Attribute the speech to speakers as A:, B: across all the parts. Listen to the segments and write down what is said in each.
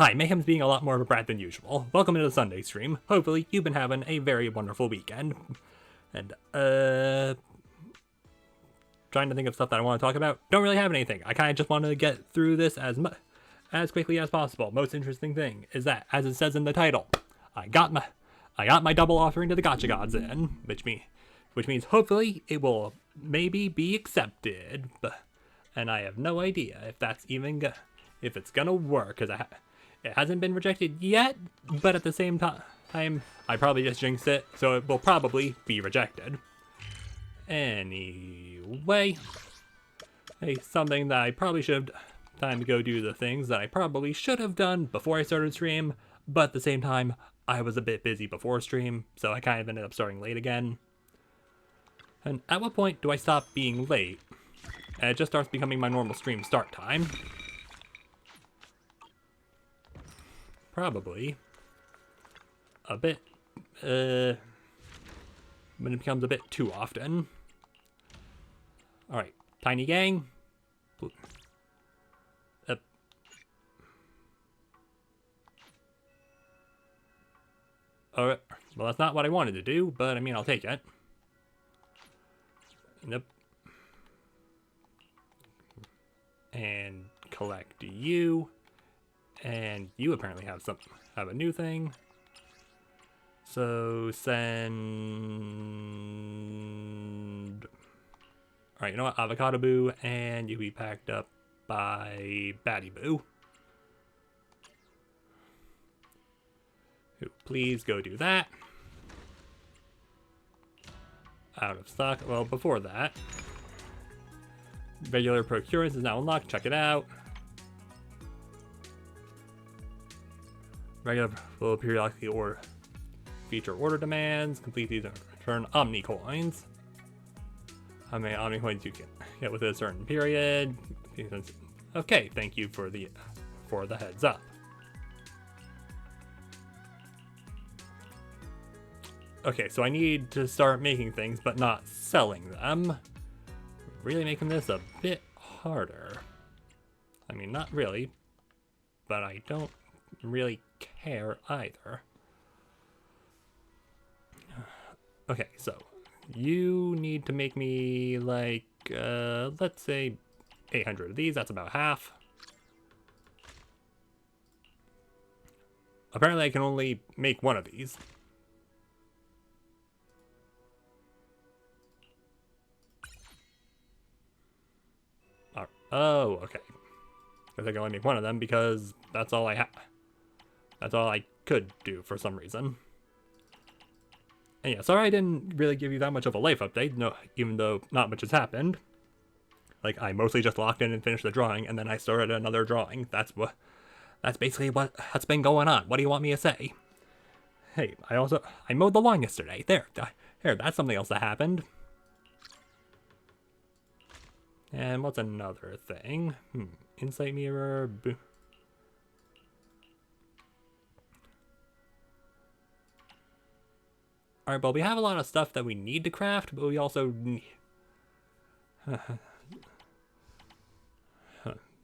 A: Hi, Mayhem's being a lot more of a brat than usual. Welcome to the Sunday stream. Hopefully, you've been having a very wonderful weekend. And, trying to think of stuff that I want to talk about. Don't really have anything. I kind of just want to get through this as quickly as possible. Most interesting thing is that, as it says in the title, I got my double offering to the Gotcha Gods in, which means hopefully it will maybe be accepted. And I have no idea if that's even if it's gonna work, because it hasn't been rejected yet, but at the same time, I probably just jinxed it, so it will probably be rejected. Anyway, hey, something that I probably should have time to go do the things that I probably should have done before I started stream, but at the same time, I was a bit busy before stream, so I kind of ended up starting late again. And at what point do I stop being late? And it just starts becoming my normal stream start time. Probably a bit, when it becomes a bit too often. Alright, tiny gang. Alright, well that's not what I wanted to do, but I mean I'll take it. Nope. And collect you. And you apparently have a new thing. So send. Alright, you know what? Avocado Boo, and you be packed up by Batty Boo. Please go do that. Out of stock. Well, before that, regular procurance is now unlocked. Check it out. Regular will periodically feature order demands. Complete these and return Omni coins. How many Omni coins you can get within a certain period? Okay, thank you for the heads up. Okay, so I need to start making things, but not selling them. Really making this a bit harder. I mean, not really, but I don't really care either. Okay, so you need to make me like, let's say 800 of these. That's about half. Apparently I can only make one of these. Oh, okay. Because I can only make one of them because that's all I have. That's all I could do for some reason. And yeah, sorry I didn't really give you that much of a life update, no, even though not much has happened. Like, I mostly just locked in and finished the drawing, and then I started another drawing. That's basically what's been going on. What do you want me to say? Hey, I mowed the lawn yesterday. There, that's something else that happened. And what's another thing? Insight mirror. Alright, well, we have a lot of stuff that we need to craft, but we also need.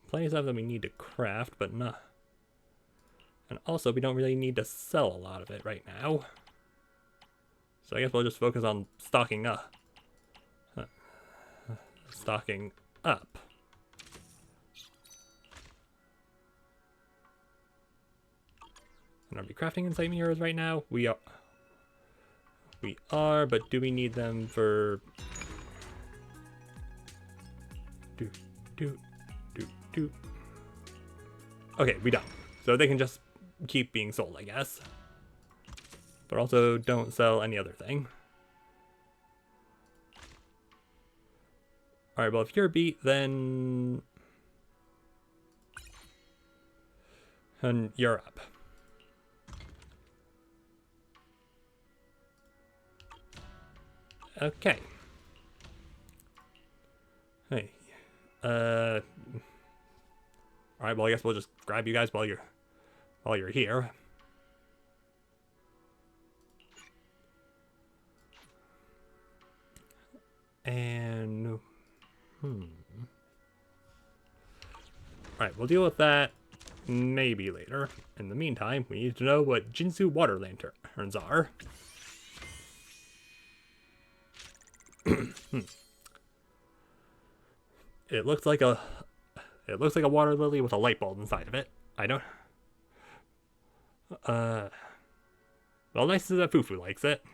A: Plenty of stuff that we need to craft, but not. And also, we don't really need to sell a lot of it right now. So I guess we'll just focus on stocking up. Stocking up. And are we crafting insight mirrors right now? We are, but do we need them for... Okay, we don't. So they can just keep being sold, I guess. But also don't sell any other thing. Alright, well, if you're beat, then you're up. Okay. Hey. Alright, well, I guess we'll just grab you guys while you're here. And alright, we'll deal with that maybe later. In the meantime, we need to know what Jinsu water lanterns are. It looks like a water lily with a light bulb inside of it. I don't. Well, nice that Fufu likes it.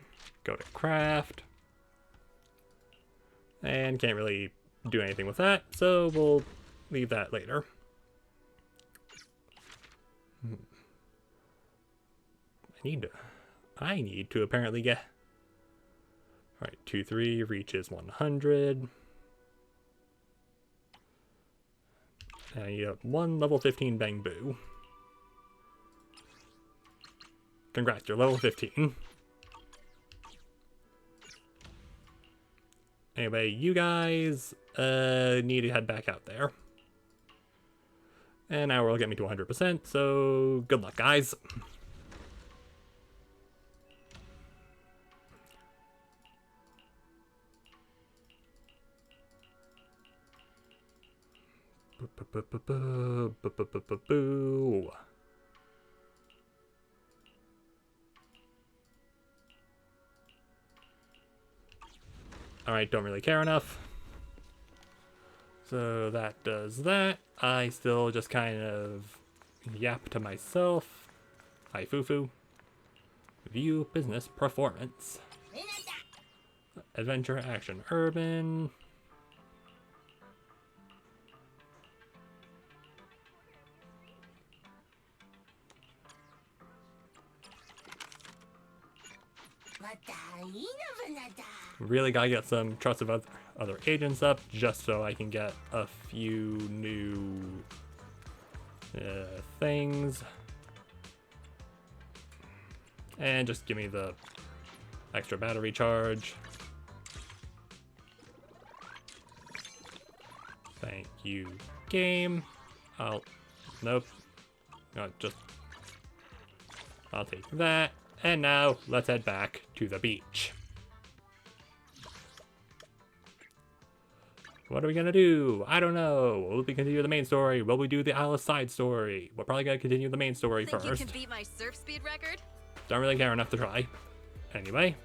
A: Go to craft. And can't really do anything with that, so we'll leave that later. I need to apparently get... Alright, 2-3 reaches 100. And I need a 1 level 15 Bamboo. Congrats, you're level 15. Anyway, you guys need to head back out there. And now we'll get me to 100%, so good luck, guys. Boo. Alright, don't really care enough. So that does that. I still just kind of yap to myself. Hi, Fufu. View business performance. Adventure, action, urban. Really gotta get some trusted other agents up just so I can get a few new things. And just give me the extra battery charge. Thank you, game. Nope. No, I'll take that. And now, let's head back to the beach. What are we gonna do? I don't know. Will we continue the main story? Will we do the Alice side story? We're probably gonna continue the main story first.
B: Think you can beat my surf speed record?
A: Don't really care enough to try. Anyway,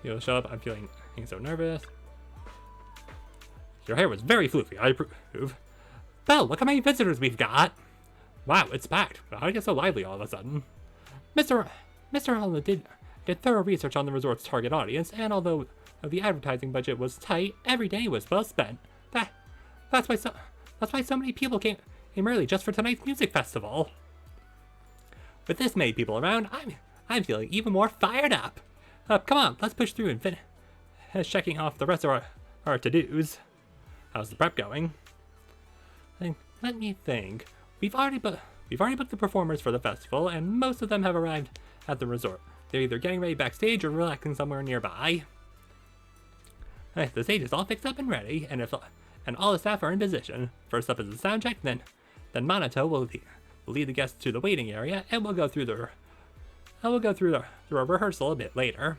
A: you'll show up. I'm feeling so nervous. Your hair was very floofy. I approve. Belle, look how many visitors we've got. Wow, it's packed. How did it get so lively all of a sudden? Mr. Allen did thorough research on the resort's target audience, and although the advertising budget was tight, every day was well spent. That's why so many people came early just for tonight's music festival. With this many people around, I'm feeling even more fired up. Come on, let's push through and finish checking off the rest of our to-dos. How's the prep going? Let me think. We've already booked the performers for the festival, and most of them have arrived at the resort. They're either getting ready backstage or relaxing somewhere nearby. The stage is all fixed up and ready, and all the staff are in position. First up is the sound check, then Minato will lead the guests to the waiting area, and we'll go through the rehearsal a bit later.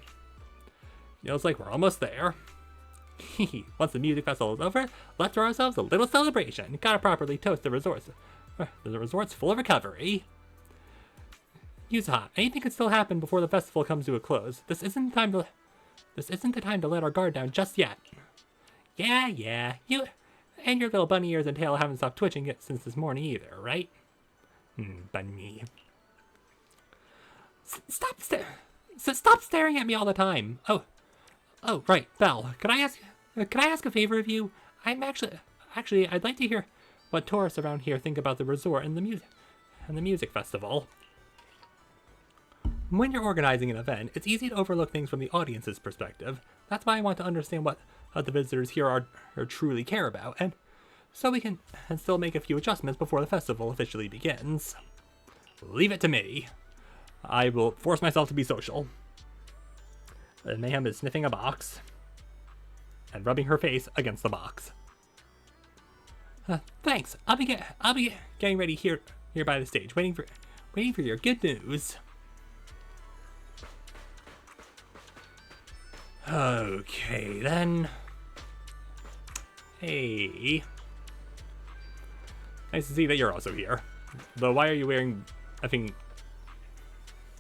A: Feels like we're almost there. Once the music festival is over, let's throw ourselves a little celebration. Gotta properly toast the resort's full recovery. Yuzuha, anything could still happen before the festival comes to a close. This isn't the time to let our guard down just yet. Yeah, you and your little bunny ears and tail haven't stopped twitching it since this morning either, right? Bunny. Stop staring at me all the time. Oh, right, Belle. Could I ask a favor of you? Actually, I'd like to hear what tourists around here think about the resort and the music festival. When you're organizing an event, it's easy to overlook things from the audience's perspective. That's why I want to understand what the visitors here are truly care about, and so we can still make a few adjustments before the festival officially begins. Leave it to me. I will force myself to be social. Mayhem is sniffing a box and rubbing her face against the box. Thanks. I'll be getting ready here by the stage, waiting for your good news. Okay, then. Hey. Nice to see that you're also here. Though, why are you wearing, I think,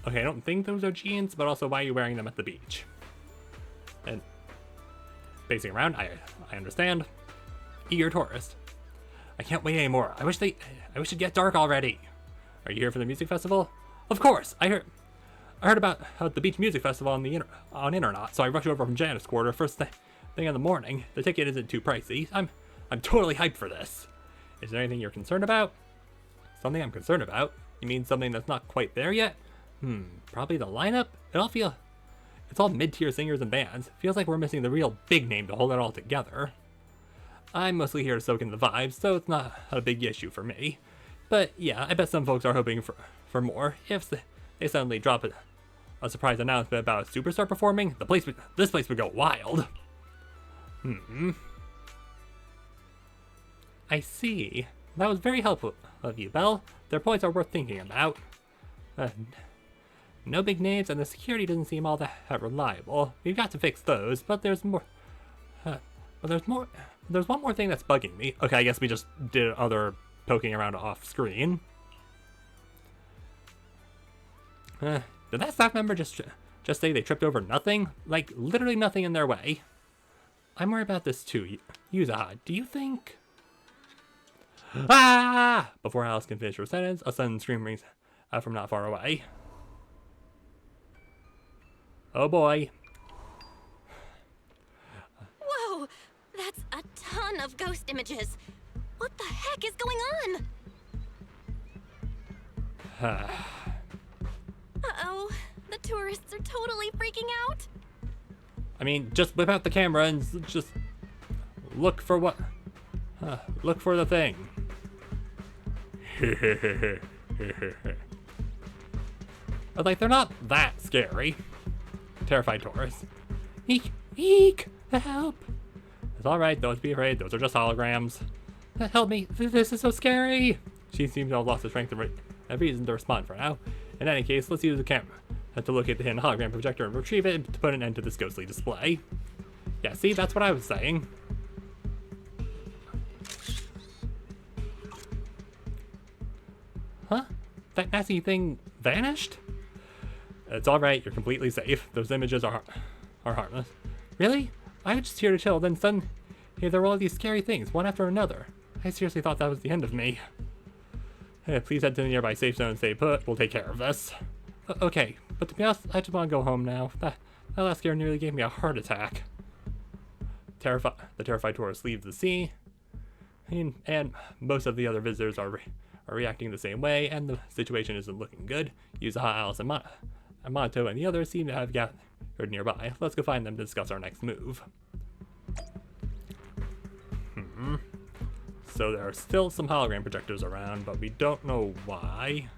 A: okay, I don't think those are jeans, but also why are you wearing them at the beach? And facing around, I understand. Eager tourist. I can't wait anymore. I wish it'd get dark already. Are you here for the music festival? Of course. I heard about the beach music festival on internet, so I rushed over from Janet's quarter first thing in the morning. The ticket isn't too pricey. I'm totally hyped for this. Is there anything you're concerned about? Something I'm concerned about? You mean something that's not quite there yet? Probably the lineup? It's all mid-tier singers and bands. Feels like we're missing the real big name to hold it all together. I'm mostly here to soak in the vibes, so it's not a big issue for me. But yeah, I bet some folks are hoping for more. If they suddenly drop a surprise announcement about a superstar performing, this place would go wild. I see. That was very helpful of you, Belle. Their points are worth thinking about. No big names, and the security doesn't seem all that reliable. We've got to fix those, but there's more. There's one more thing that's bugging me. Okay, I guess we just did other poking around off screen. Did that staff member just say they tripped over nothing? Like, literally nothing in their way. I'm worried about this too. Yuzuha, do you think... Ah! Before Alice can finish her sentence, a sudden scream rings out from not far away. Oh boy.
B: Whoa! That's a ton of ghost images. What the heck is going on? Uh-oh. The tourists are totally freaking out.
A: I mean, just whip out the camera and just look for what... look for the thing. But like, they're not that scary. Terrified tourists. Eek! Eek! Help! It's alright, don't be afraid. Those are just holograms. Help me! This is so scary! She seems to have lost the strength and reason to respond for now. In any case, let's use the camera to locate the hidden hologram projector and retrieve it to put an end to this ghostly display. Yeah, see? That's what I was saying. Huh? That nasty thing vanished? It's alright, you're completely safe. Those images are harmless. Really? I was just here to chill, then suddenly there were all these scary things, one after another. I seriously thought that was the end of me. Please head to the nearby safe zone and stay put. We'll take care of this. Okay, but to be honest, I just want to go home now. That last scare nearly gave me a heart attack. The terrified tourists leave the scene, and most of the other visitors are reacting the same way, and the situation isn't looking good. Yuzuha, Alice, and Mato and the others seem to have gathered nearby. Let's go find them to discuss our next move. So there are still some hologram projectors around, but we don't know why.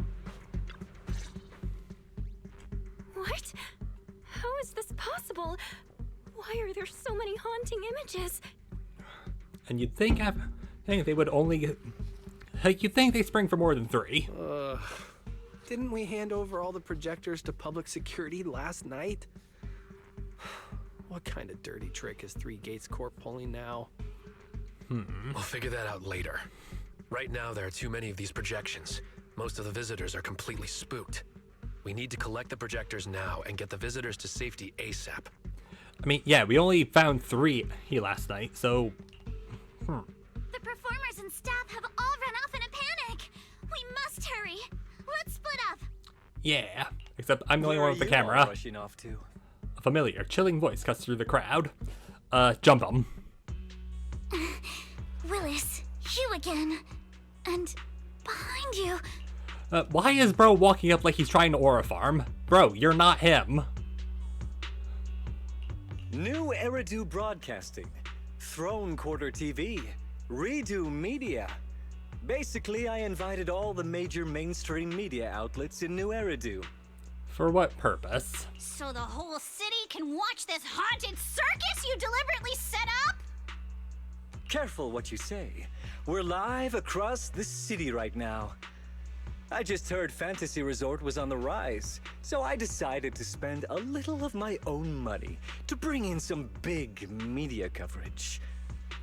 B: What? How is this possible? Why are there so many haunting images?
A: And you'd think they would only get... Like, you'd think they spring for more than 3.
C: Didn't we hand over all the projectors to public security last night? What kind of dirty trick is Three Gates Corp pulling now?
D: We'll figure that out later. Right now, there are too many of these projections. Most of the visitors are completely spooked. We need to collect the projectors now and get the visitors to safety ASAP.
A: I mean, yeah, we only found 3 last night, so...
B: The performers and staff have all run off in a panic. We must hurry. Let's split up.
A: Yeah, except I'm the only one with the camera.
E: Rushing off to?
A: A familiar, chilling voice cuts through the crowd. Jump 'em.
B: Willis, you again. And behind you.
A: Why is bro walking up like he's trying to aura farm? Bro, you're not him.
E: New Eridu Broadcasting, Throne Quarter TV, Redo Media. Basically, I invited all the major mainstream media outlets in New Eridu.
A: For what purpose?
B: So the whole city can watch this haunted circus you deliberately set up?
E: Careful what you say. We're live across the city right now. I just heard Fantasy Resort was on the rise, so I decided to spend a little of my own money to bring in some big media coverage.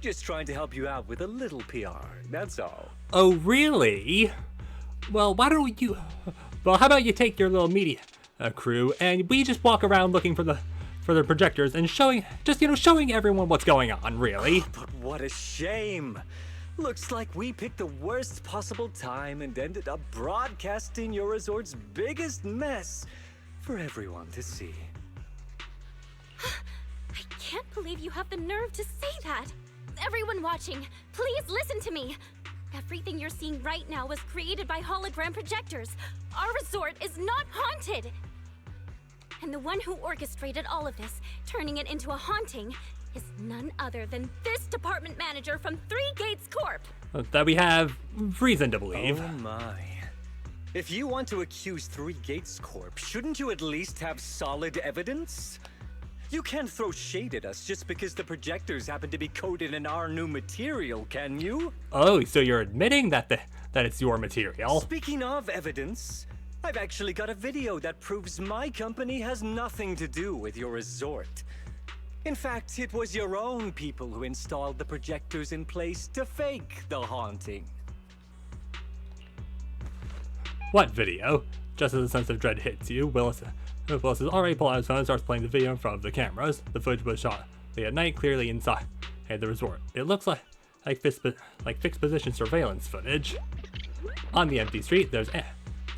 E: Just trying to help you out with a little PR, that's all.
A: Oh, really? Well, why don't you... Well, how about you take your little media crew, and we just walk around looking for the projectors and showing everyone what's going on, really.
E: But what a shame. Looks like we picked the worst possible time and ended up broadcasting your resort's biggest mess for everyone to see.
B: I can't believe you have the nerve to say that. Everyone watching, please listen to me. Everything you're seeing right now was created by hologram projectors. Our resort is not haunted. And the one who orchestrated all of this, turning it into a haunting, is none other than this department manager from Three Gates Corp.
A: That we have reason to believe.
E: Oh my. If you want to accuse Three Gates Corp, shouldn't you at least have solid evidence? You can't throw shade at us just because the projectors happen to be coated in our new material, can you?
A: Oh, so you're admitting that it's your material?
E: Speaking of evidence, I've actually got a video that proves my company has nothing to do with your resort. In fact, it was your own people who installed the projectors in place to fake the haunting.
A: What video? Just as a sense of dread hits you, Willis has already pulled out his phone and starts playing the video in front of the cameras. The footage was shot late at night, clearly inside the resort. It looks like fixed position surveillance footage. On the empty street, there's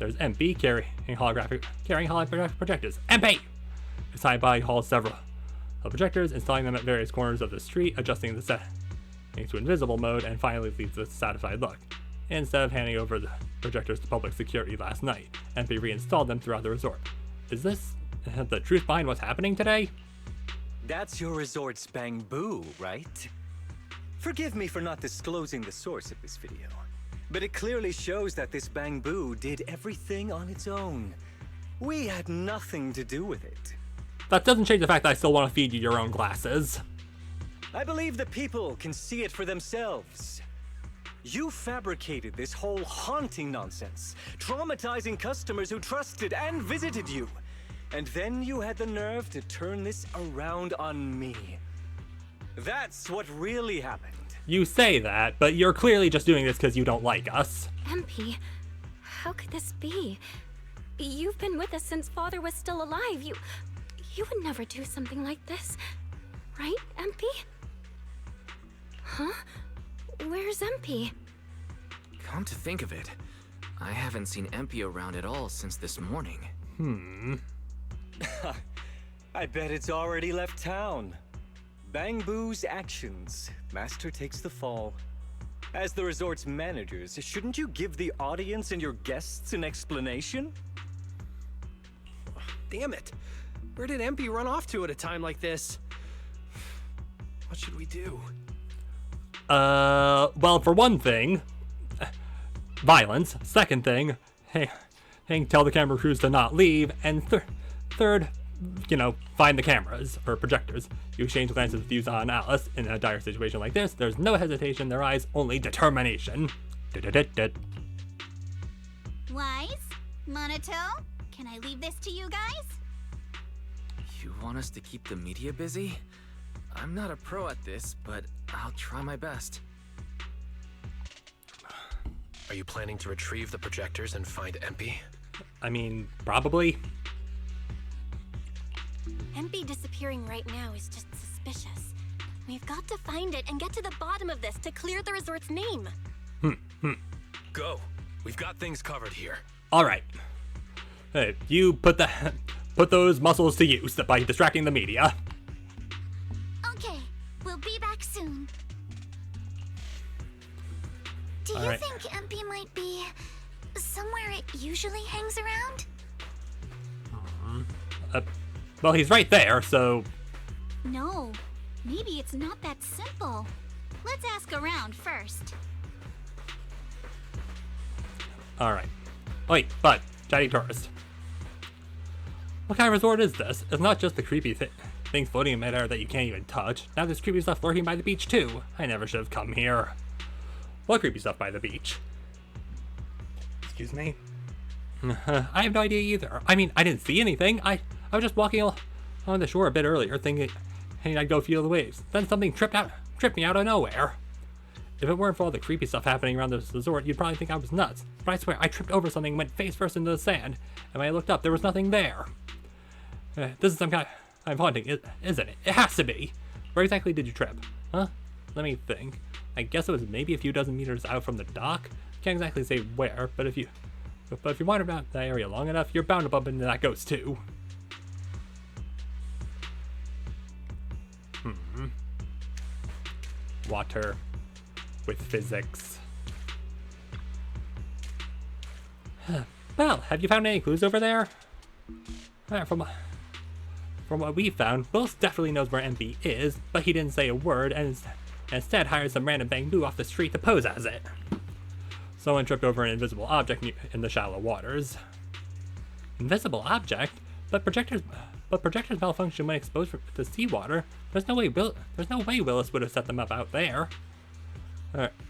A: MP carrying holographic projectors. MP! His high body hauls several projectors, installing them at various corners of the street, adjusting the settings to invisible mode, and finally leaves with a satisfied look. Instead of handing over the projectors to public security last night, MP reinstalled them throughout the resort. Is this the truth behind what's happening today?
E: That's your resort's bamboo, right? Forgive me for not disclosing the source of this video, but it clearly shows that this bamboo did everything on its own. We had nothing to do with it.
A: That doesn't change the fact that I still want to feed you your own glasses.
E: I believe the people can see it for themselves. You fabricated this whole haunting nonsense, traumatizing customers who trusted and visited you. And then you had the nerve to turn this around on me. That's what really happened.
A: You say that, but you're clearly just doing this because you don't like us.
B: MP, how could this be? You've been with us since Father was still alive. You would never do something like this, right, MP? Huh? Where's MP?
F: Come to think of it, I haven't seen MP around at all since this morning.
E: I bet it's already left town. Bangbu's actions. Master takes the fall. As the resort's managers, shouldn't you give the audience and your guests an explanation?
C: Damn it. Where did MP run off to at a time like this? What should we do?
A: Well, for one thing, violence. Second thing, hey, tell the camera crews to not leave. And third, find the cameras or projectors. You exchange glances with views on Alice. In a dire situation like this, there's no hesitation in their eyes, only determination.
B: Wise? Monoto? Can I leave this to you guys?
F: You want us to keep the media busy? I'm not a pro at this, but I'll try my best.
D: Are you planning to retrieve the projectors and find MP?
A: I mean, probably.
B: MP disappearing right now is just suspicious. We've got to find it and get to the bottom of this to clear the resort's name.
D: Go. We've got things covered here.
A: All right. Hey, you put those muscles to use by distracting the media.
B: Okay, we'll be back soon. Do you
A: right.
B: think MP might be somewhere it usually hangs around?
A: Well, he's right there, so...
B: No, maybe it's not that simple. Let's ask around first.
A: All right. Wait, but, chatty tourist. What kind of resort is this? It's not just the creepy things floating in midair that you can't even touch. Now there's creepy stuff lurking by the beach, too. I never should have come here. What creepy stuff by the beach? Excuse me? I have no idea either. I mean, I didn't see anything. I was just walking on the shore a bit earlier, thinking I'd go feel the waves. Then something tripped me out of nowhere. If it weren't for all the creepy stuff happening around this resort, you'd probably think I was nuts. But I swear, I tripped over something and went face first into the sand. And when I looked up, there was nothing there. This is some kind of haunting, isn't it? It has to be. Where exactly did you trip? Huh? Let me think. I guess it was maybe a few dozen meters out from the dock. Can't exactly say where, but if you wander about that area long enough, you're bound to bump into that ghost too. Water with physics. Belle, have you found any clues over there? From what we found, Willis definitely knows where MP is, but he didn't say a word and instead hired some random bamboo off the street to pose as it. Someone tripped over an invisible object in the shallow waters. Invisible object? But projectors malfunction when exposed to seawater. There's no way Willis would have set them up out there.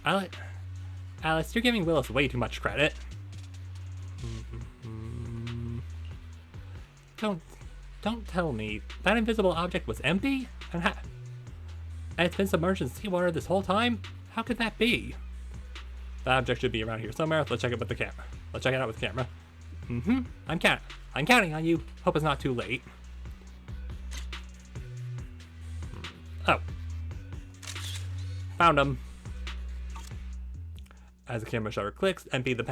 A: Alice, you're giving Willis way too much credit. Don't tell me that invisible object was empty and it's been submerged in seawater this whole time. How could that be? The object should be around here somewhere. Let's check it with the camera. Let's check it out with the camera. I'm counting on you. Hope it's not too late. Oh. Found him. As the camera shutter clicks, MP the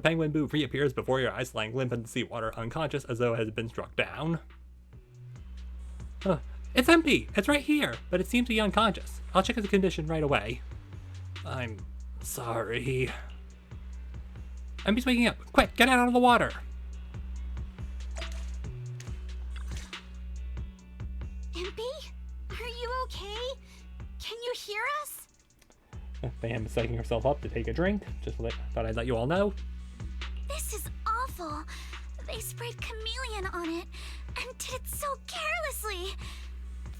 A: penguin boo reappears before your eyes, lying limp in the seawater, unconscious as though it has been struck down. It's MP! It's right here! But it seems to be unconscious. I'll check his condition right away. I'm sorry. MP's waking up. Quick, get out of the water!
B: MP? Are you okay? Can you hear us?
A: Bam is psyching herself up to take a drink. Thought I'd let you all know.
B: This is awful. They sprayed chameleon on it and did it so carelessly.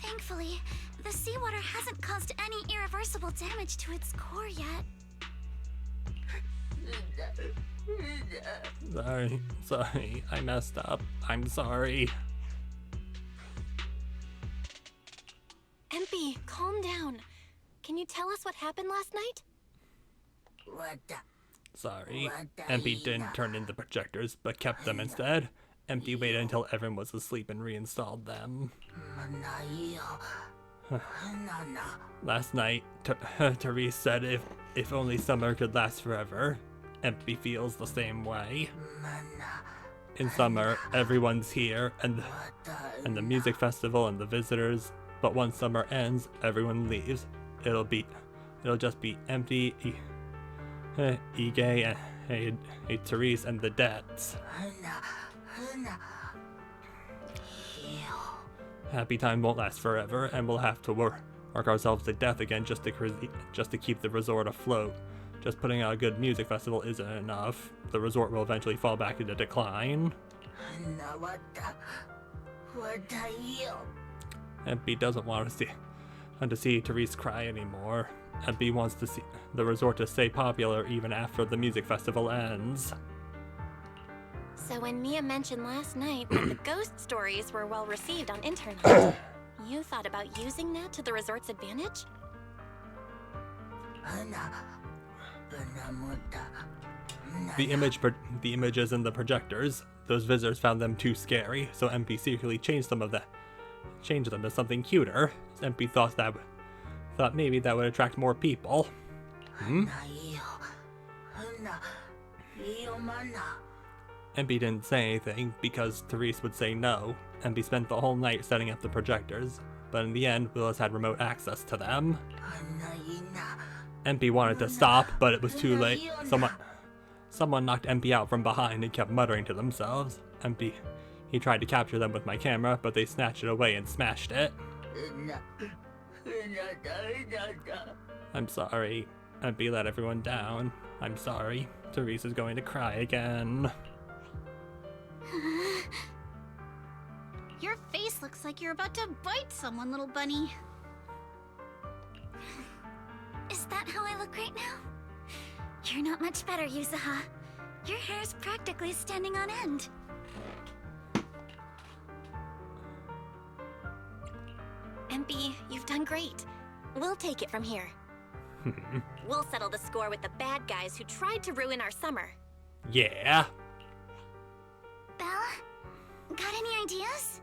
B: Thankfully, the seawater hasn't caused any irreversible damage to its core yet.
A: Sorry, I messed up. I'm sorry.
B: MP, calm down. Can you tell us what happened last night?
A: Sorry. MP didn't turn in the projectors, but kept them instead. MP waited until everyone was asleep and reinstalled them. Last night, Therese said if only summer could last forever. MP feels the same way. In summer, everyone's here, and the music festival and the visitors. But once summer ends, everyone leaves. It'll just be empty. Ige and Therese and the debts. Happy time won't last forever, and we'll have to work ourselves to death again just to keep the resort afloat. Just putting on a good music festival isn't enough. The resort will eventually fall back into decline. MP doesn't want to see Therese cry anymore. MP wants to see the resort to stay popular even after the music festival ends.
B: So when Mia mentioned last night that the ghost stories were well received on internet, you thought about using that to the resort's advantage?
A: The images in the projectors, those visitors found them too scary, so MP secretly changed them to something cuter. MP thought maybe that would attract more people. MP didn't say anything because Therese would say no. MP spent the whole night setting up the projectors, but in the end, Willis had remote access to them. MP wanted to stop, but it was too late. Someone knocked MP out from behind and kept muttering to themselves. He tried to capture them with my camera, but they snatched it away and smashed it. I'm sorry. MP let everyone down. I'm sorry. Therese is going to cry again.
B: Your face looks like you're about to bite someone, little bunny. Is that how I look right now? You're not much better, Yuzuha. Your hair's practically standing on end. MP, you've done great. We'll take it from here. We'll settle the score with the bad guys who tried to ruin our summer.
A: Yeah.
G: Belle, got any ideas?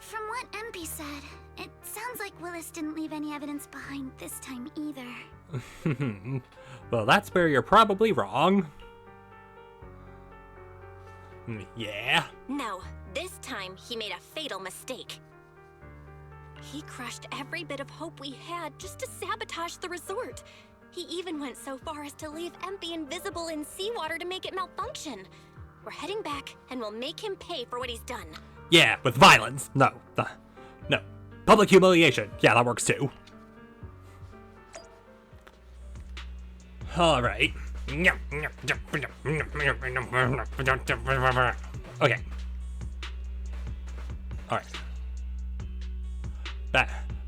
G: From what MP said, it sounds like Willis didn't leave any evidence behind this time either.
A: Well, that's where you're probably wrong. Yeah.
B: No, this time he made a fatal mistake. He crushed every bit of hope we had just to sabotage the resort. He even went so far as to leave MP invisible in seawater to make it malfunction. We're heading back, and we'll make him pay for what he's done.
A: Yeah, with violence. No. No. Public humiliation. Yeah, that works too. Alright. Okay. Alright.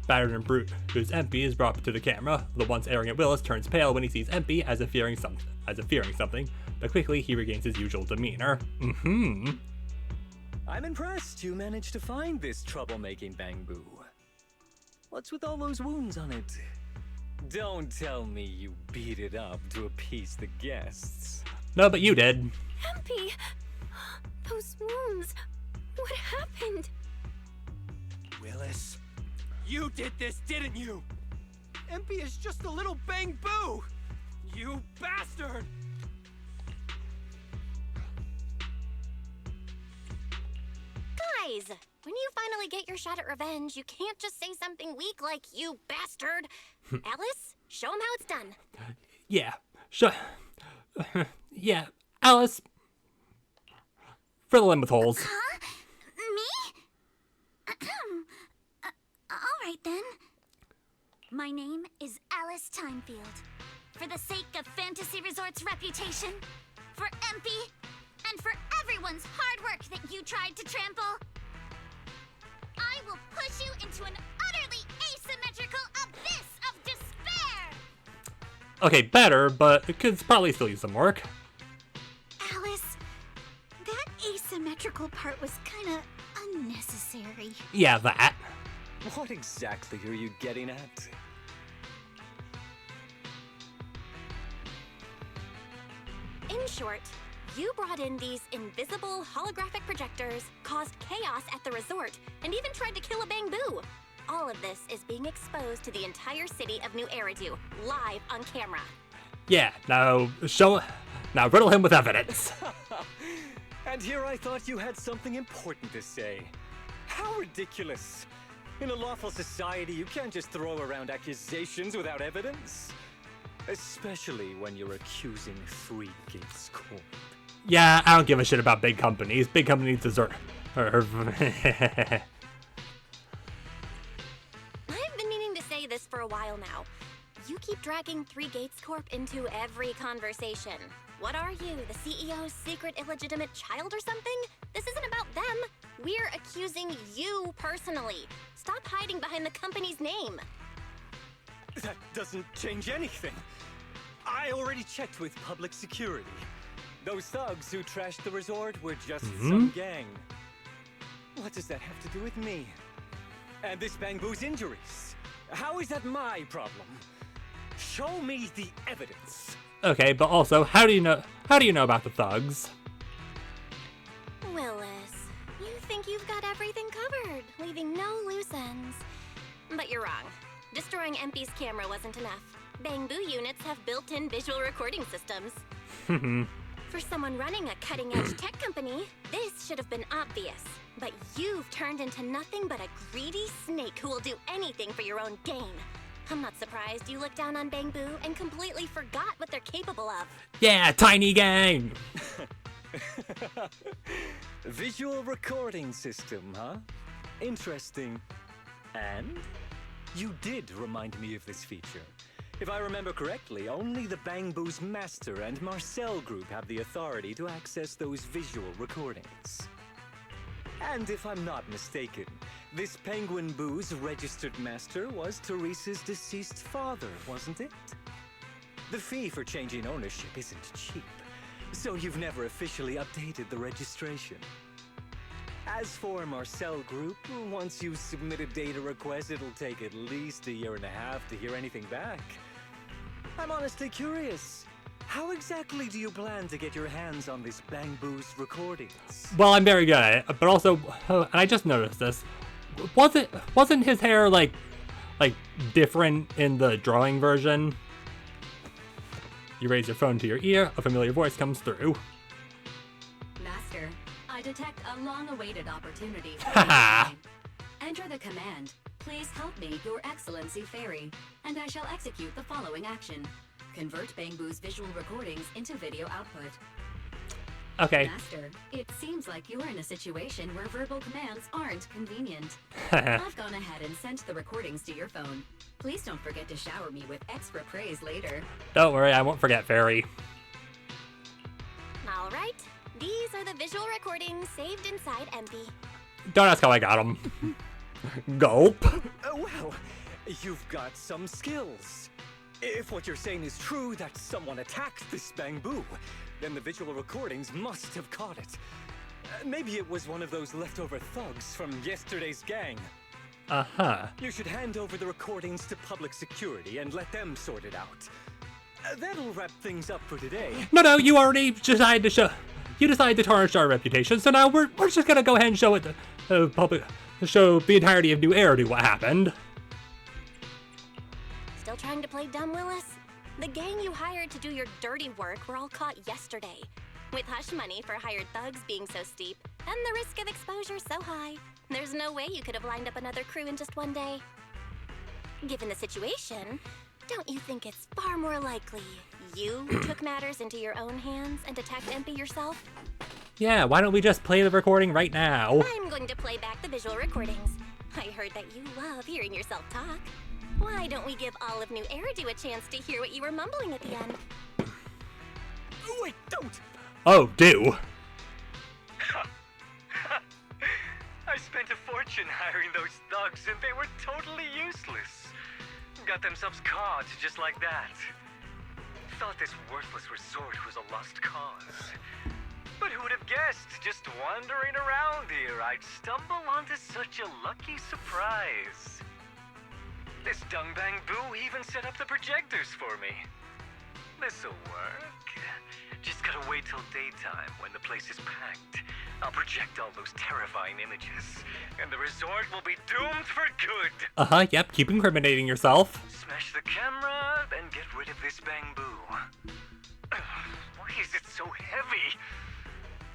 A: Battered and brute, whose MP is brought to the camera. The once arrogant Willis turns pale when he sees MP as if fearing something, but quickly he regains his usual demeanor.
E: I'm impressed you managed to find this troublemaking Bangbu. What's with all those wounds on it? Don't tell me you beat it up to appease the guests.
A: No, but you did.
B: MP! Those wounds! What happened?
C: Willis, you did this, didn't you? MP is just a little Bangbu! You bastard!
B: Guys, when you finally get your shot at revenge, you can't just say something weak like, "You bastard." Alice, show him how it's done.
A: Yeah. Yeah. Alice. Fill in with holes.
G: Huh? Me? Alright then. My name is Alice Timefield. For the sake of Fantasy Resort's reputation, for MP, and for everyone's hard work that you tried to trample, I will push you into an utterly asymmetrical abyss of despair!
A: Okay, better, but it could probably still use some work.
G: Alice, that asymmetrical part was kinda unnecessary.
A: Yeah, that.
E: What exactly are you getting at?
B: In short, you brought in these invisible holographic projectors, caused chaos at the resort, and even tried to kill a Bangbu. All of this is being exposed to the entire city of New Eridu, live on camera.
A: Yeah, now riddle him with evidence.
E: And here I thought you had something important to say. How ridiculous. In a lawful society, you can't just throw around accusations without evidence. Especially when you're accusing Three Gates Corp.
A: Yeah, I don't give a shit about big companies. Big companies deserve...
B: I've been meaning to say this for a while now. You keep dragging Three Gates Corp into every conversation. What are you, the CEO's secret illegitimate child or something? This isn't about them. We're accusing you personally. Stop hiding behind the company's name.
E: That doesn't change anything. I already checked with public security. Those thugs who trashed the resort were just some gang. What does that have to do with me? And this Bangbu's injuries? How is that my problem? Show me the evidence.
A: Okay, but also, how do you know about the thugs?
B: Willis, you think you've got everything covered, leaving no loose ends. But you're wrong. Destroying MP's camera wasn't enough. Bangbu units have built-in visual recording systems. For someone running a cutting-edge tech company, this should have been obvious. But you've turned into nothing but a greedy snake who will do anything for your own gain. I'm not surprised you looked down on Bangbu and completely forgot what they're capable of.
A: Yeah, tiny gang!
E: Visual recording system, huh? Interesting. And you did remind me of this feature. If I remember correctly, only the Bangbu's master and Marcel group have the authority to access those visual recordings. And if I'm not mistaken, this Penguin Boo's registered master was Teresa's deceased father, wasn't it? The fee for changing ownership isn't cheap, so you've never officially updated the registration. As for Marcel Group, once you submit a data request, it'll take at least 1.5 years to hear anything back. I'm honestly curious. How exactly do you plan to get your hands on this Bangboos recordings?
A: Well, I'm very good at it, but also, and I just noticed this. Wasn't his hair like different in the drawing version? You raise your phone to your ear, a familiar voice comes through.
H: Master, I detect a long-awaited opportunity.
A: Haha.
H: Enter the command. Please help me, Your Excellency Fairy, and I shall execute the following action. Convert Bangboos visual recordings into video output.
A: Okay.
H: Master, it seems like you're in a situation where verbal commands aren't convenient. I've gone ahead and sent the recordings to your phone. Please don't forget to shower me with extra praise later.
A: Don't worry, I won't forget, Fairy.
B: All right, these are the visual recordings saved inside MP.
A: Don't ask how I got them. Gulp.
E: Well, you've got some skills. If what you're saying is true, that someone attacked this Bangboo, then the visual recordings must have caught it. Maybe it was one of those leftover thugs from yesterday's gang.
A: Uh-huh.
E: You should hand over the recordings to public security and let them sort it out. That'll wrap things up for today.
A: No, you already decided to show. You decided to tarnish our reputation, so now we're just gonna go ahead and show it to public, show the entirety of New Eridu what happened.
B: Still trying to play dumb, Willis? The gang you hired to do your dirty work were all caught yesterday. With hush money for hired thugs being so steep, and the risk of exposure so high, there's no way you could have lined up another crew in just one day. Given the situation, don't you think it's far more likely you took matters into your own hands and attacked MP yourself?
A: Yeah, why don't we just play the recording right now?
B: I'm going to play back the visual recordings. I heard that you love hearing yourself talk. Why don't we give all of New Eridu a chance to hear what you were mumbling at the end?
E: Wait, don't!
A: Oh, do.
E: I spent a fortune hiring those thugs and they were totally useless. Got themselves caught just like that. Thought this worthless resort was a lost cause. But who would have guessed, just wandering around here, I'd stumble onto such a lucky surprise. This dung Bangboo even set up the projectors for me. This'll work. Just gotta wait till daytime when the place is packed. I'll project all those terrifying images, and the resort will be doomed for good.
A: Uh-huh, yep, keep incriminating yourself.
E: Smash the camera, then get rid of this Bangboo. Why is it so heavy?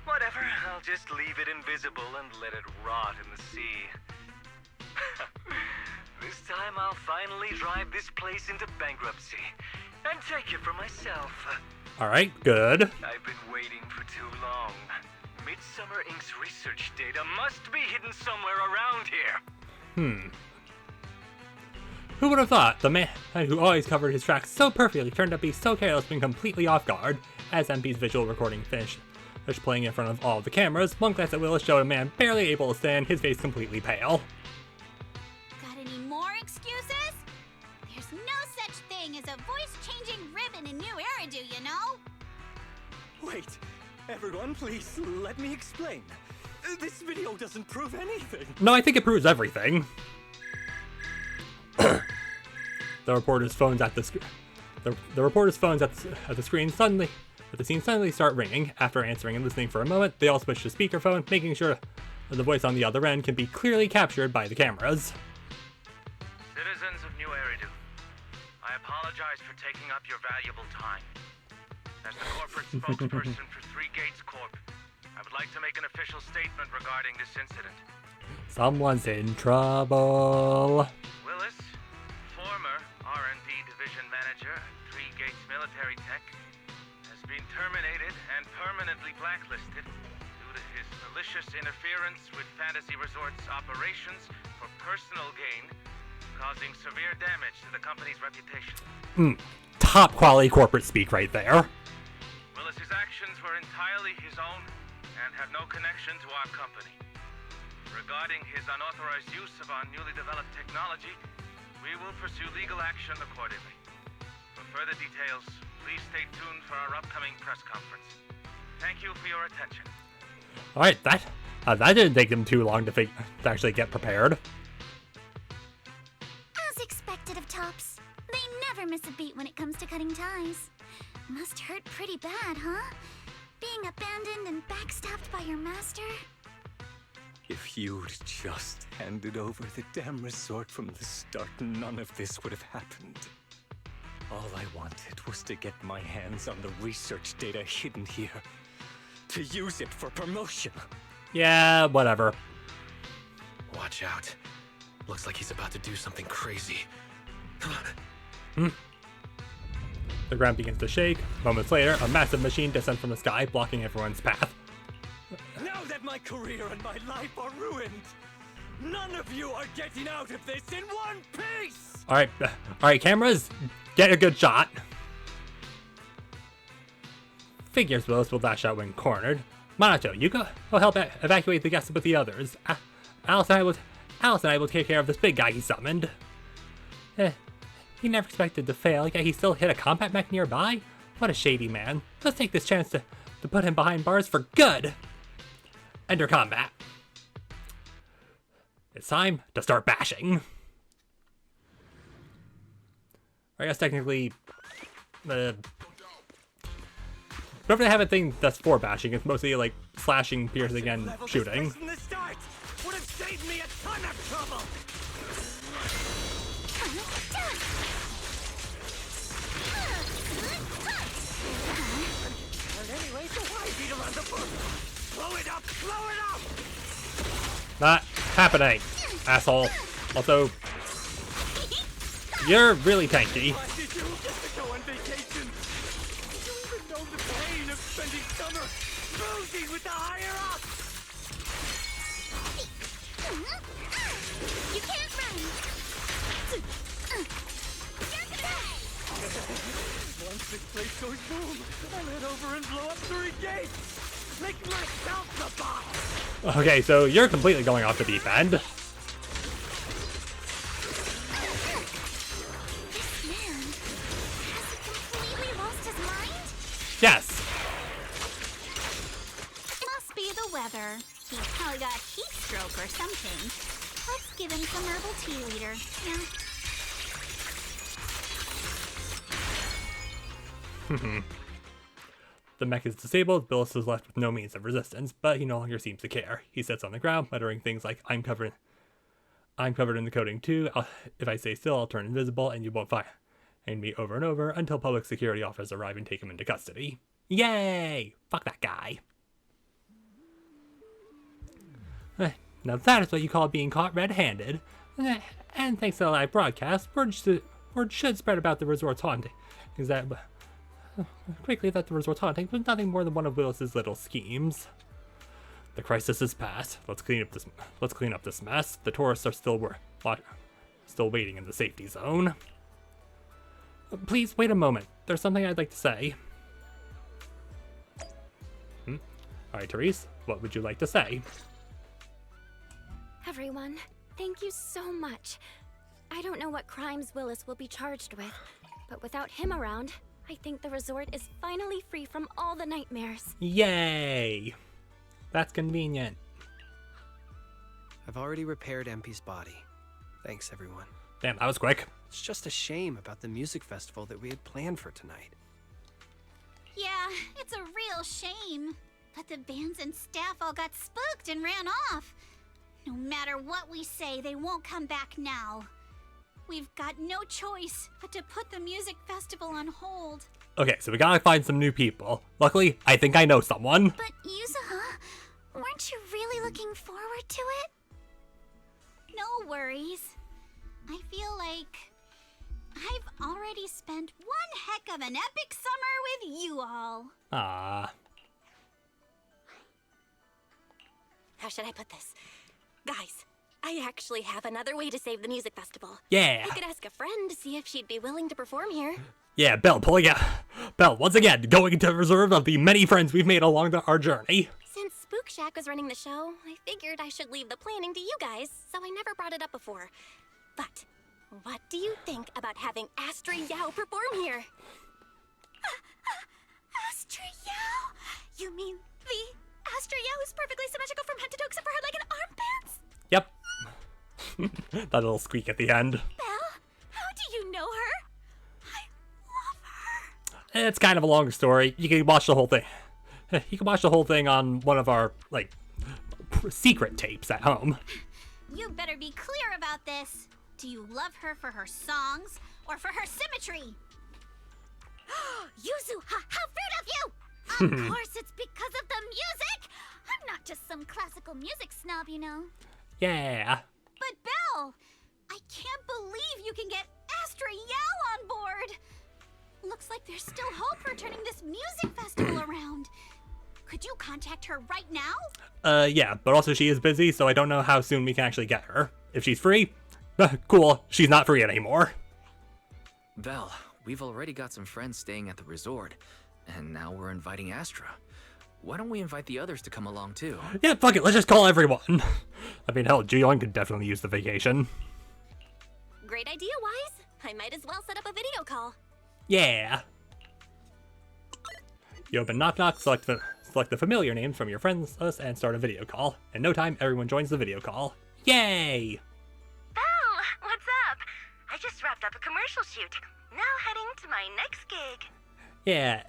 E: Whatever, I'll just leave it invisible and let it rot in the sea. This time I'll finally drive this place into bankruptcy and take it for myself.
A: Alright, good.
E: I've been waiting for too long. Midsummer Inc.'s research data must be hidden somewhere around here.
A: Who would have thought the man who always covered his tracks so perfectly turned out to be so careless and completely off guard? As MP's visual recording finished playing in front of all of the cameras, one glance at Willis showed a man barely able to stand, his face completely pale.
G: Got any more excuses? There's no such thing as a voice-changing ribbon in New Eridu, you know?
E: Wait, everyone, please let me explain. This video doesn't prove anything.
A: No, I think it proves everything. The reporter's phones at the scene suddenly start ringing. After answering and listening for a moment, they all switch to speakerphone, making sure that the voice on the other end can be clearly captured by the cameras.
I: Citizens of New Eridu, I apologize for taking up your valuable time. As the corporate spokesperson for Three Gates Corp, I would like to make an official statement regarding this incident.
A: Someone's in trouble.
I: Willis, former R&D division manager at Three Gates Military Tech, has been terminated and permanently blacklisted due to his malicious interference with Fantasy Resort's operations for personal gain, causing severe damage to the company's reputation.
A: Top quality corporate speak right there.
I: Willis's actions were entirely his own and have no connection to our company. Regarding his unauthorized use of our newly developed technology, we will pursue legal action accordingly. For further details, please stay tuned for our upcoming press conference. Thank you for your attention.
A: Alright, that didn't take them too long to actually get prepared.
G: As expected of Tops, they never miss a beat when it comes to cutting ties. Must hurt pretty bad, huh? Being abandoned and backstabbed by your master?
E: If you'd just handed over the damn resort from the start, none of this would have happened. All I wanted was to get my hands on the research data hidden here. To use it for promotion.
A: Yeah, whatever.
D: Watch out. Looks like he's about to do something crazy.
A: The ground begins to shake. Moments later, a massive machine descends from the sky, blocking everyone's path.
E: Now that my career and my life are ruined, none of you are getting out of this in one piece!
A: Alright, cameras, get a good shot. Figures Willis will dash out when cornered. Minato, you go help evacuate the guests with the others. Alice and I will take care of this big guy he summoned. He never expected to fail, yet he still hit a combat mech nearby? What a shady man. Let's take this chance to put him behind bars for good. Enter combat. It's time to start bashing. I guess technically, whenever they have a thing that's for bashing, it's mostly like slashing, piercing, and shooting.
E: Would have saved me a ton of trouble. And anyway, so why beat around the bush? Blow it up! Blow it up!
A: Not happening, asshole. Also, you're really tanky.
E: Why did you get to go on vacation? Did you even know the pain of spending summer boozing with the higher-ups?
G: You can't run!
E: Once this place goes boom, I'll head over and blow up 3 gates! Make myself the boss!
A: Okay, so you're completely going off the deep end.
G: This man, has he completely lost his mind?
A: Yes.
G: Must be the weather. He's probably got heat stroke or something. Let's give him some herbal tea later. Yeah.
A: The mech is disabled. Billis is left with no means of resistance, but he no longer seems to care. He sits on the ground, muttering things like, I'm covered in the coating too. If I stay still, I'll turn invisible and you won't find me over and over until public security officers arrive and take him into custody. Yay! Fuck that guy. Now that is what you call being caught red-handed. And thanks to the live broadcast, word should spread about the resort's haunting. Quickly that the resort's haunting was nothing more than one of Willis's little schemes. The crisis is past. Let's clean up this mess. The tourists are still waiting in the safety zone. Please wait a moment. There's something I'd like to say. Alright, Therese, what would you like to say?
B: Everyone, thank you so much. I don't know what crimes Willis will be charged with, but without him around, I think the resort is finally free from all the nightmares.
A: Yay! That's convenient.
C: I've already repaired MP's body. Thanks, everyone.
A: Damn, that was quick.
C: It's just a shame about the music festival that we had planned for tonight.
G: Yeah, it's a real shame. But the bands and staff all got spooked and ran off. No matter what we say, they won't come back now. We've got no choice but to put the music festival on hold.
A: Okay, so we gotta find some new people. Luckily, I think I know someone.
G: But Yuzuha, weren't you really looking forward to it? No worries. I feel like I've already spent one heck of an epic summer with you all.
A: Ah.
B: How should I put this? Guys, I actually have another way to save the music festival.
A: Yeah.
B: I could ask a friend to see if she'd be willing to perform here.
A: Yeah, Belle, pulling out. Belle, once again, going into reserve of the many friends we've made along our journey.
B: Since Spook Shack was running the show, I figured I should leave the planning to you guys, so I never brought it up before. But what do you think about having Astra Yao perform here?
G: Astra Yao? You mean the Astra Yao who's perfectly symmetrical from head to toe except for her leg and armpits?
A: Yep. That little squeak at the end.
G: Belle, how do you know her? I
A: It's kind of a long story. You can watch the whole thing. You can watch the whole thing on one of our, like, secret tapes at home.
G: You better be clear about this. Do you love her for her songs or for her symmetry? Yuzuha, how rude of you! Of course it's because of the music! I'm not just some classical music snob, you know.
A: Yeah.
G: But Belle, I can't believe you can get Astra Yell on board! Looks like there's still hope for turning this music festival around. Could you contact her right now?
A: Yeah, but also she is busy, so I don't know how soon we can actually get her. If she's free, cool, she's not free anymore.
F: Belle, we've already got some friends staying at the resort, and now we're inviting Astra. Why don't we invite the others to come along too?
A: Yeah, fuck it, let's just call everyone. I mean, hell, Ji-young could definitely use the vacation.
B: Great idea, Wise. I might as well set up a video call.
A: Yeah. You open Knock Knock, select the familiar names from your friends list, and start a video call. In no time, everyone joins the video call. Yay!
J: Belle, what's up? I just wrapped up a commercial shoot. Now heading to my next gig.
A: Yeah,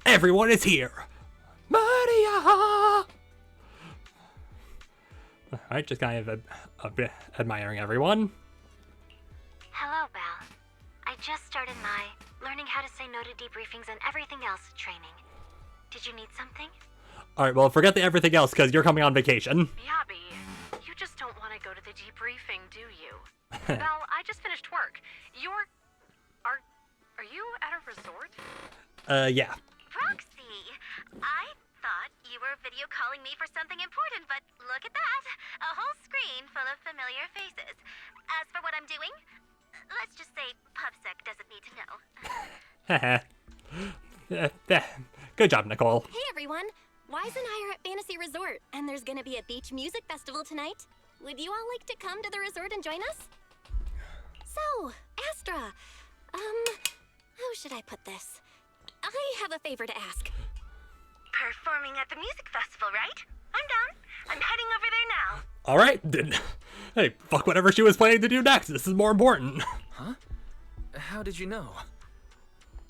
A: everyone is here. Maria! Alright, just kind of admiring everyone.
J: Hello, Belle. I just started my learning how to say no to debriefings and everything else training. Did you need something?
A: Alright, well, forget the everything else, because you're coming on vacation.
K: Yabi, you just don't want to go to the debriefing, do you? Belle, I just finished work. Are you at a resort?
A: Yeah.
J: Proxy, I thought you were video calling me for something important, but look at that. A whole screen full of familiar faces. As for what I'm doing, let's just say PubSec doesn't need to know.
A: Good job, Nicole.
B: Hey everyone, Wise and I are at Fantasy Resort, and there's gonna be a beach music festival tonight. Would you all like to come to the resort and join us? So, Astra, how should I put this? I have a favor to ask.
J: Performing at the music festival, right? I'm down. I'm heading over there now.
A: Alright, then. Hey, fuck whatever she was planning to do next. This is more important.
F: Huh? How did you know?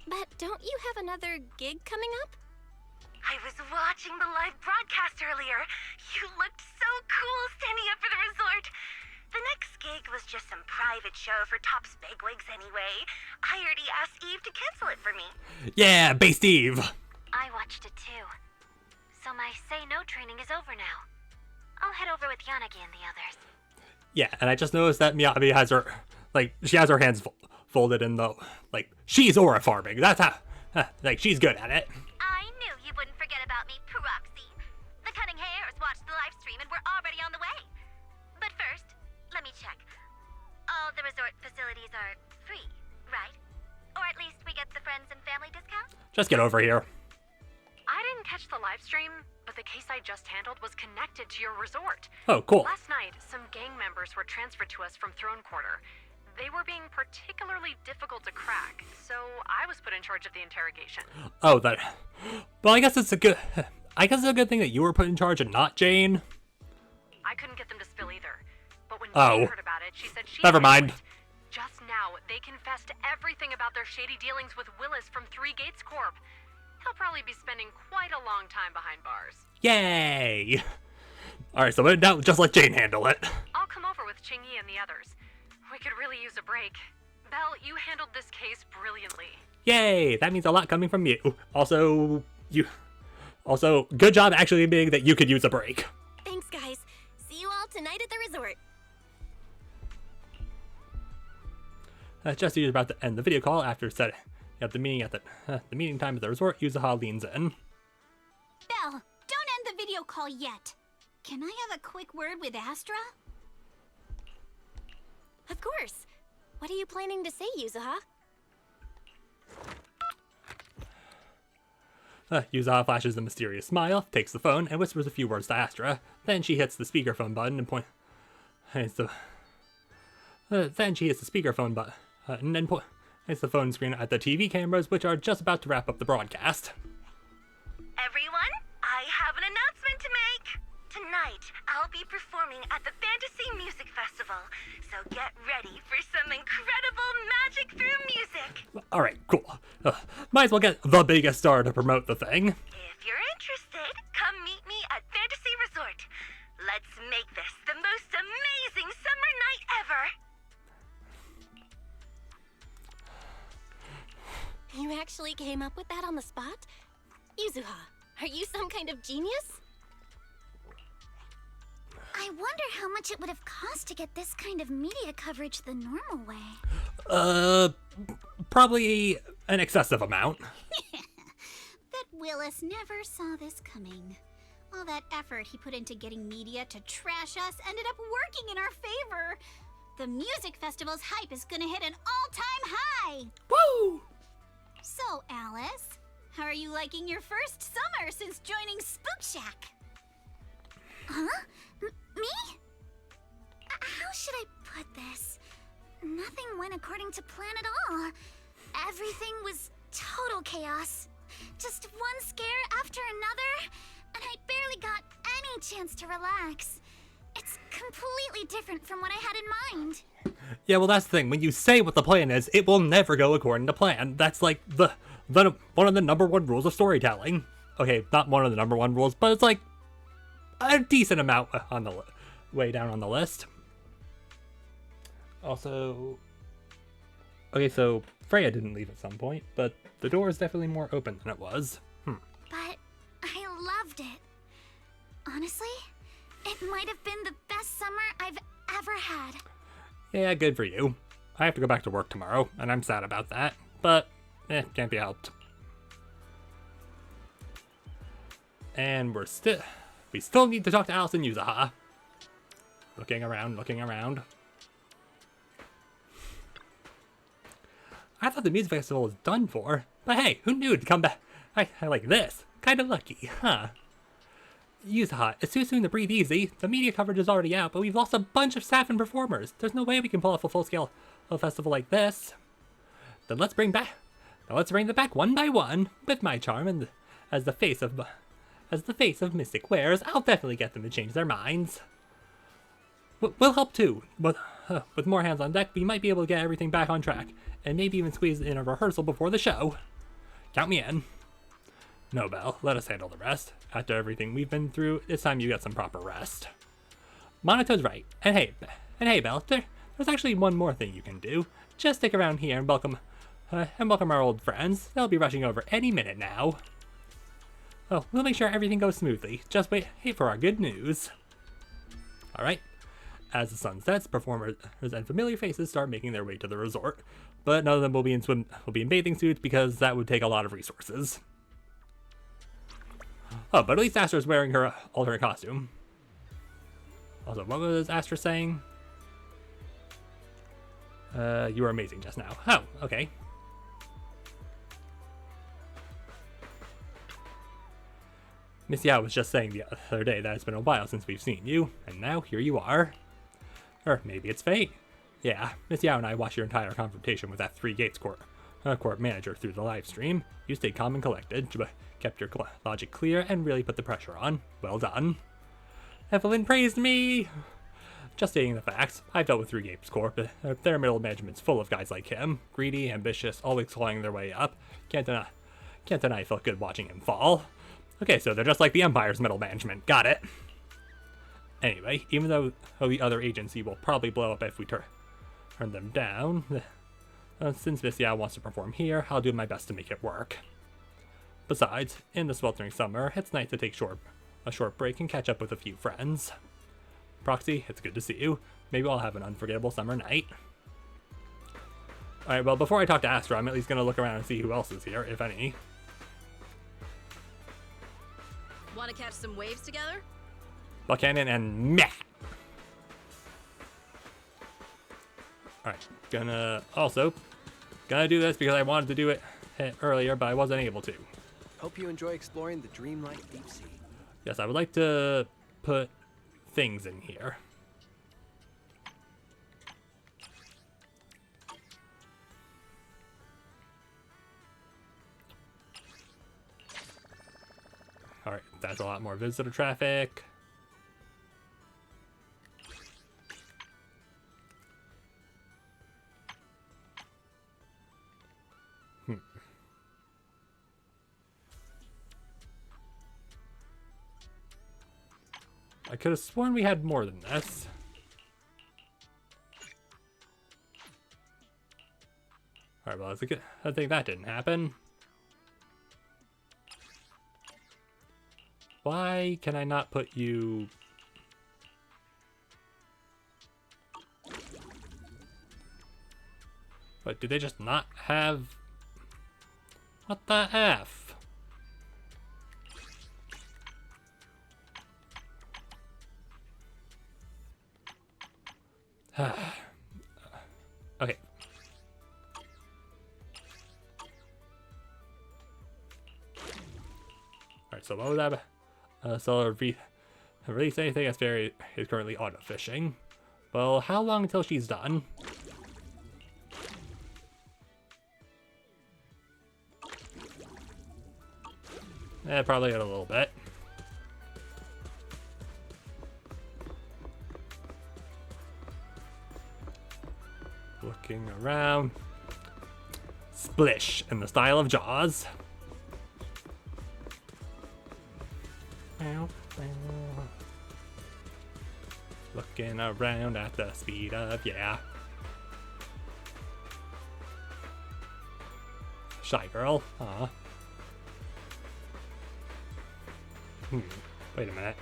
B: But don't you have another gig coming up?
J: I was watching the live broadcast earlier. You looked so cool standing up for the resort. The next gig was just some private show for Top's bigwigs anyway. I already asked Eve to cancel it for me.
A: Yeah, based Eve.
J: I watched it too. So my say no training is over now. I'll head over with Yanagi and the others.
A: Yeah, and I just noticed that Miyabi has her, she has her hands folded in the, she's aura farming. That's how, she's good at it.
J: I knew you wouldn't forget about me, Proxy. The Cunning Hares watched the live stream and we're already on the way. But first, let me check. All the resort facilities are free, right? Or at least we get the friends and family discount?
A: Just get over here.
K: I didn't catch the live stream, but the case I just handled was connected to your resort.
A: Oh, cool.
K: Last night, some gang members were transferred to us from Throne Quarter. They were being particularly difficult to crack, so I was put in charge of the interrogation.
A: Oh, that. Well, I guess it's a good thing that you were put in charge and not Jane.
K: I couldn't get them to spill either, but when
A: Oh.
K: Jane heard about it, she said she.
A: Never mind.
K: Just now, they confessed everything about their shady dealings with Willis from Three Gates Corp. He'll probably be spending quite a long time behind bars.
A: Yay! Alright, so now just let Jane handle it.
K: I'll come over with Qingyi and the others. We could really use a break. Belle, you handled this case brilliantly.
A: Yay! That means a lot coming from you. Also, good job actually admitting that you could use a break.
B: Thanks, guys. See you all tonight at the resort.
A: Just as you're about to end the video call after setting up the meeting the meeting time at the resort, Yuzuha leans in.
G: Belle, don't end the video call yet. Can I have a quick word with Astra?
B: Of course. What are you planning to say, Yuzuha?
A: Yuzuha flashes a mysterious smile, takes the phone, and whispers a few words to Astra. Then she hits the speakerphone button and then she hits the speakerphone button and then points the phone screen at the TV cameras, which are just about to wrap up the broadcast.
J: Everyone, I have an announcement to make. Tonight, I'll I'll be performing at the Fantasy Music Festival. So get ready for some incredible magic through music.
A: Alright, cool. Might as well get the biggest star to promote the thing.
J: If you're interested, come meet me at Fantasy Resort. Let's make this the most amazing summer night ever.
B: You actually came up with that on the spot? Yuzuha, are you some kind of genius?
G: I wonder how much it would have cost to get this kind of media coverage the normal way.
A: Probably an excessive amount.
G: Bet Willis never saw this coming. All that effort he put into getting media to trash us ended up working in our favor. The music festival's hype is gonna hit an all-time high.
A: Woo!
G: So, Alice, how are you liking your first summer since joining Spook Shack? Huh? Me? How should I put this? Nothing went according to plan at all. Everything was total chaos. Just one scare after another, and I barely got any chance to relax. It's completely different from what I had in mind.
A: Yeah, well, that's the thing. When you say what the plan is, it will never go according to plan. That's like the one of the #1 rules of storytelling. Okay, not one of the #1 rules, but it's like a decent amount on the way down on the list. Also, okay, so Freya didn't leave at some point, but the door is definitely more open than it was.
G: But I loved it. Honestly, it might have been the best summer I've ever had.
A: Yeah, good for you. I have to go back to work tomorrow, and I'm sad about that, but can't be helped. And we still need to talk to Alice and Yuzuha. Looking around. I thought the music festival was done for, but hey, who knew it'd come back? I like this. Kinda lucky, huh? Yuzuha, it's too soon to breathe easy. The media coverage is already out, but we've lost a bunch of staff and performers. There's no way we can pull off a full-scale festival like this. Then let's bring them back one by one. With my charm and as the face of Mystic Wares, I'll definitely get them to change their minds. We'll help too, but with more hands on deck, we might be able to get everything back on track, and maybe even squeeze in a rehearsal before the show. Count me in. No, Belle, let us handle the rest. After everything we've been through, it's time you get some proper rest. Monotow's right. And hey, Belle, there's actually one more thing you can do. Just stick around here and welcome our old friends. They'll be rushing over any minute now. Oh, we'll make sure everything goes smoothly. Just wait for our good news. Alright. As the sun sets, performers and familiar faces start making their way to the resort. But none of them will be in bathing suits because that would take a lot of resources. Oh, but at least Astra's wearing her alternate costume. Also, what was Astra saying? You were amazing just now. Oh, okay. Miss Yao was just saying the other day that it's been a while since we've seen you, and now here you are. Or maybe it's fate. Yeah, Miss Yao and I watched your entire confrontation with that Three Gates Court manager through the live stream. You stayed calm and collected, but kept your logic clear and really put the pressure on. Well done. Evelyn praised me! Just stating the facts, I've dealt with Three Gates Corp. Their middle management's full of guys like him. Greedy, ambitious, always clawing their way up. Can't deny I felt good watching him fall. Okay, so they're just like the Empire's middle management. Got it. Anyway, even though the other agency will probably blow up if we turn them down, since Miss Yao wants to perform here, I'll do my best to make it work. Besides, in the sweltering summer, it's nice to take a short break and catch up with a few friends. Proxy, it's good to see you. Maybe I'll have an unforgettable summer night. Alright, well, before I talk to Astra, I'm at least going to look around and see who else is here, if any.
L: Want to catch some waves together?
A: Buchanan and Matt. Alright, gonna do this because I wanted to do it earlier, but I wasn't able to.
C: Hope you enjoy exploring the dreamlike deep sea.
A: Yes, I would like to put things in here. Alright, that's a lot more visitor traffic. I could have sworn we had more than this. Alright, well, I think that didn't happen. Why can I not put you... But do they just not have... What the F? Okay. Alright, so what was that? So release anything that's is currently auto fishing. Well, how long until she's done? Probably in a little bit. Looking around. Splish in the style of Jaws. Looking around at the speed of, yeah. Shy girl, huh? Wait a minute.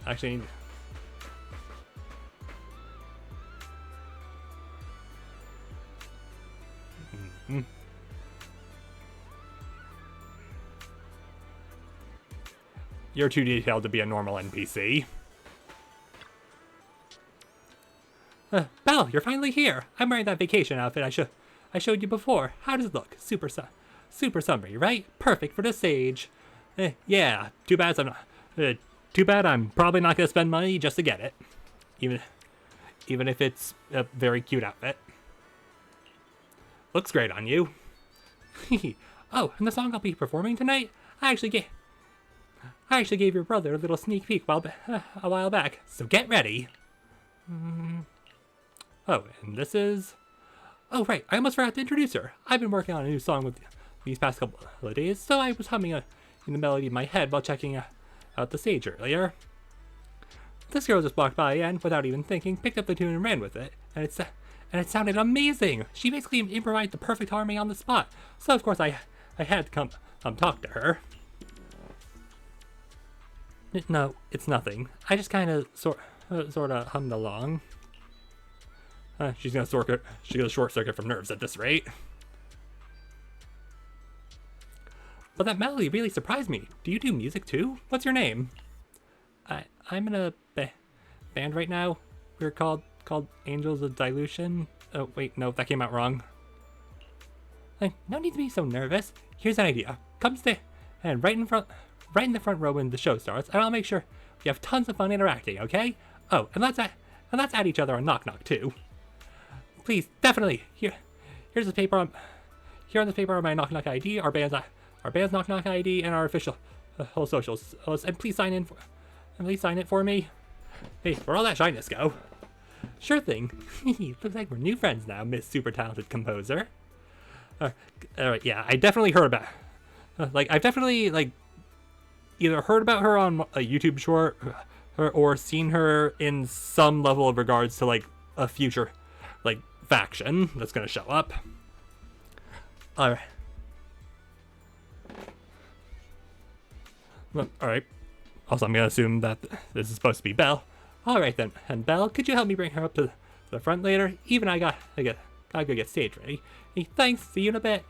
A: Actually, you're too detailed to be a normal NPC. Belle, you're finally here. I'm wearing that vacation outfit I showed you before. How does it look? Super summery, right? Perfect for the sage. Yeah. Too bad I'm probably not gonna spend money just to get it, even if it's a very cute outfit. Looks great on you. Oh, and the song I'll be performing tonight, I actually gave your brother a little sneak peek a while back. So get ready. Oh, and this is... Oh, right, I almost forgot to introduce her. I've been working on a new song with these past couple of days, so I was humming in the melody in my head while checking out the stage earlier. This girl just walked by and, without even thinking, picked up the tune and ran with it, and it sounded amazing. She basically improvised the perfect harmony on the spot, so of course I had to come talk to her. No, it's nothing. I just kind of sort of hummed along. She's gonna short circuit from nerves at this rate. But that melody really surprised me. Do you do music too? What's your name? I'm in a band right now. We're called Angels of Dilution. Oh wait, no, that came out wrong. No need to be so nervous. Here's an idea. Come stay and right in the front row when the show starts, and I'll make sure we have tons of fun interacting. Okay? Oh, and let's add each other on Knock Knock too. Please, definitely. Here's the paper on this paper are my Knock Knock ID, our band's Knock Knock ID, and our official whole socials. And please sign it for me. Hey, where'd all that shyness go? Sure thing. Looks like we're new friends now, Miss Super Talented Composer. Alright, yeah, I definitely heard about. I've definitely either heard about her on a YouTube short, or seen her in some level of regards to a future faction that's gonna show up. Alright. Well, alright. Also, I'm gonna assume that this is supposed to be Belle. Alright then. And Belle, could you help me bring her up to the front later? Even I gotta go get stage ready. Hey, thanks. See you in a bit.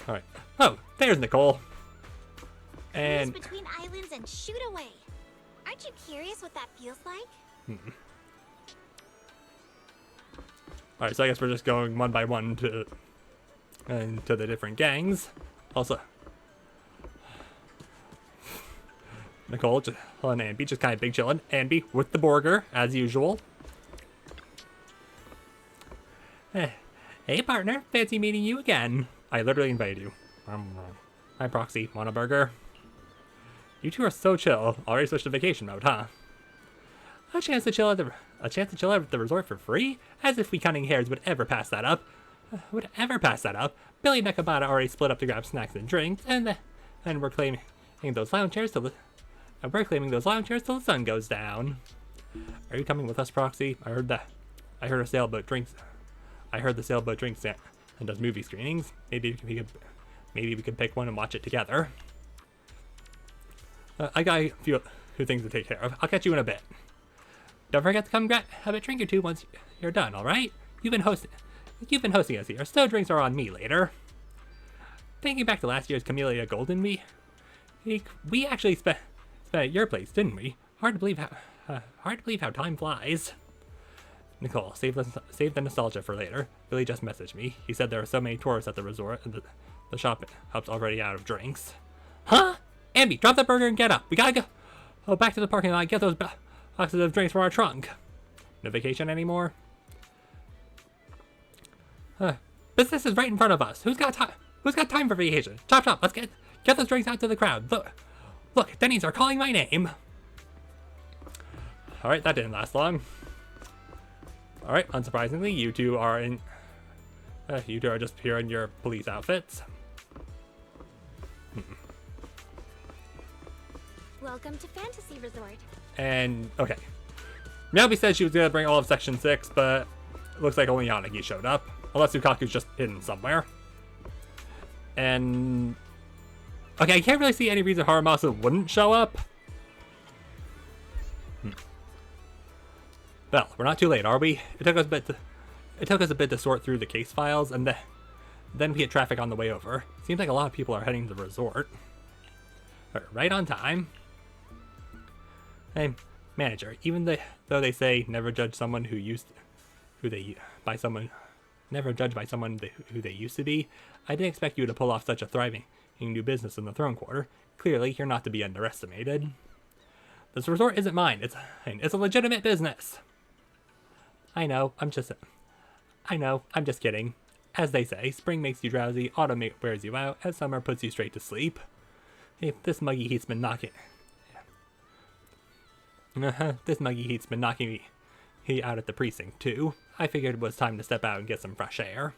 A: Alright. Oh, there's Nicole. And
G: cruise between islands and shoot away. Aren't you curious what that feels like?
A: Alright, so I guess we're just going one by one to the different gangs. Also, Nicole and Ambi just kind of big chillin'. Ambi with the burger, as usual. Hey partner, fancy meeting you again. I literally invited you. Hi Proxy, want a burger? You two are so chill. Already switched to vacation mode, huh? A chance to chill at the resort for free? As if we cunning hares would ever pass that up. Billy and Nekabata already split up to grab snacks and drinks, and we're claiming those lounge chairs till the sun goes down. Are you coming with us, Proxy? I heard the sailboat drinks and does movie screenings. Maybe we could pick one and watch it together. I got a few things to take care of. I'll catch you in a bit. Don't forget to come have a drink or two once you're done, alright? You've been hosting us here, so drinks are on me later. Thinking back to last year's Camellia Golden Week, we actually spent at your place, didn't we? Hard to believe how time flies. Nicole, save the nostalgia for later. Billy just messaged me. He said there are so many tourists at the resort, and the shop hub's already out of drinks. Huh? Ambi, drop that burger and get up. We gotta go back to the parking lot and get those boxes of drinks from our trunk. No vacation anymore? Business is right in front of us. Who's got time for vacation? Chop, let's get those drinks out to the crowd. Look, Denny's are calling my name. Alright, that didn't last long. Alright, unsurprisingly, you two are just here in your police outfits.
B: Welcome to Fantasy Resort.
A: And, okay. Miyabi said she was gonna bring all of Section 6, but it looks like only Yanagi showed up. Unless Sukaku's just hidden somewhere. And... okay, I can't really see any reason Haramasa wouldn't show up. Well, we're not too late, are we? It took us a bit to sort through the case files, and then we hit traffic on the way over. Seems like a lot of people are heading to the resort. We're right on time. Hey, manager, even though they say never judge someone never judge by someone who they used to be, I didn't expect you to pull off such a thriving new business in the Throne Quarter. Clearly, you're not to be underestimated. This resort isn't mine. It's a legitimate business. I know, I'm just kidding. As they say, spring makes you drowsy, autumn wears you out, and summer puts you straight to sleep. This muggy heat's been knocking me out at the precinct too. I figured it was time to step out and get some fresh air.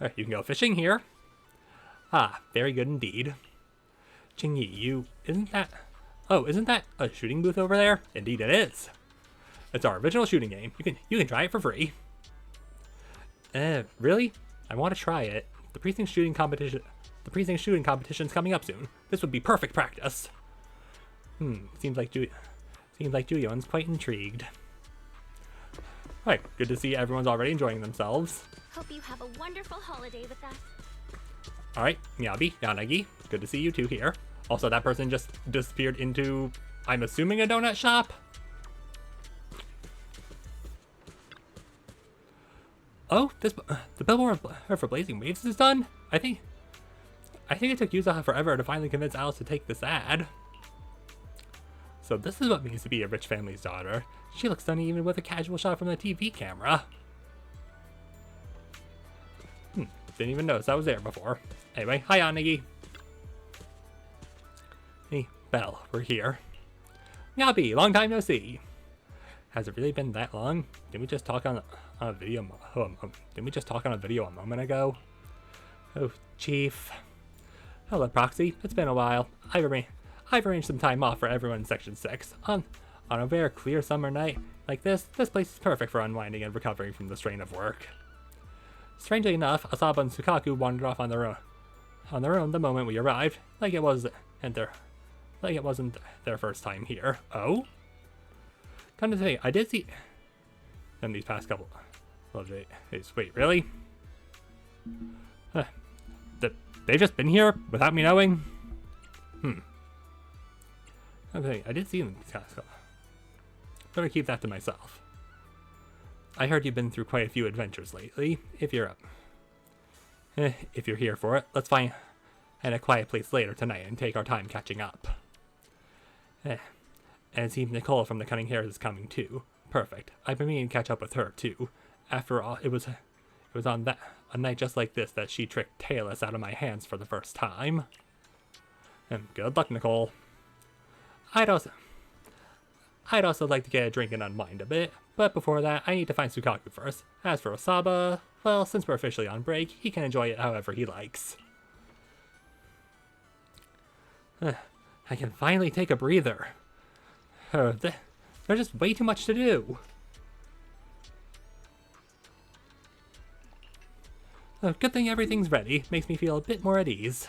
A: You can go fishing here. Ah, very good indeed. Jingyi, isn't that a shooting booth over there? Indeed it is. It's our original shooting game. You can try it for free. Really? I want to try it. The precinct shooting competition's coming up soon. This would be perfect practice. Seems like Juyeon's quite intrigued. Right, good to see everyone's already enjoying themselves.
B: Hope you have a wonderful holiday with us.
A: Alright, Miyabi, Yanagi, good to see you two here. Also, that person just disappeared into, I'm assuming, a donut shop? Oh, the billboard for Blazing Waves is done? I think it took Yuzuha forever to finally convince Alice to take this ad. So this is what it means to be a rich family's daughter. She looks stunning even with a casual shot from the TV camera. Didn't even notice I was there before. Anyway, hi Yanagi. Hey, Belle, we're here. Miyabi, long time no see. Has it really been that long? Didn't we just talk on a video? Didn't we just talk on a video a moment ago? Oh, Chief. Hello, Proxy. It's been a while. I've arranged some time off for everyone in Section 6. On a very clear summer night like this place is perfect for unwinding and recovering from the strain of work. Strangely enough, Asaba and Sukaku wandered off on their own the moment we arrived, like it wasn't their first time here. Oh? Come to think, I did see them these past couple of days. Wait, really? They've just been here without me knowing? Okay, I did see them these past couple. Better keep that to myself. I heard you've been through quite a few adventures lately. If you're here for it, let's find a quiet place later tonight and take our time catching up. And it seems Nicole from the Cunning Hares is coming too. Perfect. I've been meaning to catch up with her too. After all, it was on a night just like this that she tricked Talus out of my hands for the first time. And good luck, Nicole. I'd I'd also like to get a drink and unwind a bit, but before that, I need to find Sukaku first. As for Osaba, well, since we're officially on break, he can enjoy it however he likes. I can finally take a breather. There's just way too much to do. Good thing everything's ready. Makes me feel a bit more at ease.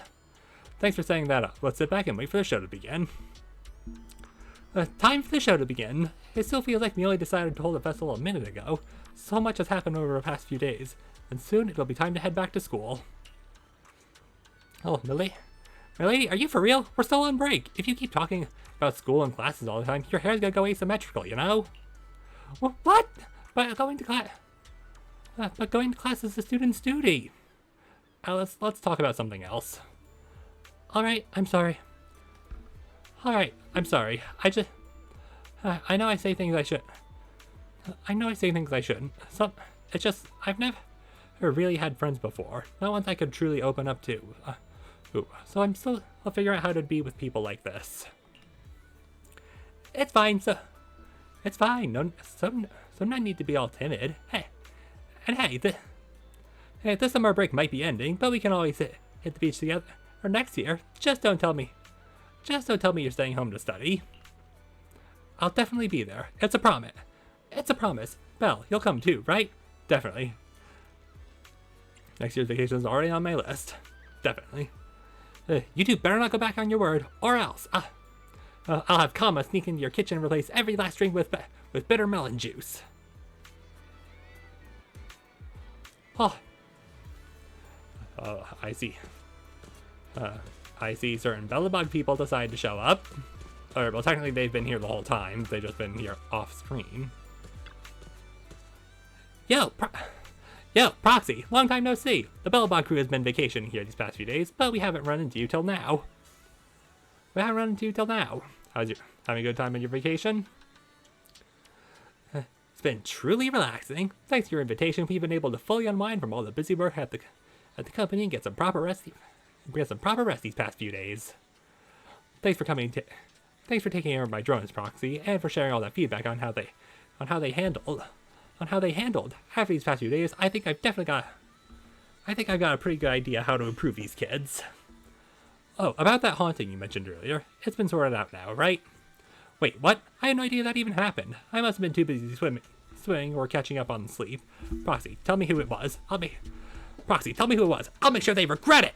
A: Thanks for setting that up. Let's sit back and wait for the show to begin. Time for the show to begin. It still feels like we only decided to hold a festival a minute ago. So much has happened over the past few days, and soon it'll be time to head back to school. Oh, Millie? My lady, are you for real? We're still on break. If you keep talking about school and classes all the time, your hair's gonna go asymmetrical, you know? What? But going to class is a student's duty. Let's talk about something else. Alright, I'm sorry. Alright, I'm sorry. I know I say things I shouldn't. It's just, I've never really had friends before. Not ones I could truly open up to. So I'll figure out how to be with people like this. It's fine, it's fine. No, some not need to be all timid. This summer break might be ending, but we can always hit the beach together. Or next year. Just don't tell me you're staying home to study. I'll definitely be there. It's a promise. Belle, you'll come too, right? Definitely. Next year's vacation is already on my list. Definitely. You two better not go back on your word, or else I'll have Kama sneak into your kitchen and replace every last drink with bitter melon juice. I see. I see certain Bellabug people decide to show up. Well, technically they've been here the whole time. They've just been here off screen. Yo, Proxy, long time no see. The Bellabug crew has been vacationing here these past few days, but we haven't run into you till now. How's you having a good time on your vacation? It's been truly relaxing. Thanks to your invitation, we've been able to fully unwind from all the busy work at the company and get some proper rest. These past few days. Thanks for taking over my drones, Proxy, and for sharing all that feedback on how they handled after these past few days. I think I've got a pretty good idea how to improve these kids. Oh, about that haunting you mentioned earlier. It's been sorted out now, right? Wait, what? I had no idea that even happened. I must have been too busy swimming or catching up on sleep. Proxy, tell me who it was. I'll make sure they regret it.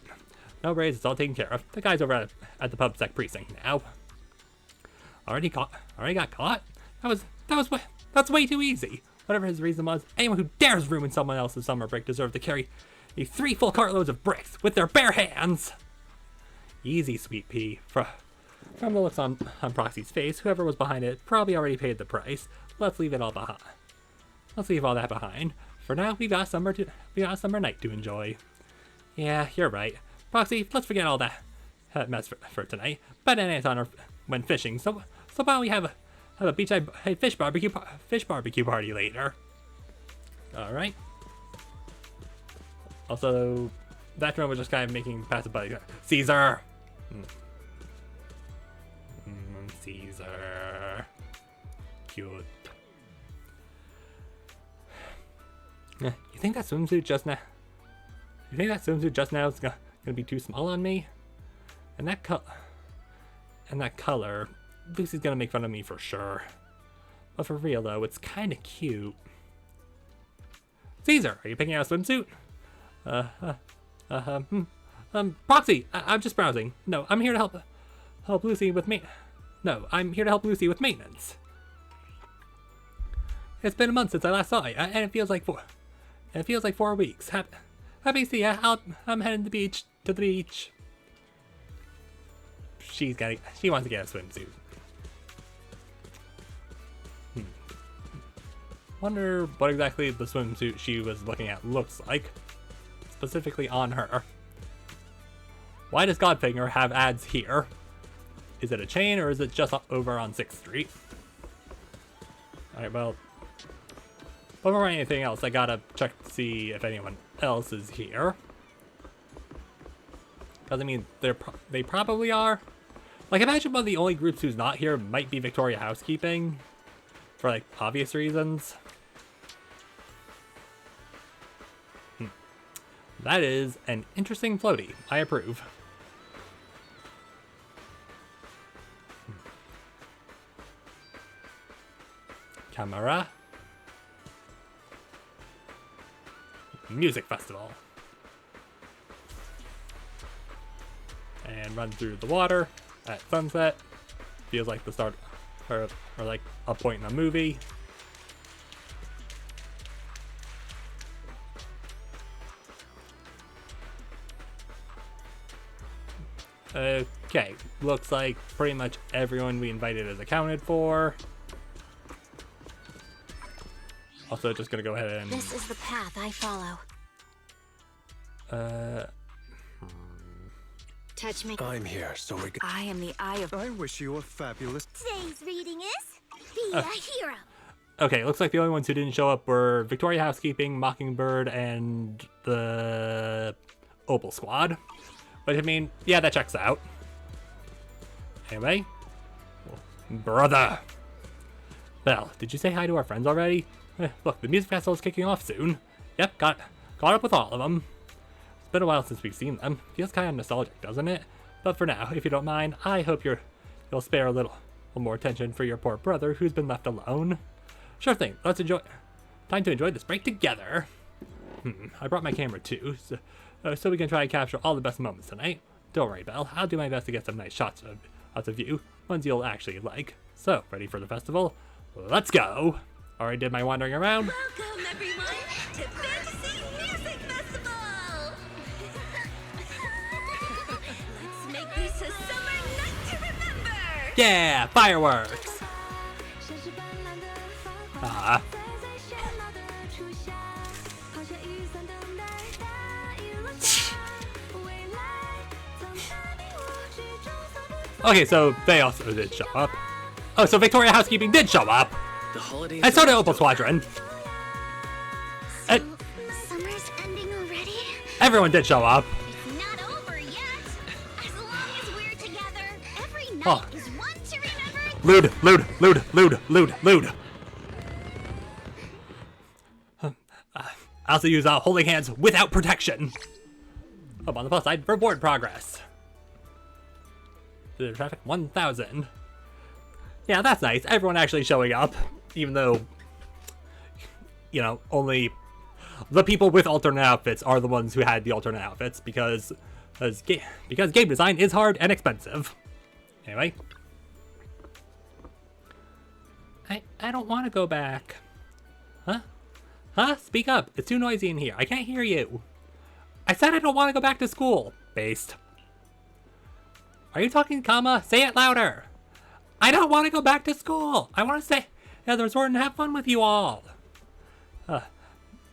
A: No worries, it's all taken care of. The guy's over at the PubSec precinct now. Already got caught? That's way too easy. Whatever his reason was, anyone who dares ruin someone else's summer break deserves to carry 3 full cartloads of bricks with their bare hands. Easy, Sweet Pea. From the looks on Proxy's face, whoever was behind it probably already paid the price. Let's leave all that behind. For now, we got a summer night to enjoy. Yeah, you're right. Proxy, let's forget all that mess for tonight. But Anton went fishing, so why don't we have a beachside fish barbecue party later? All right. Also, that drone was just kind of making passive buddy. Caesar. Caesar. Cute. You think that swimsuit just now? Is gonna be too small on me? And that color, Lucy's gonna make fun of me for sure. But for real though, it's kind of cute. Caesar, are you picking out a swimsuit? Proxy, I'm just browsing. No, I'm here to help Lucy with I'm here to help Lucy with maintenance. It's been a month since I last saw you, and it feels like 4 weeks. Happy to see ya. I'm heading to the beach. She wants to get a swimsuit. Wonder what exactly the swimsuit she was looking at looks like, specifically on her. Why does Godfinger have ads here? Is it a chain or is it just over on 6th Street? Alright, well, before anything else, I gotta check to see if anyone else is here. Because, I mean, they probably are. Like, imagine one of the only groups who's not here might be Victoria Housekeeping. For like obvious reasons. That is an interesting floaty. I approve. Camera. Music festival. And run through the water at sunset. Feels like the start, or like a point in a movie. Okay, looks like pretty much everyone we invited is accounted for. Also, just gonna go ahead and...
G: This is the path I follow. Touch me.
D: I'm here, so we can...
G: I am the eye of...
M: I wish you a fabulous...
G: Today's reading is... Be a hero.
A: Okay, looks like the only ones who didn't show up were Victoria Housekeeping, Mockingbird, and the Opal Squad. But I mean, yeah, that checks out. Anyway. Brother. Belle, did you say hi to our friends already? Look, the music festival is kicking off soon. Yep, caught up with all of them. It's been a while since we've seen them. Feels kind of nostalgic, doesn't it? But for now, if you don't mind, I hope you'll spare a little more attention for your poor brother who's been left alone. Sure thing, let's enjoy. Time to enjoy this break together. I brought my camera too, so we can try and capture all the best moments tonight. Don't worry, Belle. I'll do my best to get some nice shots of you, ones you'll actually like. So, ready for the festival? Let's go! Already did my wandering around.
G: Welcome, everyone, to Fantasy Music Festival! Let's make this a summer night to remember!
A: Yeah, fireworks! Ah. Okay, so they also did show up. Oh, so Victoria Housekeeping did show up.
F: The holidays.
A: And so did Opal Squadron.
G: So, summer's ending already?
A: Everyone did show up.
G: It's not over yet. As long as we're together, every night is one to remember.
A: Lewd. I also use holding hands without protection. On the plus side, reward progress. The traffic 1,000. Yeah, that's nice. Everyone actually showing up, even though, you know, only the people with alternate outfits are the ones who had the alternate outfits because game design is hard and expensive. Anyway, I don't want to go back. Huh? Speak up. It's too noisy in here. I can't hear you. I said I don't want to go back to school. Based. Are you talking, comma? Say it louder. I don't want to go back to school. I want to stay at the resort and have fun with you all.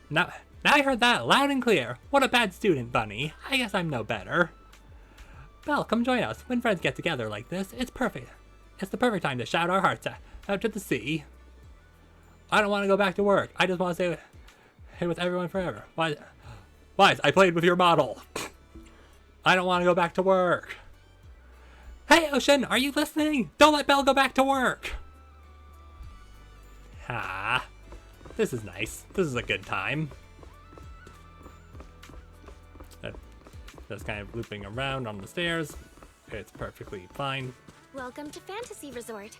A: Now I heard that loud and clear. What a bad student, Bunny. I guess I'm no better. Belle, come join us. When friends get together like this, it's perfect. It's the perfect time to shout our hearts out to the sea. I don't want to go back to work. I just want to stay with everyone forever. Why? I played with your model. I don't want to go back to work. Hey, Ocean, are you listening? Don't let Belle go back to work. This is nice. This is a good time. Just kind of looping around on the stairs. It's perfectly fine.
B: Welcome to Fantasy Resort.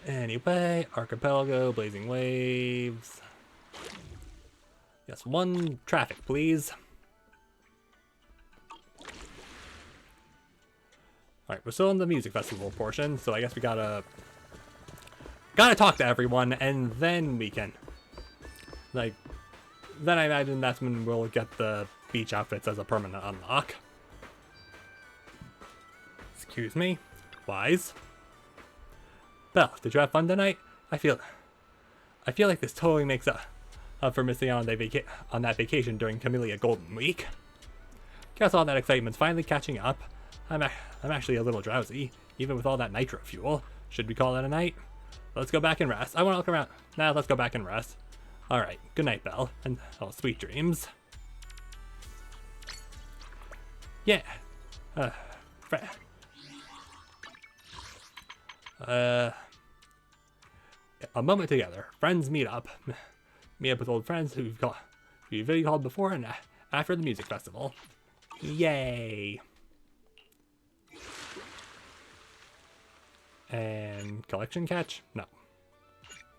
A: Anyway, Archipelago, Blazing Waves. Yes, one traffic, please. Alright, we're still in the music festival portion, so I guess we gotta talk to everyone, and then we can, then I imagine that's when we'll get the beach outfits as a permanent unlock. Excuse me? Wise? Belle, did you have fun tonight? I feel like this totally makes up for missing out on that vacation during Camellia Golden Week. Guess all that excitement's finally catching up. I'm actually a little drowsy, even with all that nitro fuel. Should we call it a night? Let's go back and rest. I want to look around. Nah, let's go back and rest. Alright, good night, Belle, and sweet dreams. Yeah. a moment together. Friends meet up. Meet up with old friends who we've video called before and after the music festival. Yay! And collection catch? No.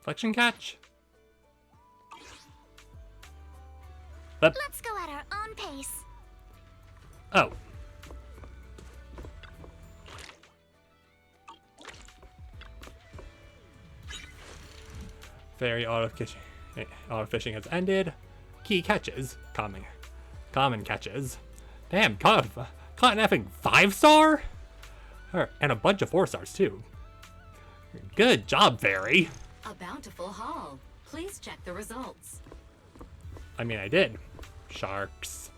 A: Collection catch? But,
G: Let's go at our own pace.
A: oh. Fairy auto fishing has ended. Key catches. Common catches. Damn, caught an effing 5-star? And a bunch of 4-stars too. Good job, Fairy.
H: A bountiful haul. Please check the results.
A: I mean, I did. Sharks.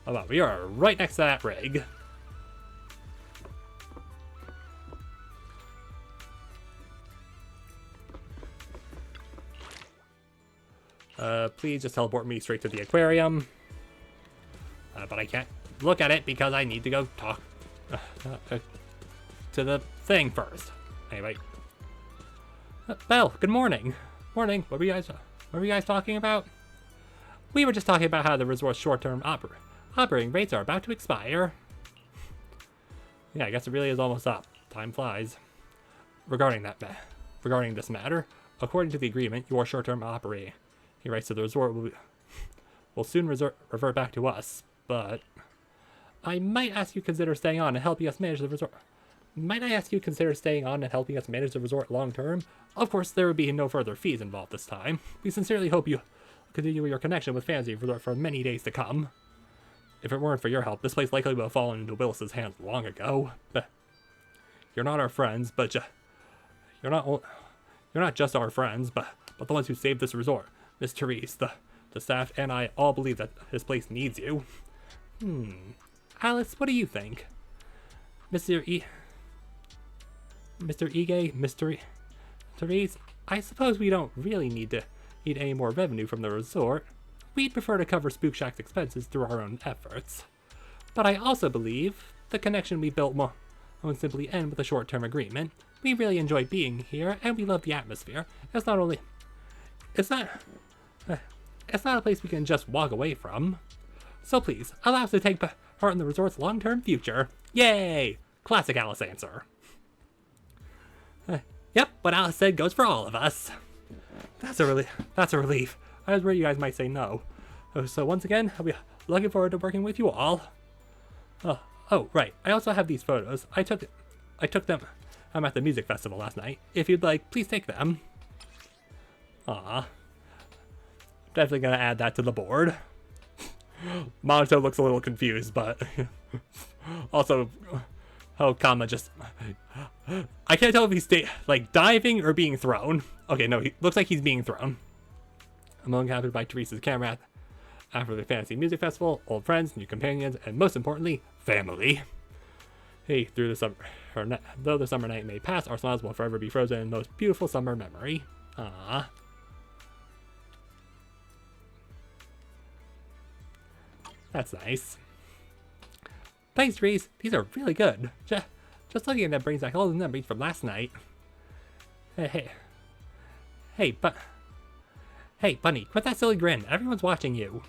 A: Oh, wow, we are right next to that rig. Please just teleport me straight to the aquarium. But I can't look at it because I need to go talk to the thing first. Anyway. Belle, good morning. Morning. What were you guys talking about? We were just talking about how the resort's short-term operating rates are about to expire. Yeah, I guess it really is almost up. Time flies. Regarding this matter, according to the agreement, your short-term operating rights to the resort will soon revert back to us, but I might ask you to consider staying on and helping us manage the resort. Might I ask you to consider staying on and helping us manage the resort long term? Of course, there would be no further fees involved this time. We sincerely hope you continue your connection with Fantasy Resort for many days to come. If it weren't for your help, this place likely would have fallen into Willis's hands long ago. You're not our friends, but you're not just our friends, but the ones who saved this resort. Miss Therese, the staff, and I all believe that this place needs you. Alice, what do you think? Mr. Ige, Mr. Therese, I suppose we don't really need any more revenue from the resort. We'd prefer to cover Spook Shack's expenses through our own efforts. But I also believe the connection we built won't simply end with a short-term agreement. We really enjoy being here, and we love the atmosphere. It's not a place we can just walk away from. So please, allow us to take part in the resort's long-term future. Yay! Classic Alice answer. Yep, what Alice said goes for all of us. That's a relief. I was worried you guys might say no. So once again, I'll be looking forward to working with you all. Oh, right. I also have these photos. I took them. I'm at the music festival last night. If you'd like, please take them. Aw. Definitely gonna add that to the board. Monato looks a little confused, but also, just. I can't tell if he's diving or being thrown. Okay, no, he looks like he's being thrown. I'm uncapped by Teresa's camera after the Fantasy Music Festival, old friends, new companions, and most importantly, family. Hey, though the summer night may pass, our smiles will forever be frozen in the most beautiful summer memory. Ah. That's nice. Thanks, Therese. These are really good. Just looking at them brings back all the memories from last night. Hey, Bunny, quit that silly grin. Everyone's watching you.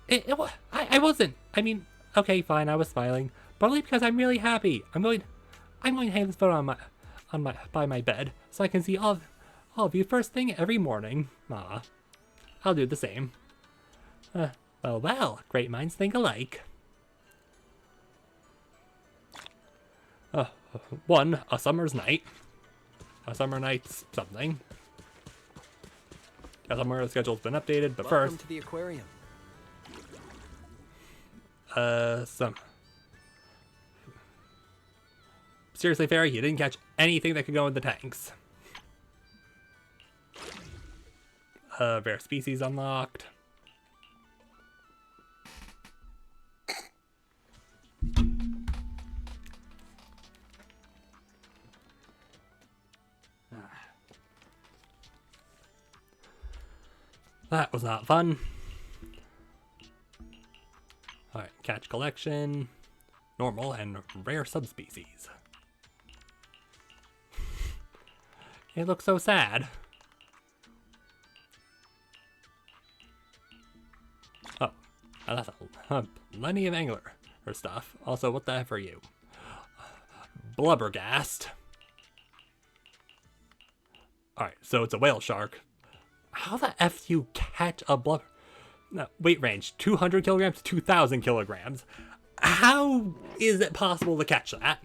A: I wasn't. I mean, okay, fine. I was smiling, but only because I'm really happy. I'm going to hang this photo by my bed so I can see all of you first thing every morning. Aw, I'll do the same. Well, great minds think alike. A summer's night. A summer night's something. A summer schedule's been updated, but
C: Welcome
A: first.
C: to the aquarium.
A: Seriously, Fairy, you didn't catch anything that could go in the tanks. Rare species unlocked. That was not fun. Alright, catch collection, normal, and rare subspecies. It looks so sad. Oh, that's plenty of angler or stuff. Also, what the F are you? Blubbergast. Alright, so it's a whale shark. How the F do you catch a blubber? No, weight range, 200 kilograms to 2,000 kilograms. How is it possible to catch that?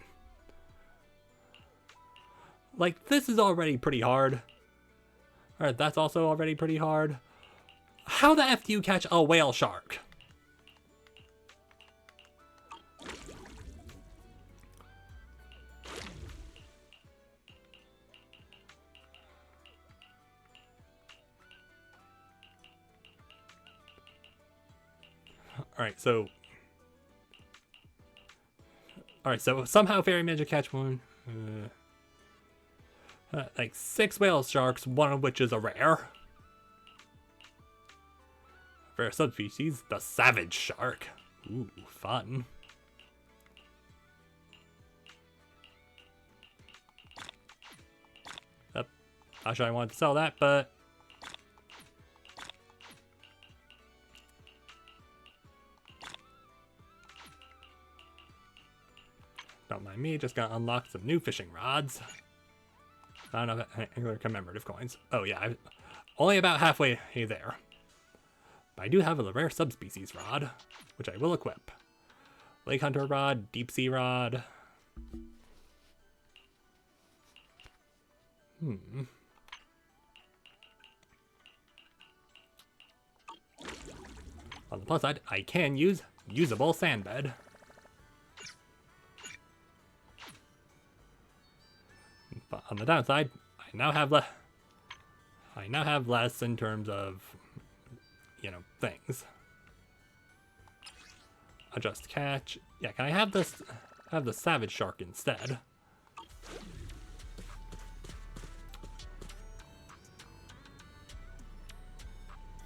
A: Like, this is already pretty hard. Alright, that's also already pretty hard. How the F do you catch a whale shark? Alright, so somehow fairy managed to catch one. Like 6 whale sharks, one of which is a rare. Rare subspecies, the savage shark. Ooh, fun. Not sure I wanted to sell that, but don't mind me, just gonna unlock some new fishing rods. I don't know if angler commemorative coins. Oh yeah, I'm only about halfway there. But I do have a rare subspecies rod, which I will equip. Lake hunter rod, deep sea rod. On the plus side, I can use usable sand bed. But on the downside, I now have less in terms of, you know, things. Adjust catch. Yeah, can I have this? Have the savage shark instead?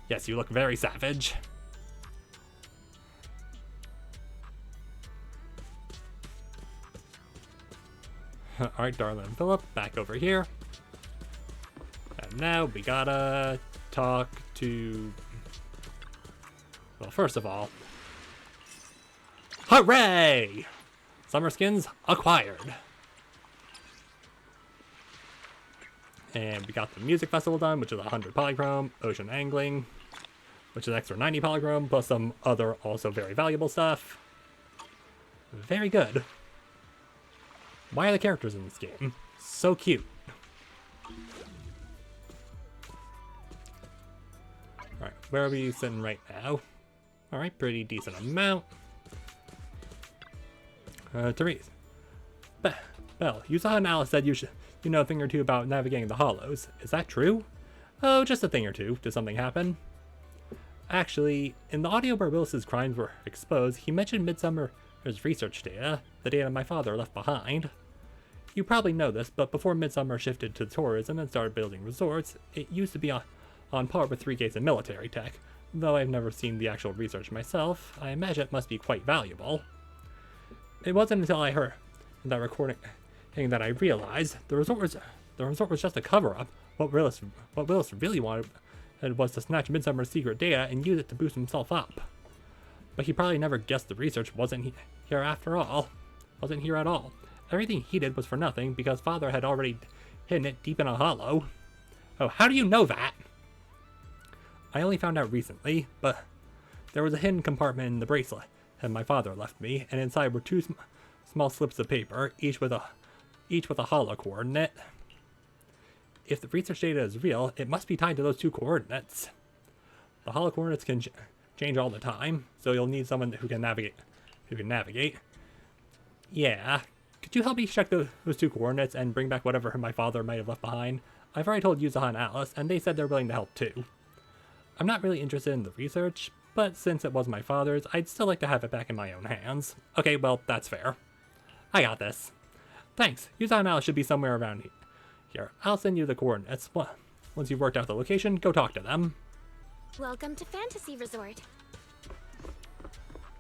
A: Yes, you look very savage. Alright, Darla and Philip, back over here. And now we gotta talk to... Well, first of all... Hooray! Summer skins acquired. And we got the music festival done, which is 100 polychrome, ocean angling, which is extra 90 polychrome, plus some other also very valuable stuff. Very good. Why are the characters in this game so cute? Alright, where are we sitting right now? Alright, pretty decent amount. Therese. Belle, Yuzuha and Alice said you know a thing or two about navigating the hollows. Is that true? Oh, just a thing or two. Did something happen? Actually, in the audio where Willis's crimes were exposed, he mentioned Midsummer's research data, the data my father left behind. You probably know this, but before Midsummer shifted to tourism and started building resorts, it used to be on par with 3 Gates and military tech. Though I've never seen the actual research myself, I imagine it must be quite valuable. It wasn't until I heard that recording that I realized the resort was just a cover-up. What Willis really wanted was to snatch Midsummer's secret data and use it to boost himself up. But he probably never guessed the research wasn't here after all. Wasn't here at all. Everything he did was for nothing because Father had already hidden it deep in a hollow. Oh, how do you know that? I only found out recently, but there was a hidden compartment in the bracelet that my father left me, and inside were 2 small slips of paper, each with a hollow coordinate. If the research data is real, it must be tied to those 2 coordinates. The hollow coordinates can change all the time, so you'll need someone who can navigate. Yeah. Could you help me check those 2 coordinates and bring back whatever my father might have left behind? I've already told Yuzuha and Alice, and they said they're willing to help too. I'm not really interested in the research, but since it was my father's, I'd still like to have it back in my own hands. Okay, well, that's fair. I got this. Thanks. Yuzuha and Alice should be somewhere around here. I'll send you the coordinates. Once you've worked out the location, go talk to them.
B: Welcome to Fantasy Resort.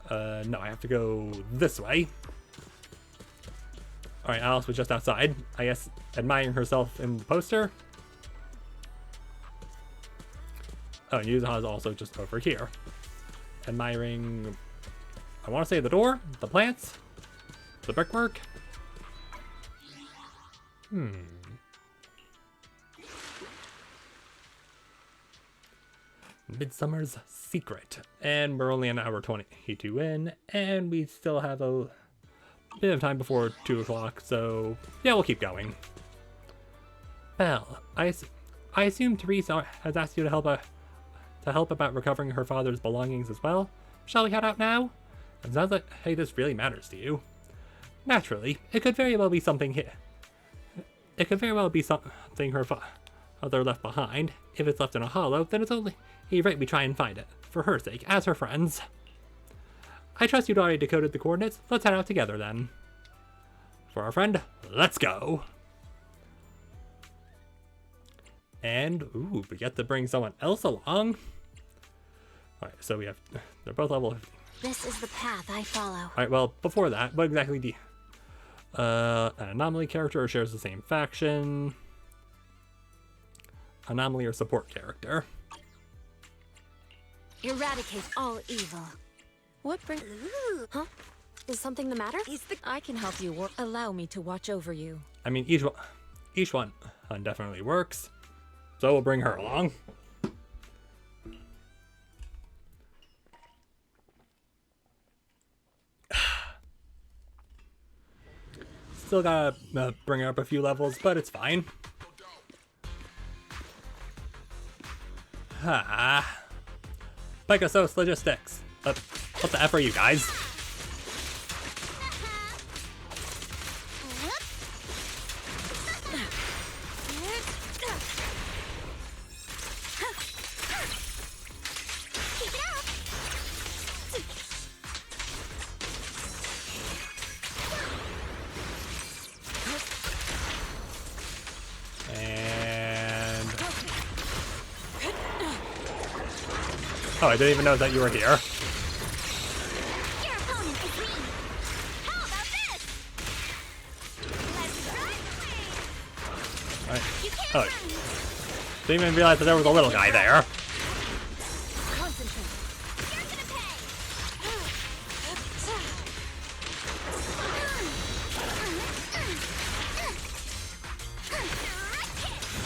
A: No, I have to go this way. Alright, Alice was just outside, I guess, admiring herself in the poster. Oh, and Yuzuha is also just over here. Admiring, I want to say the door, the plants, the brickwork. Midsummer's Secret. And we're only an hour 22 in, and we still have a bit of time before 2 o'clock, so yeah, we'll keep going. Belle, I assume Teresa has asked you to help about recovering her father's belongings as well. Shall we head out now? It sounds like, hey, this really matters to you. Naturally, it could very well be something here. It could very well be something her father left behind. If it's left in a hollow, then it's only right we try and find it, for her sake, as her friends. I trust you'd already decoded the coordinates. Let's head out together then. For our friend, let's go. And, ooh, we get to bring someone else along. Alright, so we have, they're both level 50.
B: This is the path I follow.
A: Alright, well, before that, what exactly do you... an anomaly character or shares the same faction? Anomaly or support character?
B: Eradicate all evil.
L: What bring? Huh? Is something the matter? I can help you or allow me to watch over you.
A: I mean, each one definitely works. So we'll bring her along. Still gotta bring her up a few levels, but it's fine. Pegasus Logistics. What the F are you guys? Oh, I didn't even know that you were here.
G: Your opponent is me. How about this? Let's run away.
A: Right.
G: You can't
A: Oh,
G: run.
A: didn't even realize that there was a little guy there.
G: Concentrate. You're gonna pay.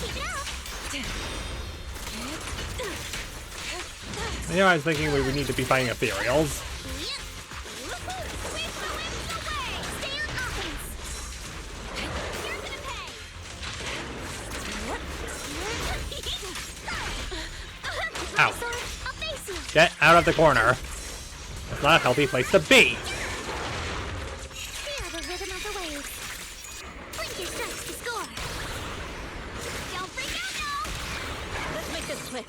G: Keep it up.
A: You know, I was thinking we would need to be fighting ethereals. Ow. Get out of the corner. It's not a healthy place to be.
G: Feel the rhythm of the waves. Blink your strikes to score. Don't freak out now.
L: Let's make this quick.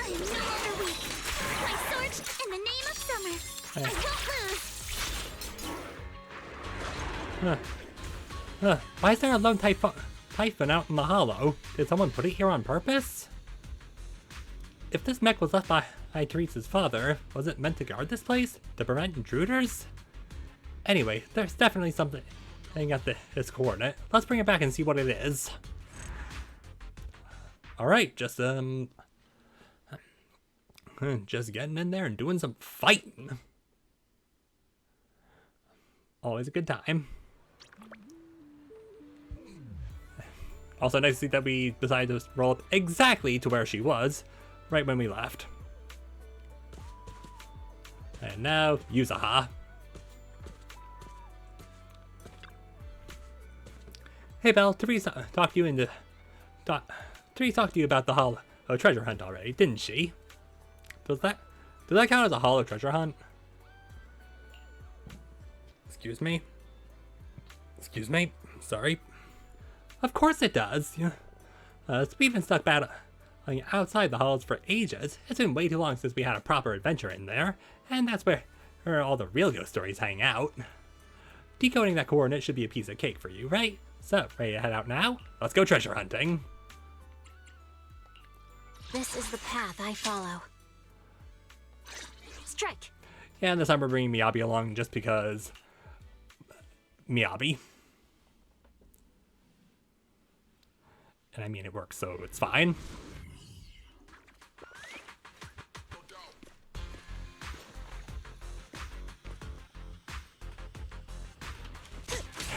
G: I am no longer weak. I sword in the name of summer. I won't lose.
A: Why is there a lone typhon out in the hollow? Did someone put it here on purpose? If this mech was left by Teresa's father, was it meant to guard this place? To prevent intruders? Anyway, there's definitely something at this coordinate. Let's bring it back and see what it is. Alright, just getting in there and doing some fighting. Always a good time. Also nice to see that we decided to roll up exactly to where she was, right when we left. And now, Yuzuha. Hey Belle, Teresa talked you into... Teresa talked to you about the hollow treasure hunt already, didn't she? Does that count as a hollow treasure hunt? Excuse me? Excuse me? Sorry. Of course it does. So we've been stuck outside the halls for ages. It's been way too long since we had a proper adventure in there, and that's where all the real ghost stories hang out. Decoding that coordinate should be a piece of cake for you, right? So, ready to head out now? Let's go treasure hunting.
B: This is the path I follow. Strike.
A: Yeah, and this time we're bringing Miyabi along just because Miyabi. And I mean, it works, so it's fine.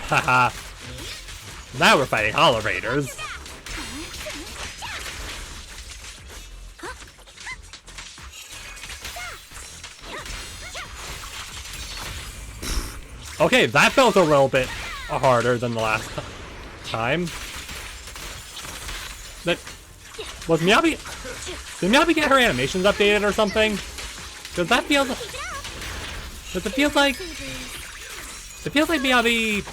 A: Haha. Now we're fighting Hollow Raiders. Okay, that felt a little bit harder than the last time. That was Miyabi. Did Miyabi get her animations updated or something? Because that feels. Because it feels like. It feels like Miyabi.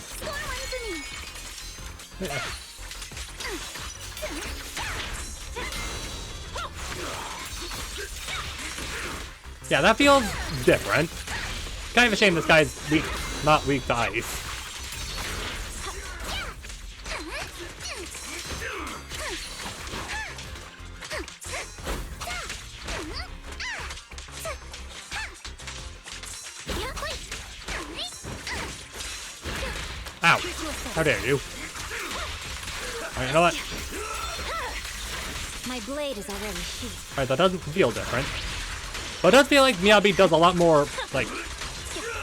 A: Yeah, that feels different. Kind of a shame this guy's weak, not weak to ice. Ow! How dare you? Alright, you know what?
G: My blade is already sheathed.
A: Alright, that doesn't feel different. But it does feel like Miyabi does a lot more, like,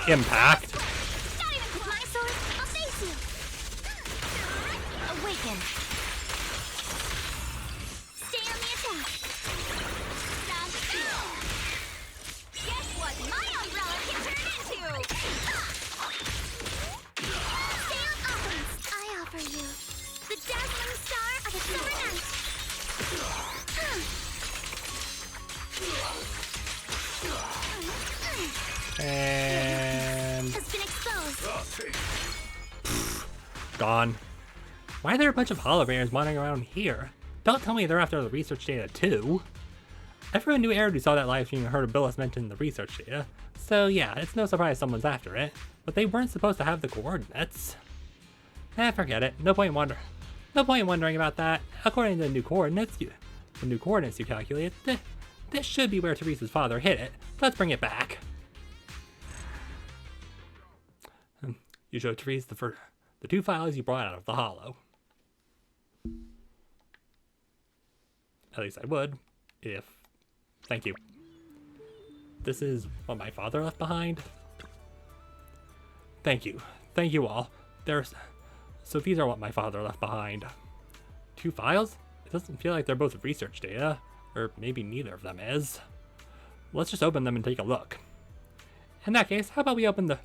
A: impact.
G: Not even with my sword, I'll face you. Awaken. Stay on the attack. Guess what my umbrella can turn into? Stay on offense. I offer you the dazzling star of a summer night.
A: And
G: Has been exposed.
A: gone. Why are there a bunch of holograms wandering around here? Don't tell me they're after the research data too. Everyone knew Eric who saw that live stream and heard Belle mention the research data. So yeah, it's no surprise someone's after it. But they weren't supposed to have the coordinates. Forget it. No point wondering about that. According to the new coordinates you calculated, this should be where Teresa's father hid it. Let's bring it back. You showed Teresa the two files you brought out of the hollow. At least I would, if... Thank you. This is what my father left behind? Thank you. Thank you all. So these are what my father left behind. Two files? It doesn't feel like they're both research data. Or maybe neither of them is. Let's just open them and take a look. In that case, how about we open the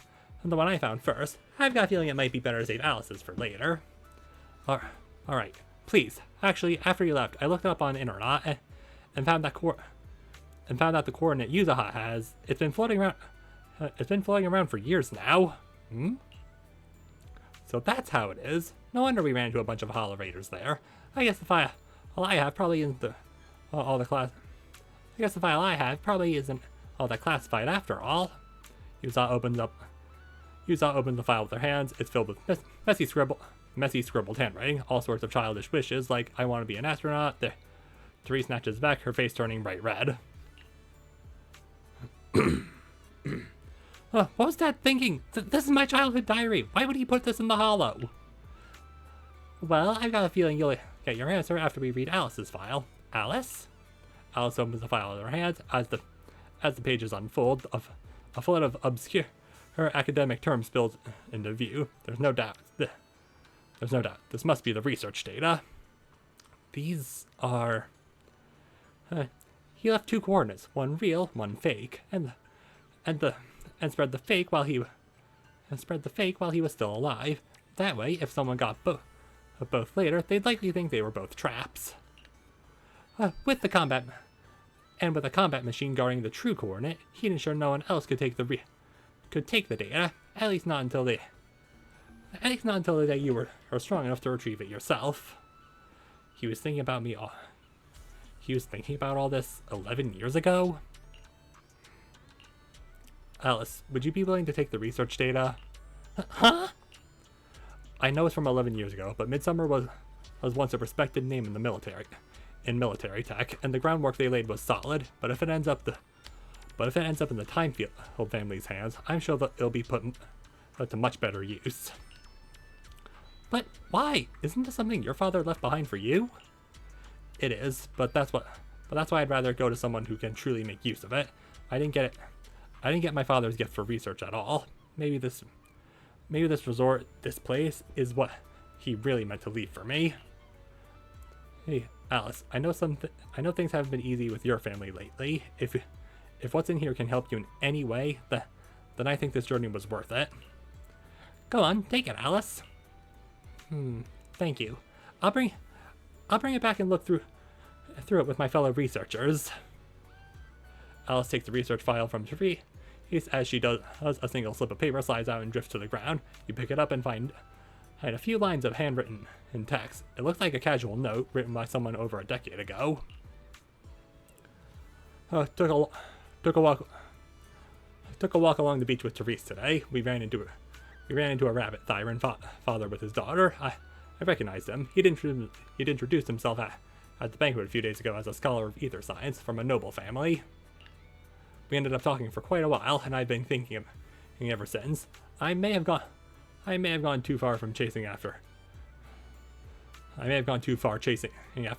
A: one I found first? I've got a feeling it might be better to save Alice's for later. Alright. Please. Actually, after you left, I looked up on the internet and found that the coordinate Yuzuha has. It's been floating around for years now. So that's how it is. No wonder we ran into a bunch of Hollow Raiders there. I guess the file I have probably isn't all that classified after all. Yuzuha opens the file with her hands. It's filled with messy scribbled handwriting, all sorts of childish wishes, like I want to be an astronaut. Therese snatches back, her face turning bright red. What was Dad thinking? This is my childhood diary. Why would he put this in the hollow? Well, I've got a feeling you'll get your answer after we read Alice's file. Alice? Alice opens the file in her hands. As the pages unfold, a flood of obscure academic terms spills into view. There's no doubt. This must be the research data. These are... he left two coordinates, one real, one fake, and spread the fake while he was still alive. That way, if someone got both later, they'd likely think they were both traps. With a combat machine guarding the true coordinate, he'd ensure no one else could take the data. At least not until the day you were strong enough to retrieve it yourself. He was thinking about all this 11 years ago. Alice, would you be willing to take the research data? Huh? I know it's from 11 years ago, but Midsummer was once a respected name in the military tech, and the groundwork they laid was solid. But if it ends up in the Timefield family's hands, I'm sure that it'll be put to much better use. What? Why? Isn't this something your father left behind for you? It is, but that's why I'd rather go to someone who can truly make use of it. I didn't get my father's gift for research at all. Maybe this resort, this place, is what he really meant to leave for me. Hey, Alice, I know things haven't been easy with your family lately. If what's in here can help you in any way, then I think this journey was worth it. Go on, take it, Alice. Thank you. I'll bring it back and look through it with my fellow researchers. Alice takes the research file from Therese. As she does, a single slip of paper slides out and drifts to the ground. You pick it up and find a few lines of handwritten in text. It looks like a casual note written by someone over a decade ago. Took a walk along the beach with Therese today. We ran into a rabbit, Thyron, father with his daughter. I recognized him. He'd introduced himself at the banquet a few days ago as a scholar of ether science from a noble family. We ended up talking for quite a while, and I've been thinking of him ever since. I may have gone too far chasing after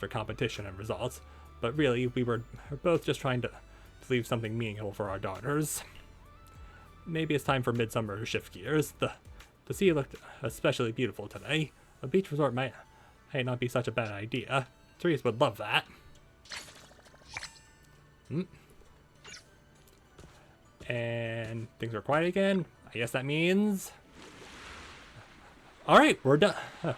A: competition and results, but really we were both just trying to leave something meaningful for our daughters. Maybe it's time for Midsummer to shift gears. The sea looked especially beautiful today. A beach resort might not be such a bad idea. Therese would love that. And things are quiet again. I guess that means... Alright, we're done.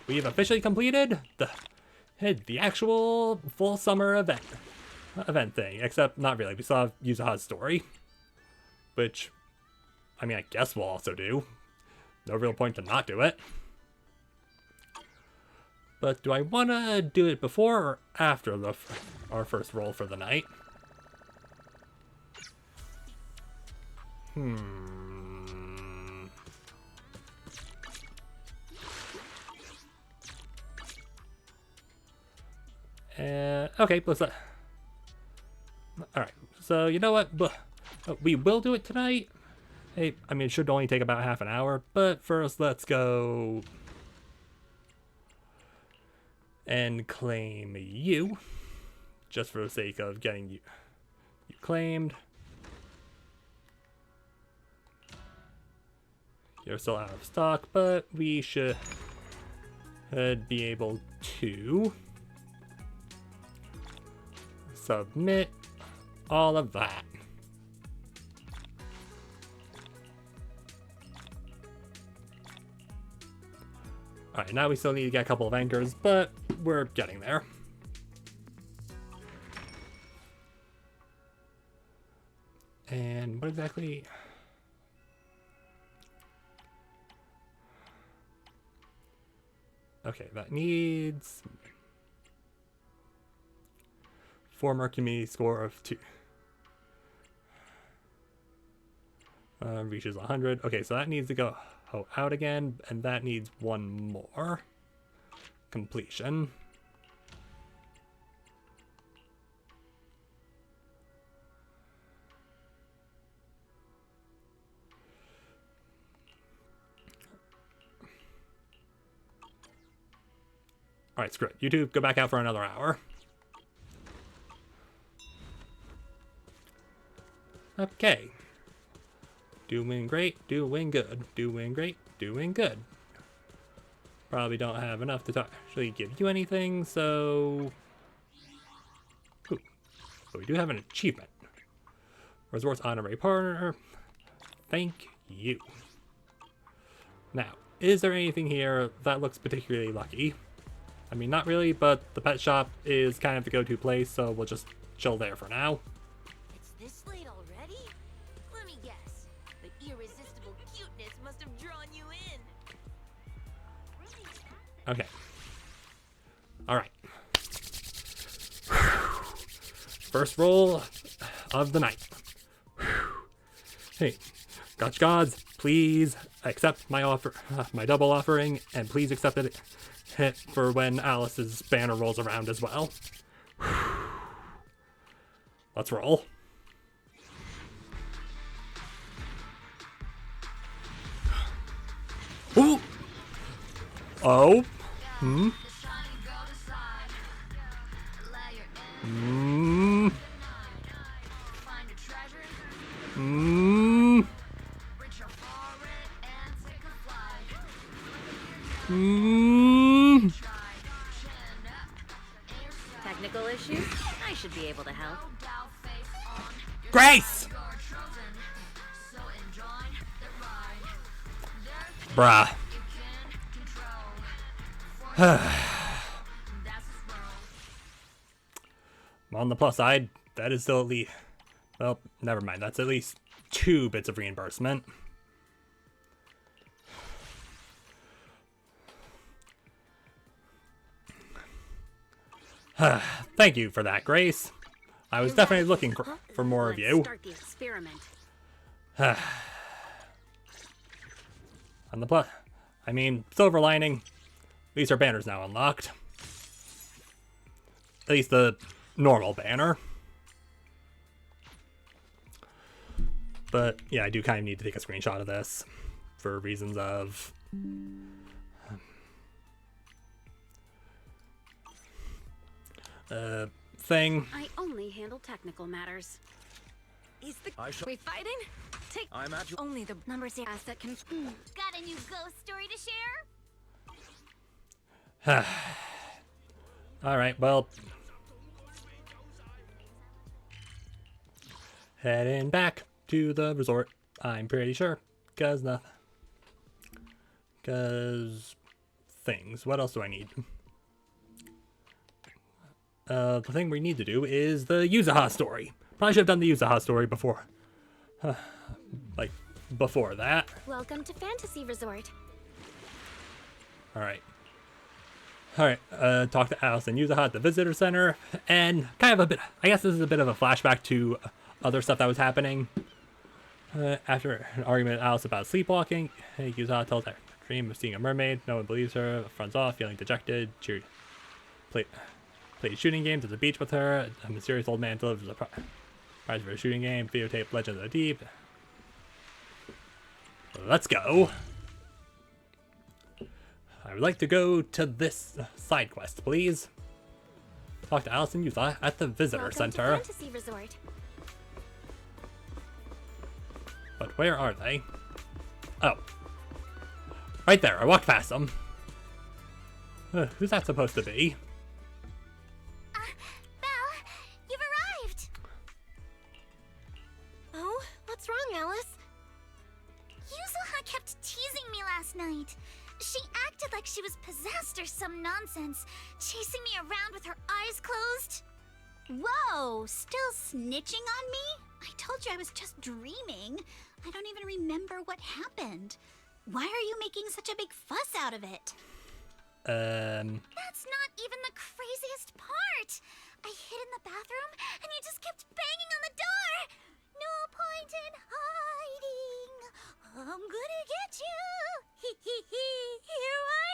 A: We've officially completed the actual full summer event thing. Except, not really. We still have Yuzuha's story. Which, I mean, I guess we'll also do. No real point to not do it. But do I want to do it before or after our first roll for the night? Okay, let's alright, so you know what? We will do it tonight. Hey, I mean, it should only take about half an hour, but first let's go and claim you, just for the sake of getting you claimed. You're still out of stock, but we should be able to submit all of that. Alright, now we still need to get a couple of anchors, but we're getting there. And what exactly... Okay, that needs... former community score of 2. Reaches 100. Okay, so that needs to go out again, and that needs one more completion. Alright, screw it. You two go back out for another hour. Okay. Doing great, doing good, doing great, doing good. Probably don't have enough to actually give you anything, so... Ooh. But we do have an achievement. Resort's honorary partner. Thank you. Now, is there anything here that looks particularly lucky? I mean, not really, but the pet shop is kind of the go-to place, so we'll just chill there for now.
M: It's this late already? Let me guess. The irresistible cuteness must have drawn you in.
A: Okay. Alright. First roll of the night. Hey, Gotch gods, please accept my offer, my double offering, and please accept it for when Alice's banner rolls around as well. Let's roll. Ooh! Oh? Hmm? Hmm? Hmm? Hmm?
H: Technical issues? I should be able to help.
A: Grace! Bruh. On the plus side, that is still at least... Well, never mind. That's at least 2 bits of reimbursement. Thank you for that, Grace. I was definitely looking for more of you.
H: Start the experiment.
A: On the plus... I mean, silver lining. At least our banner's now unlocked. At least the normal banner. But, yeah, I do kind of need to take a screenshot of this. For reasons of... thing.
H: I only handle technical matters. Is the we fighting? Take
E: I'm at your
H: only the numbers here that can.
G: Got a new ghost story to share?
A: Alright, well. Heading back to the resort, I'm pretty sure. Cause nothing. Cause things. What else do I need? The thing we need to do is the Yuzuha story. Probably should have done the Yuzuha story before. Like, before that.
B: Welcome to Fantasy Resort.
A: Alright. Alright, talk to Alice and Yuzuha at the visitor center. And kind of a bit, I guess this is a bit of a flashback to other stuff that was happening. After an argument with Alice about sleepwalking, Yuzuha tells her dream of seeing a mermaid. No one believes her, fronts off, feeling dejected. She played shooting games at the beach with her. A mysterious old man delivers a prize for a shooting game. Videotape Legend of the Deep. Let's go. I would like to go to this side quest, please. Talk to Alice and Yuzuha at the visitor center.
B: Welcome to Fantasy Resort.
A: But where are they? Oh. Right there, I walked past them. Who's that supposed to be?
G: Belle, you've arrived!
B: Oh, what's wrong, Alice?
G: Yuzuha kept teasing me last night. She acted like she was possessed or some nonsense, chasing me around with her eyes closed. Whoa, still snitching on me? I told you I was just dreaming. I don't even remember what happened. Why are you making such a big fuss out of it? That's not even the craziest part. I hid in the bathroom and you just kept banging on the door. No point in hiding. I'm gonna get you. Here I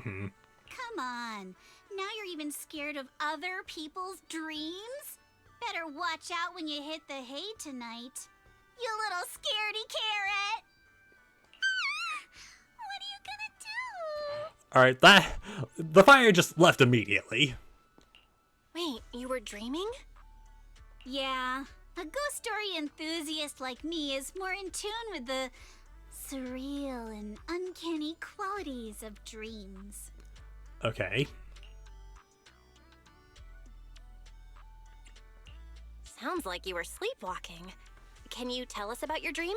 G: come. Come on. Now you're even scared of other people's dreams? Better watch out when you hit the hay tonight. You little scaredy carrot. What are you gonna do?
A: Alright, the fire just left immediately.
B: Wait, you were dreaming?
G: Yeah, a ghost story enthusiast like me is more in tune with the surreal and uncanny qualities of dreams.
A: Okay.
B: Sounds like you were sleepwalking. Can you tell us about your dream?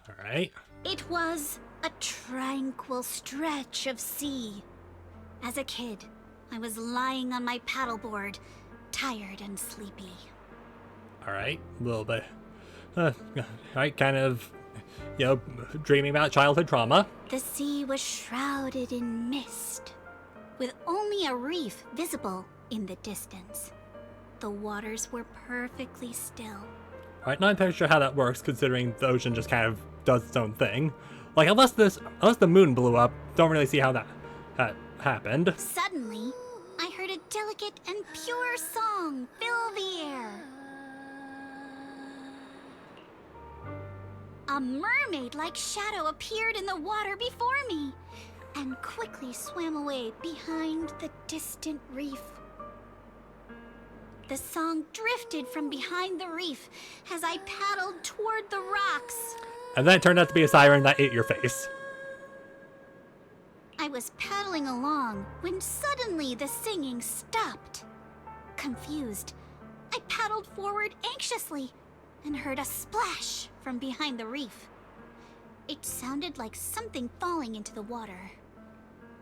A: Alright.
G: It was a tranquil stretch of sea. As a kid, I was lying on my paddleboard, tired and sleepy.
A: Alright, a little bit. Alright, kind of, you know, dreaming about childhood trauma.
G: The sea was shrouded in mist, with only a reef visible in the distance. The waters were perfectly still.
A: Alright, not entirely sure how that works, considering the ocean just kind of does its own thing. Like, unless the moon blew up, don't really see how that happened.
G: Suddenly, I heard a delicate and pure song fill the air. A mermaid-like shadow appeared in the water before me and quickly swam away behind the distant reef. The song drifted from behind the reef as I paddled toward the rocks.
A: And then it turned out to be a siren that ate your face.
G: I was paddling along when suddenly the singing stopped. Confused, I paddled forward anxiously and heard a splash from behind the reef. It sounded like something falling into the water.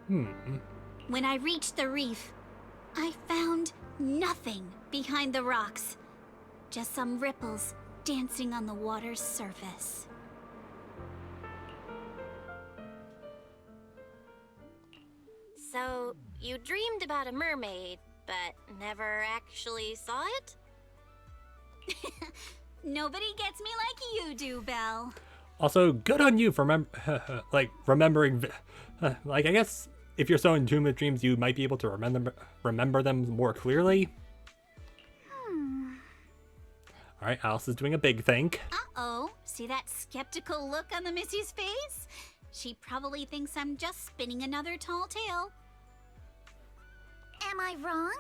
G: When I reached the reef, I found nothing behind the rocks. Just some ripples dancing on the water's surface.
B: So, you dreamed about a mermaid, but never actually saw it?
G: Nobody gets me like you do, Belle.
A: Also, good on you for remembering. I guess if you're so in tune with dreams, you might be able to remember them more clearly. All right, Alice is doing a big think.
G: Uh-oh. See that skeptical look on the Missy's face? She probably thinks I'm just spinning another tall tale. Am I wrong?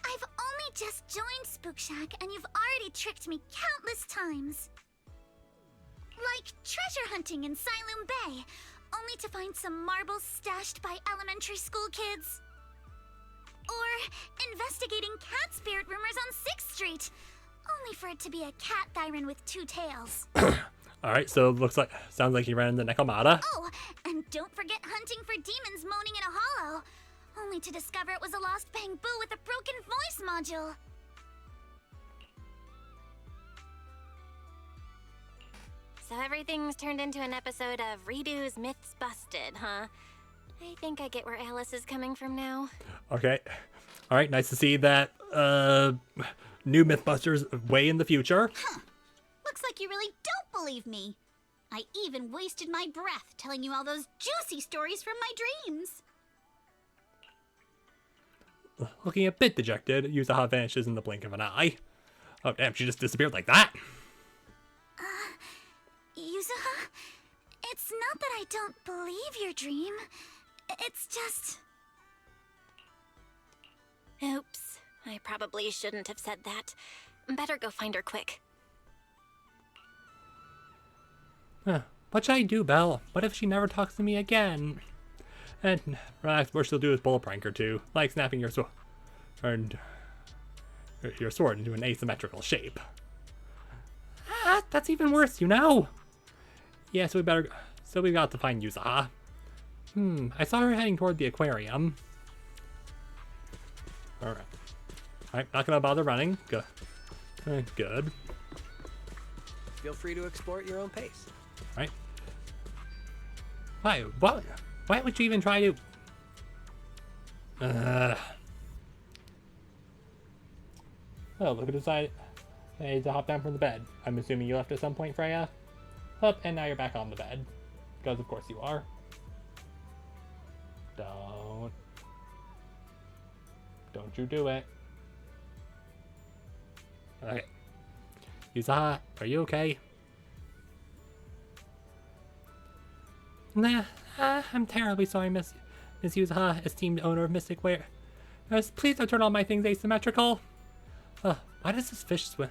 G: I've only just joined Spook Shack and you've already tricked me countless times. Like treasure hunting in Silum Bay, only to find some marbles stashed by elementary school kids. Or investigating cat spirit rumors on 6th Street, only for it to be a cat siren with 2 tails.
A: All right, so sounds like you ran into Nekomata.
G: Oh, and don't forget hunting for demons moaning in a hollow, only to discover it was a lost bamboo with a broken voice module.
B: So everything's turned into an episode of Redo's Myths Busted, huh? I think I get where Alice is coming from now.
A: Okay. All right, nice to see that new Mythbusters way in the future.
G: Huh. Looks like you really don't believe me. I even wasted my breath telling you all those juicy stories from my dreams.
A: Looking a bit dejected, Yuzuha vanishes in the blink of an eye. Oh damn, she just disappeared like that.
G: Yuzuha, it's not that I don't believe your dream. It's just...
B: Oops. I probably shouldn't have said that. Better go find her quick.
A: What should I do, Belle? What if she never talks to me again? And relax, what she'll do is pull a prank or two, like snapping your sword into an asymmetrical shape. That's even worse, you know. Yeah, so we got to find Yuzuha. I saw her heading toward the aquarium. Alright, not gonna bother running. Good. Good.
C: Feel free to explore at your own pace.
A: Right. Why would you even try to... Well, look at the side. I need to hop down from the bed. I'm assuming you left at some point, Freya? Up, and now you're back on the bed. Because of course you are. Don't you do it. Okay. Yuzuha, are you okay? Nah, I'm terribly sorry, Miss Yuzuha, esteemed owner of Mystic Wear. Please don't turn all my things asymmetrical. Why does this fish swim?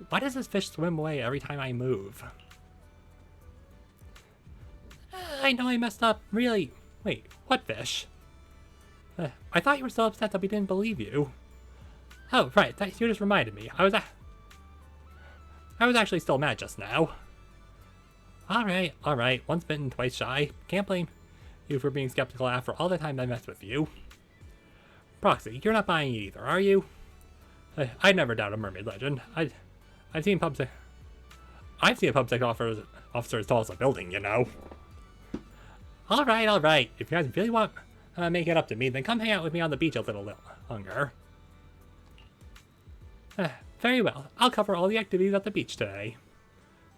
A: Why does this fish swim away every time I move? I know I messed up. Really? Wait, what fish? I thought you were so upset that we didn't believe you. Oh, right. You just reminded me. I was actually still mad just now. Alright. Once bitten, twice shy. Can't blame you for being skeptical after all the time I messed with you. Proxy, you're not buying it either, are you? I never doubt a mermaid legend. I've seen a PubSec officer as tall as a building, you know. Alright. If you guys really want to make it up to me, then come hang out with me on the beach a little longer. Very well. I'll cover all the activities at the beach today.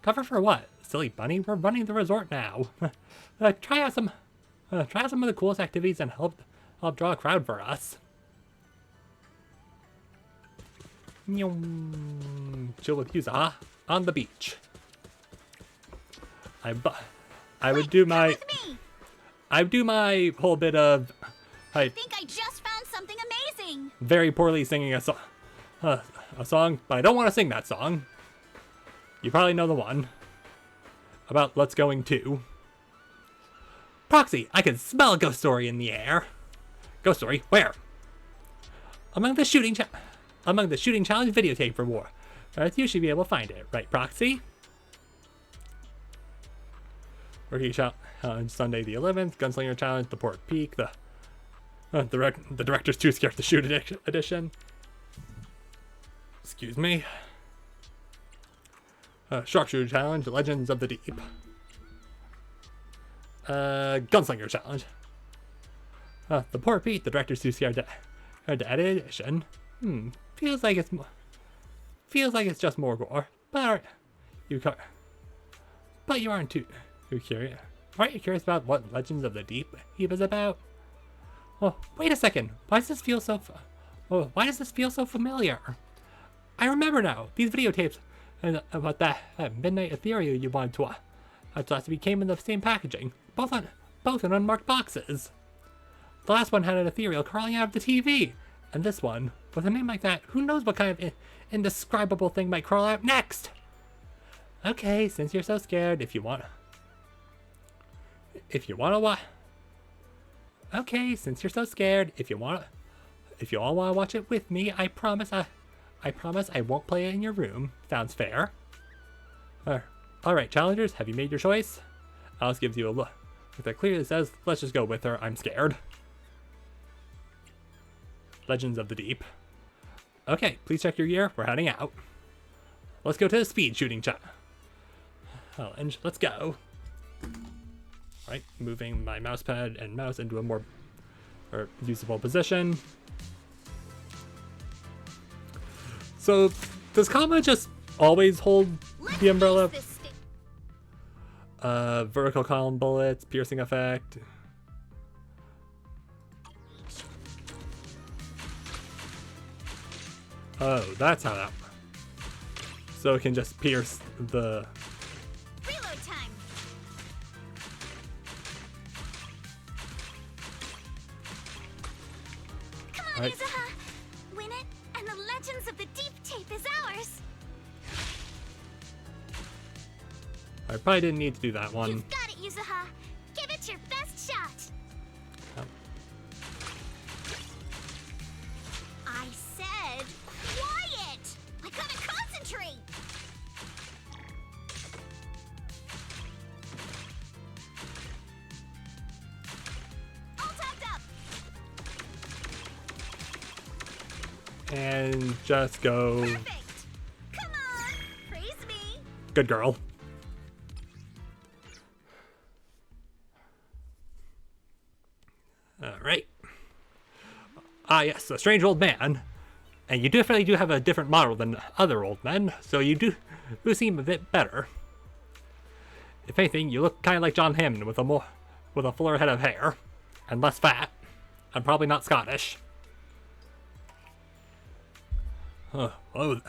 A: Cover for what? Silly bunny, we're running the resort now. Try out some of the coolest activities and help draw a crowd for us. Chill with Yuzuha on the beach. I would do my whole bit of
G: I think I just found something amazing.
A: very poorly singing a song, but I don't want to sing that song. You probably know the one about Let's Going To. Proxy, I can smell a ghost story in the air. Ghost story? Where? Among the shooting challenge videotape for war. You should be able to find it, right, Proxy? Rookie challenge Sunday the 11th. Gunslinger challenge, the Port Peak. The director's too scared to shoot edition. Excuse me. Sharpshooter challenge, Legends of the Deep. Gunslinger challenge. The Poor Pete, the director's too scared to edit edition. Feels like it's just more gore. But you aren't too curious. Aren't you curious about what Legends of the Deep is about? Oh, wait a second. Why does this feel so familiar? I remember now. These videotapes about that midnight ethereal you wanted to last week came in the same packaging, both in unmarked boxes. The last one had an ethereal crawling out of the TV, and this one, with a name like that, who knows what kind of indescribable thing might crawl out next? Okay, since you're so scared, if you all want to watch it with me, I promise I won't play it in your room. Sounds fair? Alright, challengers, have you made your choice? Alice gives you a look that clearly says, let's just go with her, I'm scared. Legends of the Deep. Okay, please check your gear, we're heading out. Let's go to the speed shooting challenge, let's go. Alright, moving my mouse pad and mouse into a more usable position. So, does Kama just always hold the umbrella? Vertical column bullets, piercing effect. Oh, that's how that. So it can just pierce the.
G: Reload time. Come on,
A: Right.
G: Yuzuha. Win it, and the Legends of the Deep tape is ours.
A: I probably didn't need to do that one.
G: You've got it, Yuzuha. Give it your best shot.
A: Oh.
G: I said, quiet. I gotta concentrate. All tapped up.
A: And just go.
G: Perfect. Come on, praise me.
A: Good girl. Alright. Ah, yes, a strange old man. And you definitely do have a different model than other old men, so you do seem a bit better. If anything, you look kind of like John Hammond with a fuller head of hair and less fat. I'm probably not Scottish. Oh, whoa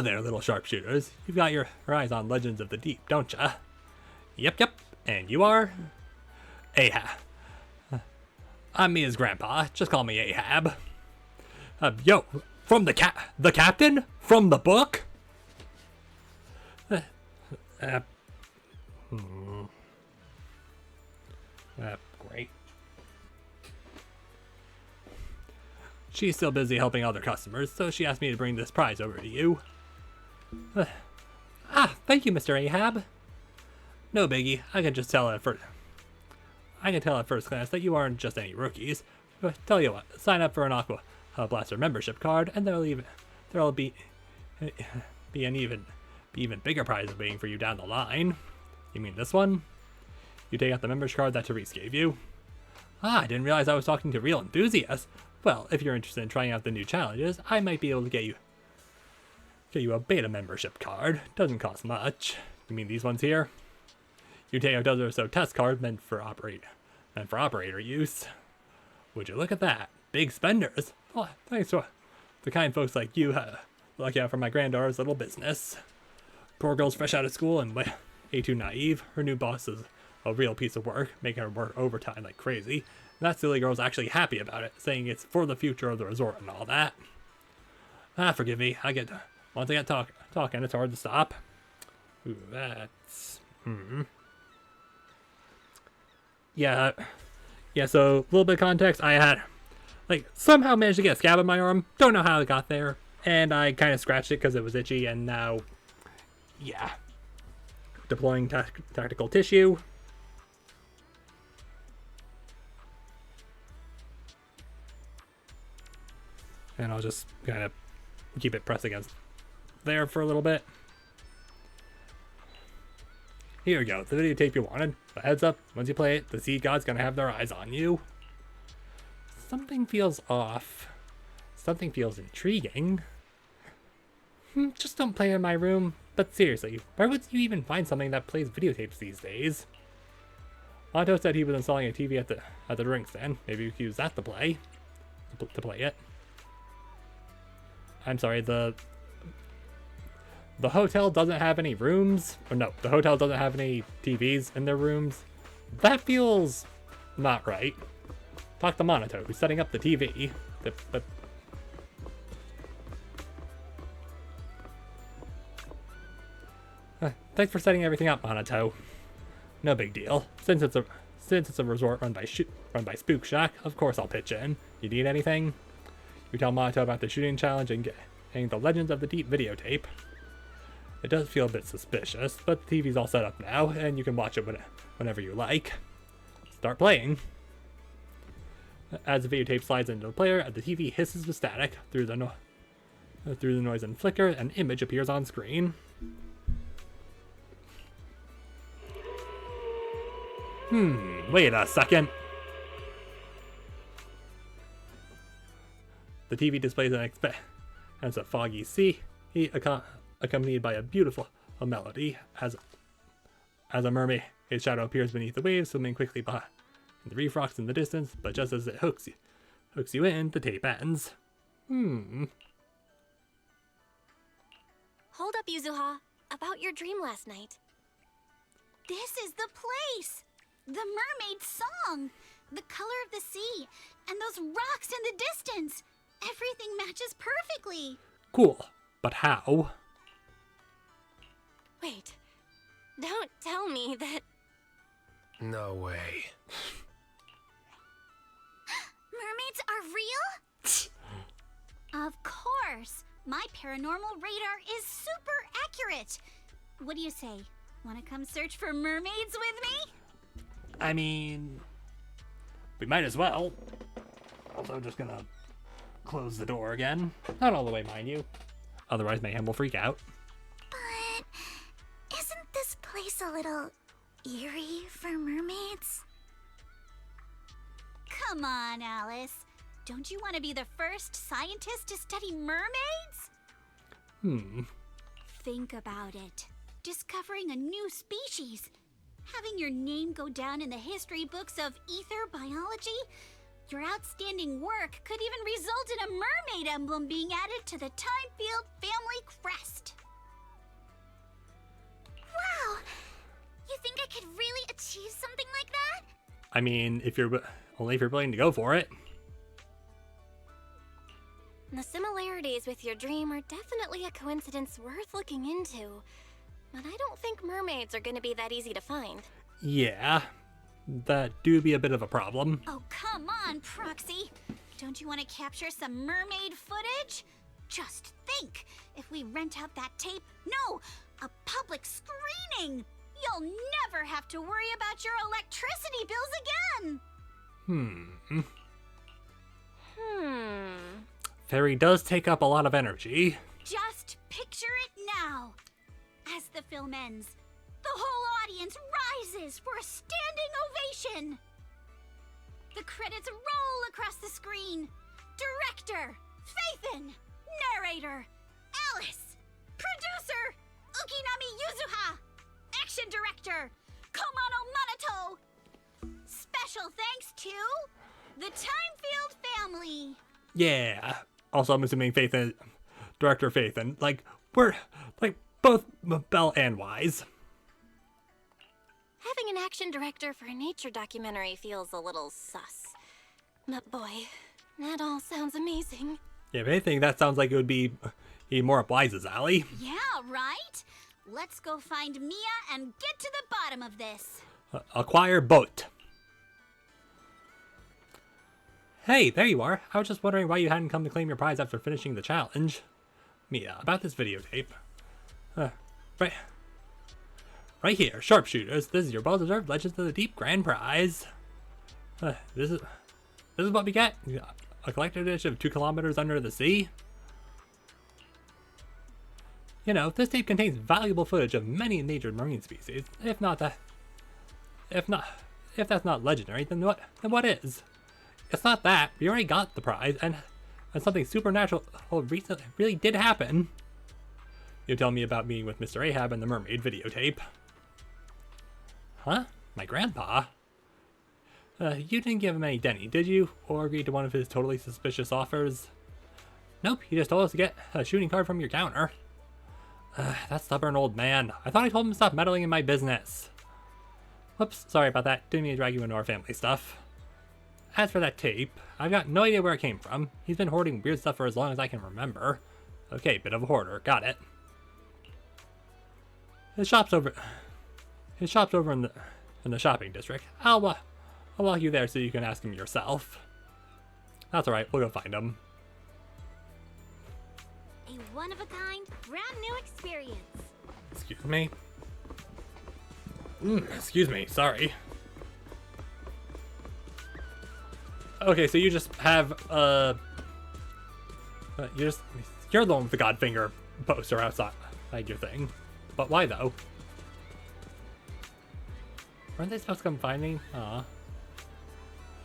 A: there, little sharpshooters. You've got your eyes on Legends of the Deep, don't ya? Yep. And you are? Ahab. I'm Mia's grandpa. Just call me Ahab. Yo, from the captain? From the book? Great. She's still busy helping other customers, so she asked me to bring this prize over to you. Thank you, Mr. Ahab. No biggie. I can tell at first glance that you aren't just any rookies. But tell you what, sign up for an Aqua Blaster membership card, and there'll be an even bigger prize waiting for you down the line. You mean this one? You take out the membership card that Therese gave you. I didn't realize I was talking to real enthusiasts. Well, if you're interested in trying out the new challenges, I might be able to get you a beta membership card. Doesn't cost much. You mean these ones here? You take a dozen or so test cards meant for operator use. Would you look at that? Big spenders. Oh, thanks to the kind folks like you look out for my granddaughter's little business. Poor girl's fresh out of school and too naive. Her new boss is a real piece of work, making her work overtime like crazy. And that silly girl's actually happy about it, saying it's for the future of the resort and all that. Forgive me. Once I get talking, it's hard to stop. Ooh, that's... Yeah, so a little bit of context. I had, somehow managed to get a scab on my arm. Don't know how it got there. And I kind of scratched it because it was itchy, and now, yeah. Deploying tactical tissue. And I'll just kind of keep it pressed against there for a little bit. Here we go, the videotape you wanted. But heads up, once you play it, the Seed God's gonna have their eyes on you. Something feels off. Something feels intriguing. Just don't play in my room. But seriously, where would you even find something that plays videotapes these days? Otto said he was installing a TV at the drink stand. Maybe we could use that to play it. I'm sorry, the hotel doesn't have any rooms. Or no, the hotel doesn't have any TVs in their rooms. That feels not right. Talk to Monato, who's setting up the TV. Thanks for setting everything up, Monato. No big deal. Since it's a resort run by Spook Shack, of course I'll pitch in. You need anything? You tell Monato about the shooting challenge and getting the Legends of the Deep videotape. It does feel a bit suspicious, but the TV's all set up now, and you can watch it whenever you like. Start playing. As the videotape slides into the player, the TV hisses with static. Through the noise and flicker, an image appears on screen. Wait a second. The TV displays as a foggy sea, accompanied by a beautiful melody. As a mermaid, his shadow appears beneath the waves, swimming quickly behind the reef rocks in the distance. But just as it hooks you in, the tape ends.
B: Hold up, Yuzuha. About your dream last night.
G: This is the place! The mermaid song! The color of the sea, and those rocks in the distance! Everything matches perfectly!
A: Cool, but how?
B: Wait, don't tell me that...
D: No way.
G: Mermaids are real? Of course! My paranormal radar is super accurate! What do you say? Want to come search for mermaids with me?
A: I mean, we might as well. Also, just gonna close the door again. Not all the way, mind you. Otherwise, Mayhem will freak out.
G: But isn't this place a little eerie for mermaids? Come on, Alice. Don't you want to be the first scientist to study mermaids? Think about it. Discovering a new species. Having your name go down in the history books of ether biology. Your outstanding work could even result in a mermaid emblem being added to the Timefield family crest. Wow! You think I could really achieve something like that?
A: I mean, only if you're willing to go for it.
B: The similarities with your dream are definitely a coincidence worth looking into. But I don't think mermaids are gonna be that easy to find.
A: Yeah, that do be a bit of a problem.
G: Oh, come on, Proxy. Don't you want to capture some mermaid footage? Just think, if we rent out that tape, no, a public screening, you'll never have to worry about your electricity bills again.
A: Fairy does take up a lot of energy.
G: Just picture it now. As the film ends, the whole audience rises for a standing ovation. The credits roll across the screen. Director, Faithin. Narrator, Alice. Producer, Ukinami Yuzuha. Action director, Komano Monato. Special thanks to the Timefield family.
A: Yeah. Also, I'm assuming Director Faithin. We're both Belle and Wise.
G: Having an action director for a nature documentary feels a little sus. But boy, that all sounds amazing.
A: Yeah, if anything, that sounds like it would be more up Liza's alley.
G: Yeah, right? Let's go find Mia and get to the bottom of this.
A: Acquire boat. Hey, there you are. I was just wondering why you hadn't come to claim your prize after finishing the challenge. Mia, about this videotape. Right here, sharpshooters. This is your well-deserved Legends of the Deep grand prize. This is what we get. A collector's edition of 2 kilometers under the sea. You know, this tape contains valuable footage of many endangered marine species. If that's not legendary, then what is? It's not that. We already got the prize, and something supernatural recently really did happen. You tell me about meeting with Mr. Ahab and the mermaid videotape. Huh? My grandpa? You didn't give him any Denny, did you? Or agree to one of his totally suspicious offers? Nope, he just told us to get a shooting card from your counter. That stubborn old man. I thought I told him to stop meddling in my business. Whoops, sorry about that. Didn't mean to drag you into our family stuff. As for that tape, I've got no idea where it came from. He's been hoarding weird stuff for as long as I can remember. Okay, bit of a hoarder. Got it. His shop's over in the shopping district. I'll walk you there so you can ask him yourself. That's alright, we'll go find him.
G: A one-of-a-kind, brand new experience.
A: Excuse me? Excuse me, sorry. Okay, so you just have, you're the one with the Godfinger poster outside your thing. But why, though? Weren't they supposed to come find me? Aw.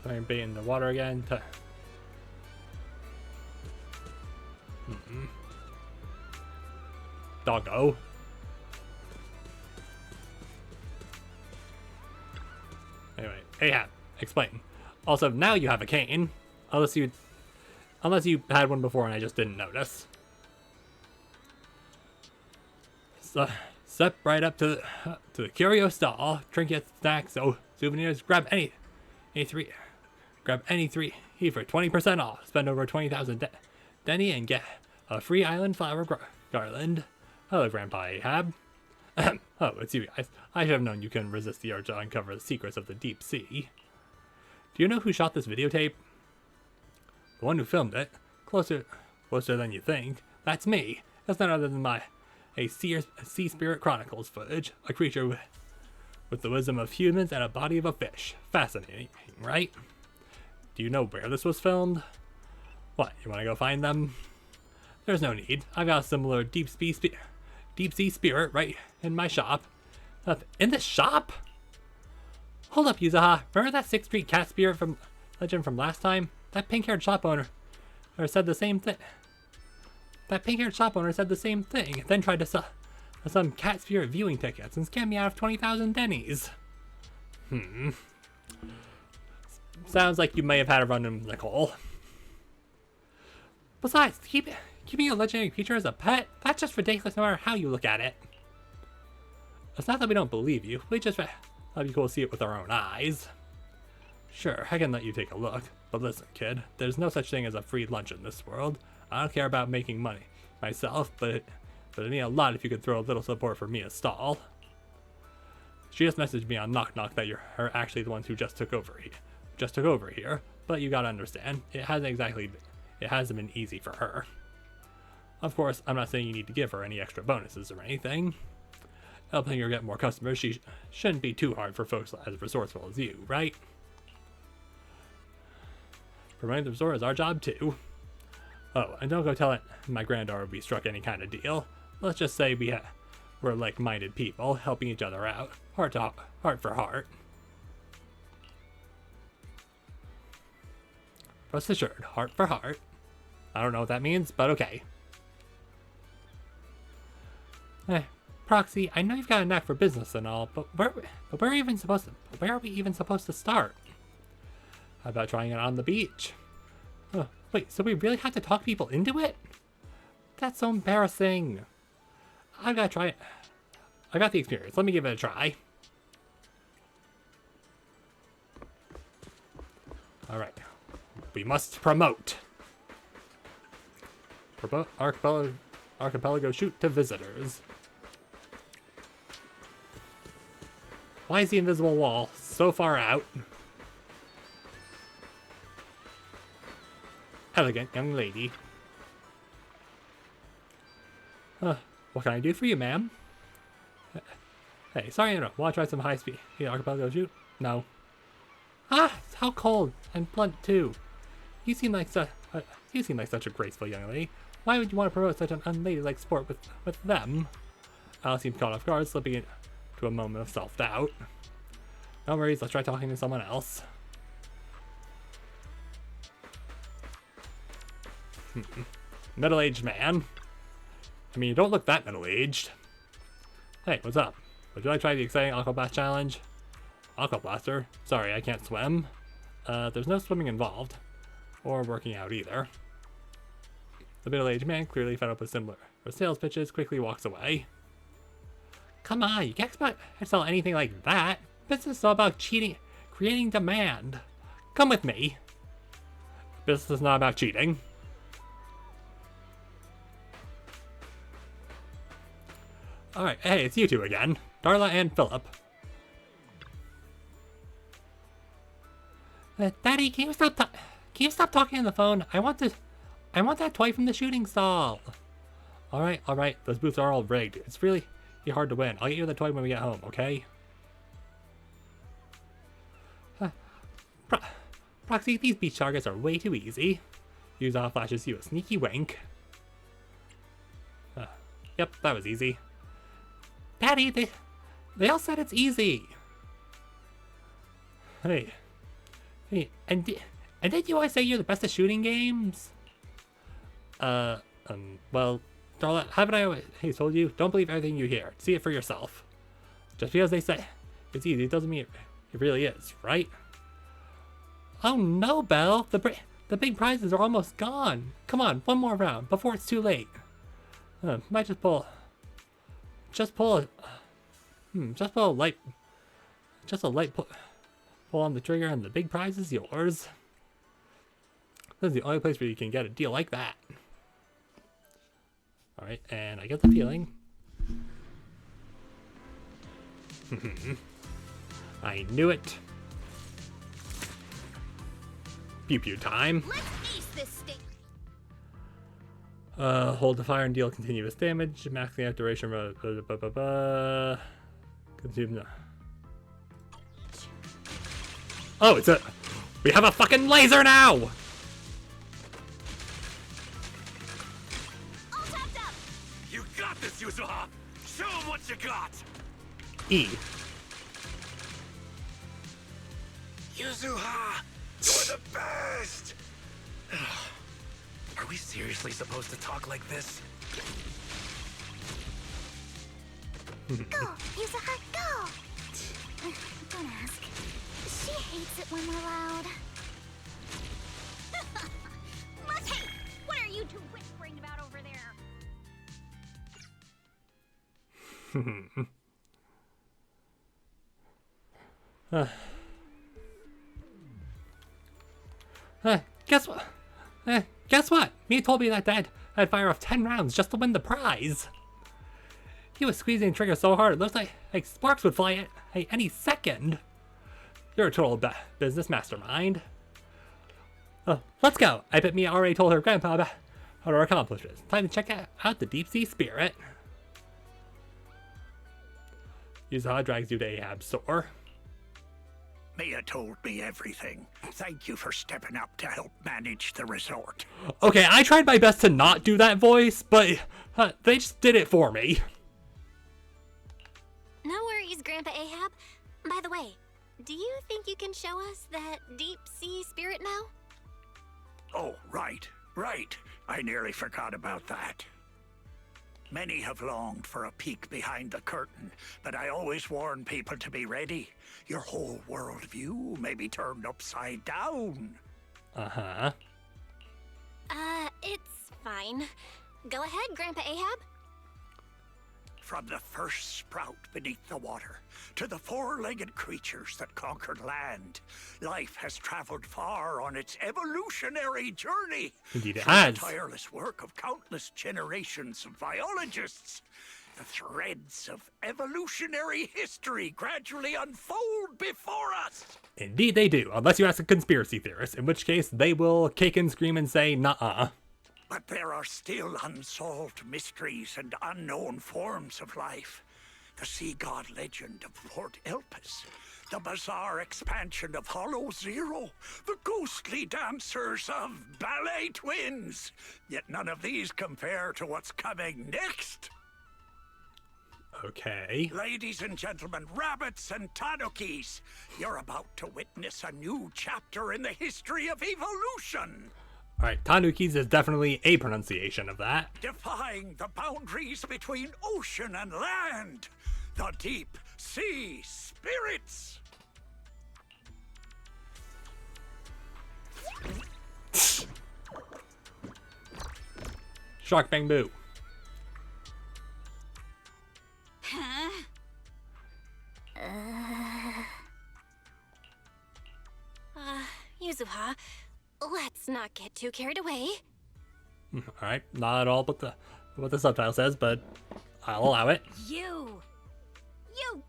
A: I'm being in the water again to... Doggo. Anyway, Ahab, explain. Also, now you have a cane. Unless you had one before and I just didn't notice. So, step right up to the curio stall. Trinkets, snacks, souvenirs. Grab any three for 20% off. Spend over 20,000 Denny and get a free island flower garland. Hello, Grandpa Ahab. Oh, it's you guys. I should have known you couldn't resist the urge to uncover the secrets of the deep sea. Do you know who shot this videotape? The one who filmed it. Closer than you think. That's me. That's none other than a Sea Spirit Chronicles footage. A creature with the wisdom of humans and a body of a fish. Fascinating, right? Do you know where this was filmed? What, you want to go find them? There's no need. I've got a similar deep sea spirit right in my shop. In this shop? Hold up, Yuzuha. Remember that 6th Street cat spirit from legend from last time? That pink-haired shop owner said the same thing. Then tried to sell some cat spirit viewing tickets and scam me out of 20,000 Denny's. Sounds like you may have had a run-in with Nicole. Besides, keeping a legendary creature as a pet, that's just ridiculous no matter how you look at it. It's not that we don't believe you, we just thought it'd be cool to see it with our own eyes. Sure, I can let you take a look, but listen, kid, there's no such thing as a free lunch in this world. I don't care about making money myself, but it'd mean a lot if you could throw a little support for Mia's stall. She just messaged me on Knock Knock that you're actually the ones who just took over here. But you gotta understand, it hasn't been easy for her. Of course, I'm not saying you need to give her any extra bonuses or anything. Helping her get more customers, she shouldn't be too hard for folks as resourceful as you, right? Promoting the resort is our job too. Oh, and don't go telling my granddaughter we struck any kind of deal. Let's just say we're like-minded people, helping each other out, heart for heart. Rest assured, heart for heart. I don't know what that means, but okay. Proxy, I know you've got a knack for business and all, but where are we even supposed to start? How about trying it on the beach? Oh, wait, so we really have to talk people into it? That's so embarrassing. I've got to try it. I got the experience. Let me give it a try. Alright. We must promote. Archipelago shoot to visitors. Why is the invisible wall so far out? Elegant young lady. What can I do for you, ma'am? Hey, sorry, want to try some high-speed archipelago shoot? No. Ah, how cold and blunt too. You seem like such a graceful young lady. Why would you want to promote such an unladylike sport with them? Alice seemed caught off guard, slipping into a moment of self-doubt. No worries, let's try talking to someone else. Middle-aged man. I mean, you don't look that middle-aged. Hey, what's up? Would you like to try the exciting Aqua Blast challenge? Aqua Blaster? Sorry, I can't swim. There's no swimming involved. Or working out either. The middle-aged man, clearly fed up with similar sales pitches, quickly walks away. Come on, you can't expect to sell anything like that. Business is all about cheating, creating demand. Come with me. Business is not about cheating. Alright, hey, it's you two again. Darla and Philip. Daddy, can you stop talking on the phone? I want that toy from the shooting stall. Alright, those booths are all rigged. It's really hard to win. I'll get you the toy when we get home, okay? Proxy, these beach targets are way too easy. Yuzuha flashes you a sneaky wink. Yep, that was easy. Daddy, they all said it's easy. Hey, and did you always say you're the best at shooting games? Well, Darla, haven't I always told you? Don't believe everything you hear. See it for yourself. Just because they say it's easy doesn't mean it really is, right? Oh no, Belle! The big prizes are almost gone. Come on, one more round before it's too late. Might just pull a light pull on the trigger and the big prize is yours. This is the only place where you can get a deal like that. Alright, and I get the feeling. I knew it. Pew pew time.
M: Let's ace this state.
A: Hold the fire and deal continuous damage. Maxing out duration. Consume. Oh, we have a fucking laser now!
M: All tapped up.
D: You got this, Yuzuha! Show him what you got!
A: E.
D: Yuzuha! You're the best! Are we seriously supposed to talk like this?
G: Go, Yuzuha, go! Don't ask. She hates it when we're loud.
M: Hey, what are you two whispering about over there?
A: Guess what? Mia told me that Dad had fire off 10 rounds just to win the prize. He was squeezing the trigger so hard it looks like sparks would fly at any second. You're a total business mastermind. Let's go. I bet Mia already told her grandpa about her accomplishments. Time to check out the deep sea spirit. Yuzuha drags you to Ahab's store.
N: Mia told me everything. Thank you for stepping up to help manage the resort.
A: Okay, I tried my best to not do that voice, but they just did it for me.
G: No worries, Grandpa Ahab. By the way, do you think you can show us that deep sea spirit now?
N: Oh, right. I nearly forgot about that. Many have longed for a peek behind the curtain, but I always warn people to be ready. Your whole worldview may be turned upside down.
A: Uh-huh.
G: It's fine. Go ahead, Grandpa Ahab.
N: From the first sprout beneath the water to the four-legged creatures that conquered land, life has traveled far on its evolutionary journey.
A: Indeed it
N: Through
A: has.
N: the tireless work of countless generations of biologists, the threads of evolutionary history gradually unfold before us.
A: Indeed they do, unless you ask a conspiracy theorist, in which case they will kick and scream and say, nuh-uh.
N: But there are still unsolved mysteries and unknown forms of life. The sea god legend of Lord Elpis, the bizarre expansion of Hollow Zero, the ghostly dancers of Ballet Twins. Yet none of these compare to what's coming next.
A: Okay.
N: Ladies and gentlemen, rabbits and tanukis, you're about to witness a new chapter in the history of evolution.
A: Alright, Tanukis is definitely a pronunciation of that.
N: Defying the boundaries between ocean and land. The deep sea spirits.
A: Shark bang boo.
G: Huh?
B: Yuzuha, let's not get too carried away.
A: Alright, not at all what the subtitle says, but I'll allow it.
G: You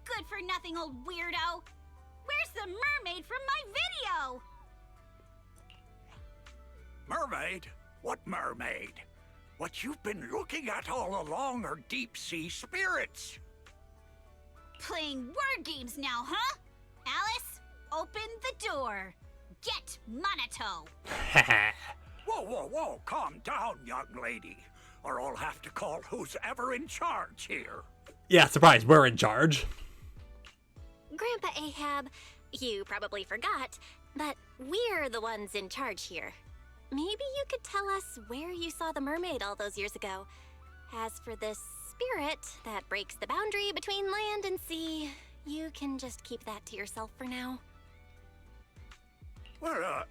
G: good-for-nothing old weirdo! Where's the mermaid from my video?
N: Mermaid? What mermaid? What you've been looking at all along are deep-sea spirits.
G: Playing word games now, huh? Alice, open the door. Get Monato.
N: Whoa, whoa, whoa, calm down, young lady, or I'll have to call who's ever in charge here.
A: Yeah, surprise, we're in charge.
B: Grandpa Ahab, you probably forgot, but we're the ones in charge here. Maybe you could tell us where you saw the mermaid all those years ago. As for this spirit that breaks the boundary between land and sea, you can just keep that to yourself for now.
N: Well,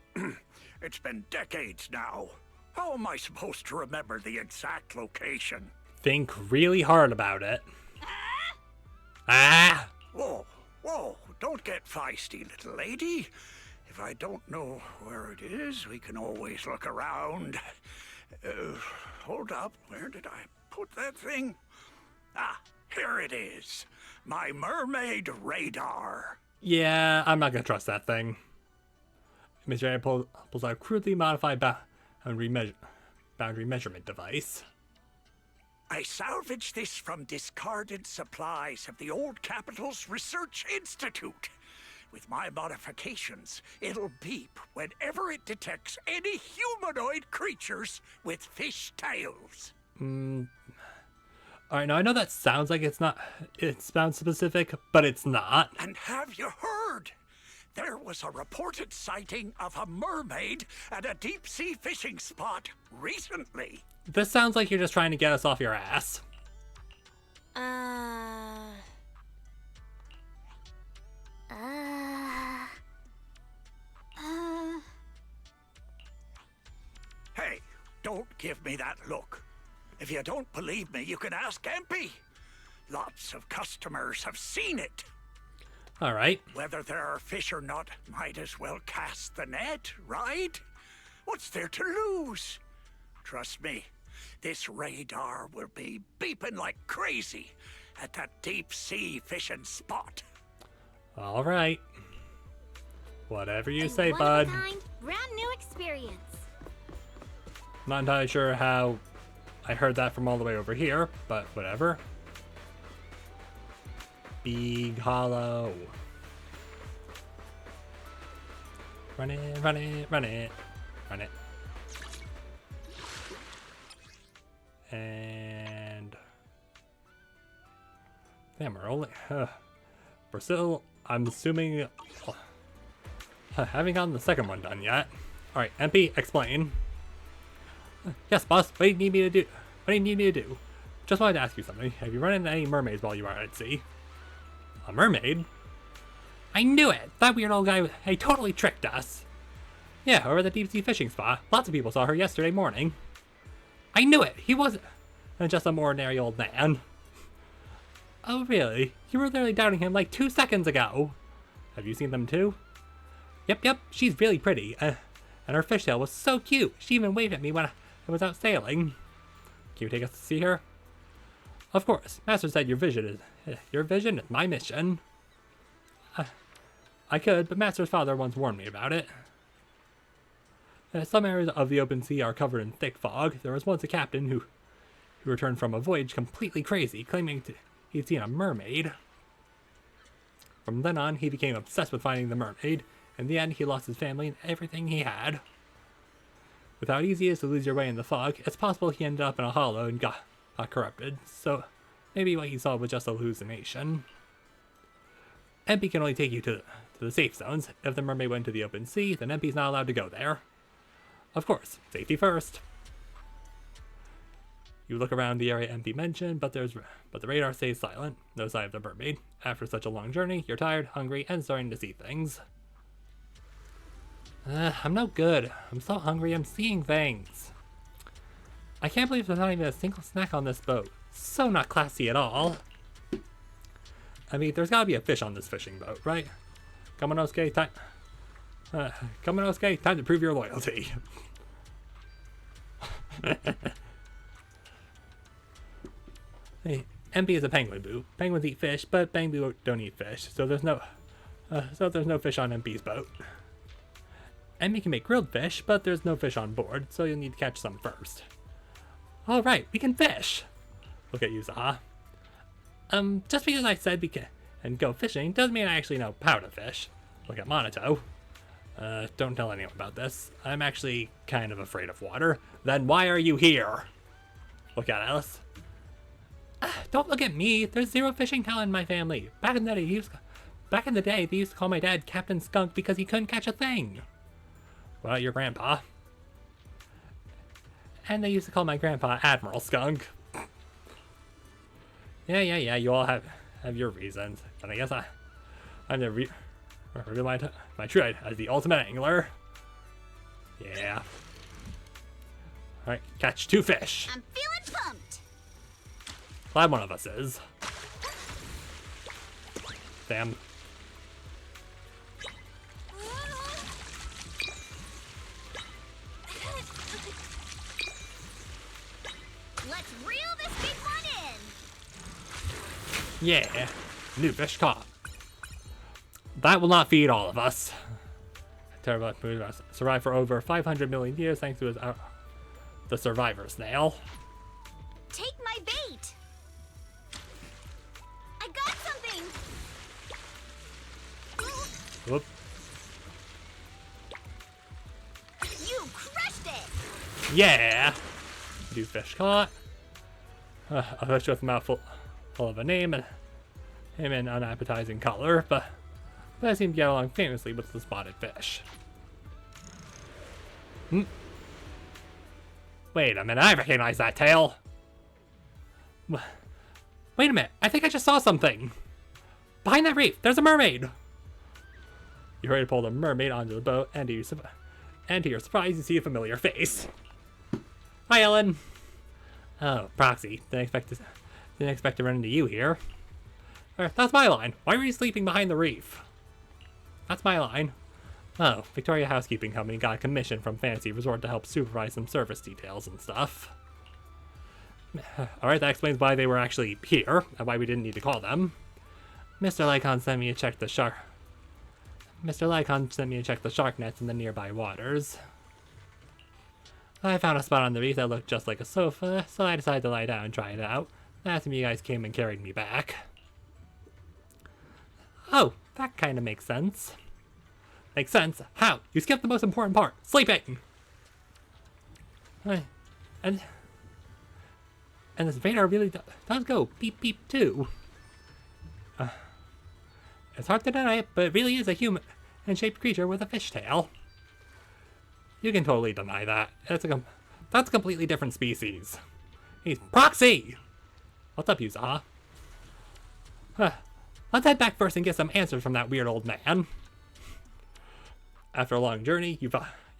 N: it's been decades now. How am I supposed to remember the exact location?
A: Think really hard about it. Ah!
N: Whoa, whoa, don't get feisty, little lady. If I don't know where it is, we can always look around. Hold up, where did I put that thing? Ah, here it is. My mermaid radar.
A: Yeah, I'm not gonna trust that thing. Mr. A pulls out a crudely modified boundary measurement device.
N: I salvaged this from discarded supplies of the old Capital's Research Institute. With my modifications, it'll beep whenever it detects any humanoid creatures with fish tails.
A: Alright, now I know that sounds like it sounds specific, but it's not.
N: And have you heard? There was a reported sighting of a mermaid at a deep-sea fishing spot recently.
A: This sounds like you're just trying to get us off your ass.
N: Hey, don't give me that look. If you don't believe me, you can ask MP. Lots of customers have seen it.
A: Alright.
N: Whether there are fish or not, might as well cast the net, right? What's there to lose? Trust me, this radar will be beeping like crazy at that deep-sea fishing spot.
A: Alright. Whatever you say, bud.
B: Brand new experience.
A: Not entirely sure how I heard that from all the way over here, but whatever. Big hollow. Run it, run it, run it, run it. And damn, we're only we're still, I'm assuming, haven't gotten the second one done yet. All right, MP, explain. Yes, boss. What do you need me to do? What do you need me to do? Just wanted to ask you something. Have you run into any mermaids while you were at sea? A mermaid? I knew it! That weird old guy, he totally tricked us. Yeah, over at the deep sea fishing spot. Lots of people saw her yesterday morning. I knew it! He wasn't just some ordinary old man. Oh, really? You were literally doubting him like 2 seconds ago. Have you seen them too? Yep, she's really pretty. And her fishtail was so cute. She even waved at me when I was out sailing. Can you take us to see her? Of course. Master said your vision is my mission. I could, but Master's father once warned me about it. Some areas of the open sea are covered in thick fog. There was once a captain who returned from a voyage completely crazy, claiming he'd seen a mermaid. From then on, he became obsessed with finding the mermaid. In the end, he lost his family and everything he had. With how easy it is to lose your way in the fog, it's possible he ended up in a hollow and got corrupted. So maybe what he saw was just a hallucination. MP can only take you to the safe zones. If the mermaid went to the open sea, then MP's not allowed to go there. Of course, safety first. You look around the area MP mentioned, but the radar stays silent. No sign of the mermaid. After such a long journey, you're tired, hungry, and starting to see things. I'm no good. I'm so hungry, I'm seeing things. I can't believe there's not even a single snack on this boat. So not classy at all. I mean, there's gotta be a fish on this fishing boat, right? Kaminosuke, time to prove your loyalty. Hey, MP is a penguin boo. Penguins eat fish, but penguins don't eat fish, so there's no fish on MP's boat. MP can make grilled fish, but there's no fish on board, so you'll need to catch some first. All right, we can fish. Look at Yuzuha. Just because I said we can and go fishing doesn't mean I actually know how to fish. Look at Monato. Don't tell anyone about this. I'm actually kind of afraid of water. Then why are you here? Look at Alice. Don't look at me. There's zero fishing talent in my family. Back in the day, they used to call my dad Captain Skunk because he couldn't catch a thing. Well, your grandpa. And they used to call my grandpa Admiral Skunk. Yeah, you all have your reasons. But I guess I'm gonna reveal my trade as the ultimate angler. Yeah. Alright, catch 2 fish.
G: I'm feeling pumped.
A: Glad one of us is. Damn.
G: Let's reel this big one in.
A: Yeah, new fish caught. That will not feed all of us. Terrible survived for over 500 million years thanks to his the survivor snail.
G: Take my bait. I got something.
A: Whoop.
G: You crushed it.
A: Yeah. New fish caught. A fish with a mouthful of a name and him in unappetizing color, but I seem to get along famously with the spotted fish. Wait a minute, I recognize that tail. Wait a minute, I think I just saw something. Behind that reef, there's a mermaid. You hurry to pull the mermaid onto the boat, and to your surprise, you see a familiar face. Hi, Ellen. Oh, Proxy. Didn't expect to run into you here. That's my line. Why were you sleeping behind the reef? That's my line. Oh, Victoria Housekeeping Company got a commission from Fantasy Resort to help supervise some service details and stuff. Alright, that explains why they were actually here, and why we didn't need to call them. Mr. Lycon sent me to check the shark nets in the nearby waters. I found a spot on the reef that looked just like a sofa, so I decided to lie down and try it out. That's when you guys came and carried me back. Oh, that kind of makes sense. Makes sense? How? You skipped the most important part. Sleeping! And this radar really does go beep beep too. It's hard to deny it, but it really is a human-shaped creature with a fishtail. You can totally deny that. That's a completely different species. He's Proxy! What's up, Yuzuha? Let's head back first and get some answers from that weird old man. After a long journey, you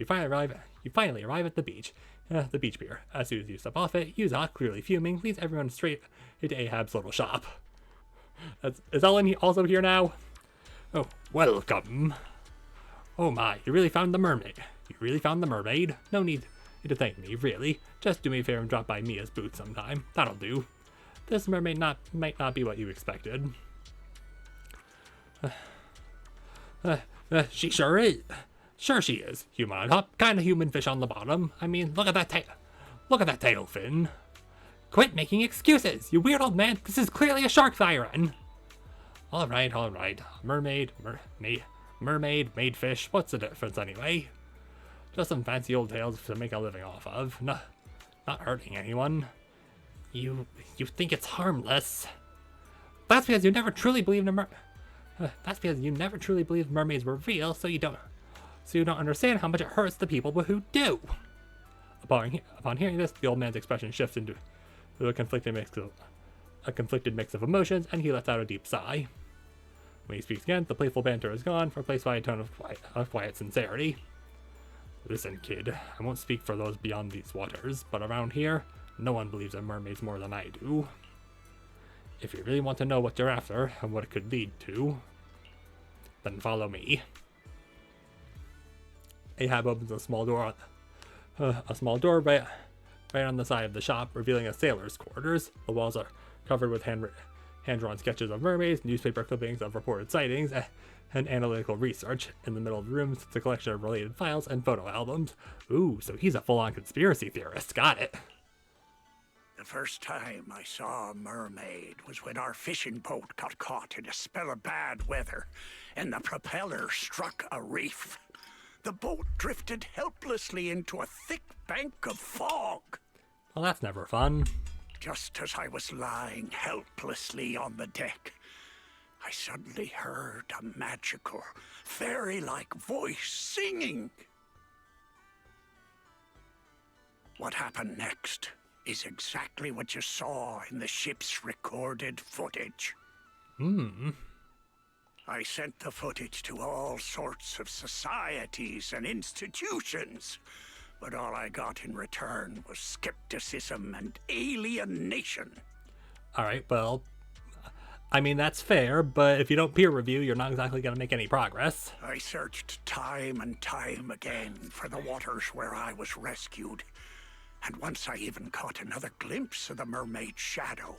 A: finally arrive at the beach. The beach pier. As soon as you step off it, Yuzuha, clearly fuming, leads everyone straight into Ahab's little shop. Is Ellen also here now? Oh, welcome. Oh my, you really found the mermaid. You really found the mermaid? No need to thank me, really. Just do me a favor and drop by Mia's booth sometime. That'll do. This mermaid might not be what you expected. She sure is. Sure she is. Human on top, kind of human fish on the bottom. I mean, look at that tail. Look at that tail fin. Quit making excuses, you weird old man. This is clearly a shark siren. All right. Mermaid, made fish. What's the difference anyway? Just some fancy old tales to make a living off of. Not hurting anyone. You think it's harmless? That's because you never truly believed mermaids were real, so you don't understand how much it hurts the people who do. Upon hearing this, the old man's expression shifts into a conflicted mix of emotions, and he lets out a deep sigh. When he speaks again, the playful banter is gone, replaced by a tone of quiet sincerity. Listen, kid, I won't speak for those beyond these waters, but around here, no one believes in mermaids more than I do. If you really want to know what you're after and what it could lead to, then follow me. Ahab opens a small door right on the side of the shop, revealing a sailor's quarters. The walls are covered with hand-drawn sketches of mermaids, newspaper clippings of reported sightings, and analytical research. In the middle of the room sits a collection of related files and photo albums. Ooh, so he's a full-on conspiracy theorist. Got it.
N: The first time I saw a mermaid was when our fishing boat got caught in a spell of bad weather, and the propeller struck a reef. The boat drifted helplessly into a thick bank of fog.
A: Well, that's never fun.
N: Just as I was lying helplessly on the deck, I suddenly heard a magical, fairy-like voice singing. What happened next is exactly what you saw in the ship's recorded footage. I sent the footage to all sorts of societies and institutions, but all I got in return was skepticism and alienation.
A: Alright, well, I mean, that's fair, but if you don't peer review, you're not exactly going to make any progress.
N: I searched time and time again for the waters where I was rescued, and once I even caught another glimpse of the mermaid's shadow.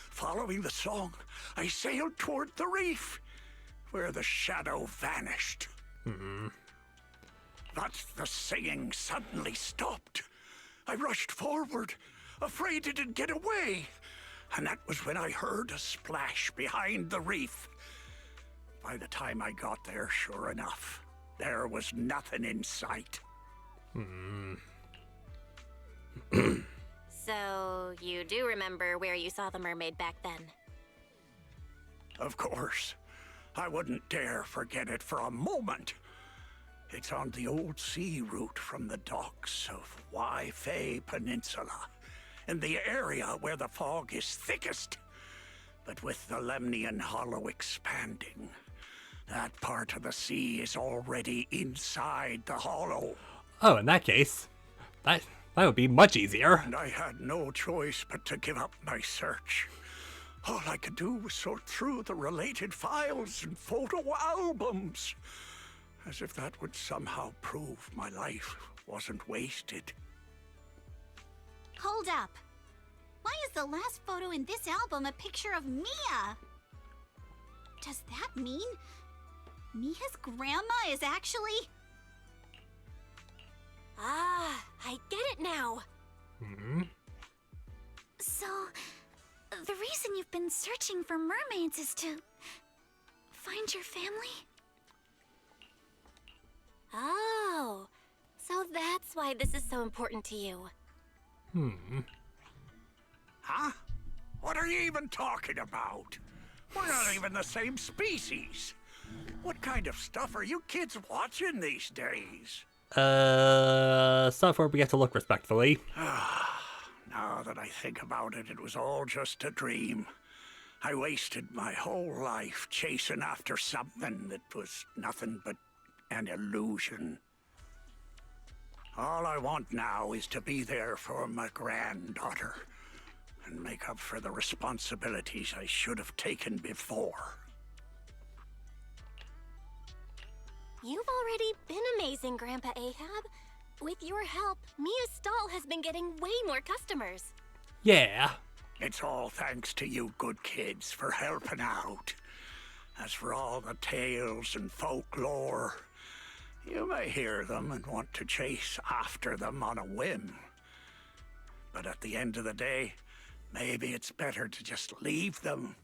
N: Following the song, I sailed toward the reef, where the shadow vanished. But the singing suddenly stopped. I rushed forward, afraid it would get away, and that was when I heard a splash behind the reef. By the time I got there, sure enough, there was nothing in sight.
J: So, you do remember where you saw the mermaid back then?
N: Of course. I wouldn't dare forget it for a moment. It's on the old sea route from the docks of Waifei Peninsula, in the area where the fog is thickest. But with the Lemnian Hollow expanding, that part of the sea is already inside the hollow.
A: Oh, in that case, that would be much easier.
N: And I had no choice but to give up my search. All I could do was sort through the related files and photo albums, as if that would somehow prove my life wasn't wasted.
G: Hold up. Why is the last photo in this album a picture of Mia? Does that mean Mia's grandma is actually...
B: Ah, I get it now.
G: So, the reason you've been searching for mermaids is to find your family?
B: Oh, so that's why this is so important to you.
N: Huh? What are you even talking about? We're not even the same species. What kind of stuff are you kids watching these days?
A: Stuff where we get to look respectfully.
N: Now that I think about it, it was all just a dream. I wasted my whole life chasing after something that was nothing but an illusion. All I want now is to be there for my granddaughter and make up for the responsibilities I should have taken before.
J: You've already been amazing, Grandpa Ahab. With your help, Mia's stall has been getting way more customers.
A: Yeah.
N: It's all thanks to you good kids for helping out. As for all the tales and folklore, you may hear them and want to chase after them on a whim. But at the end of the day, maybe it's better to just leave them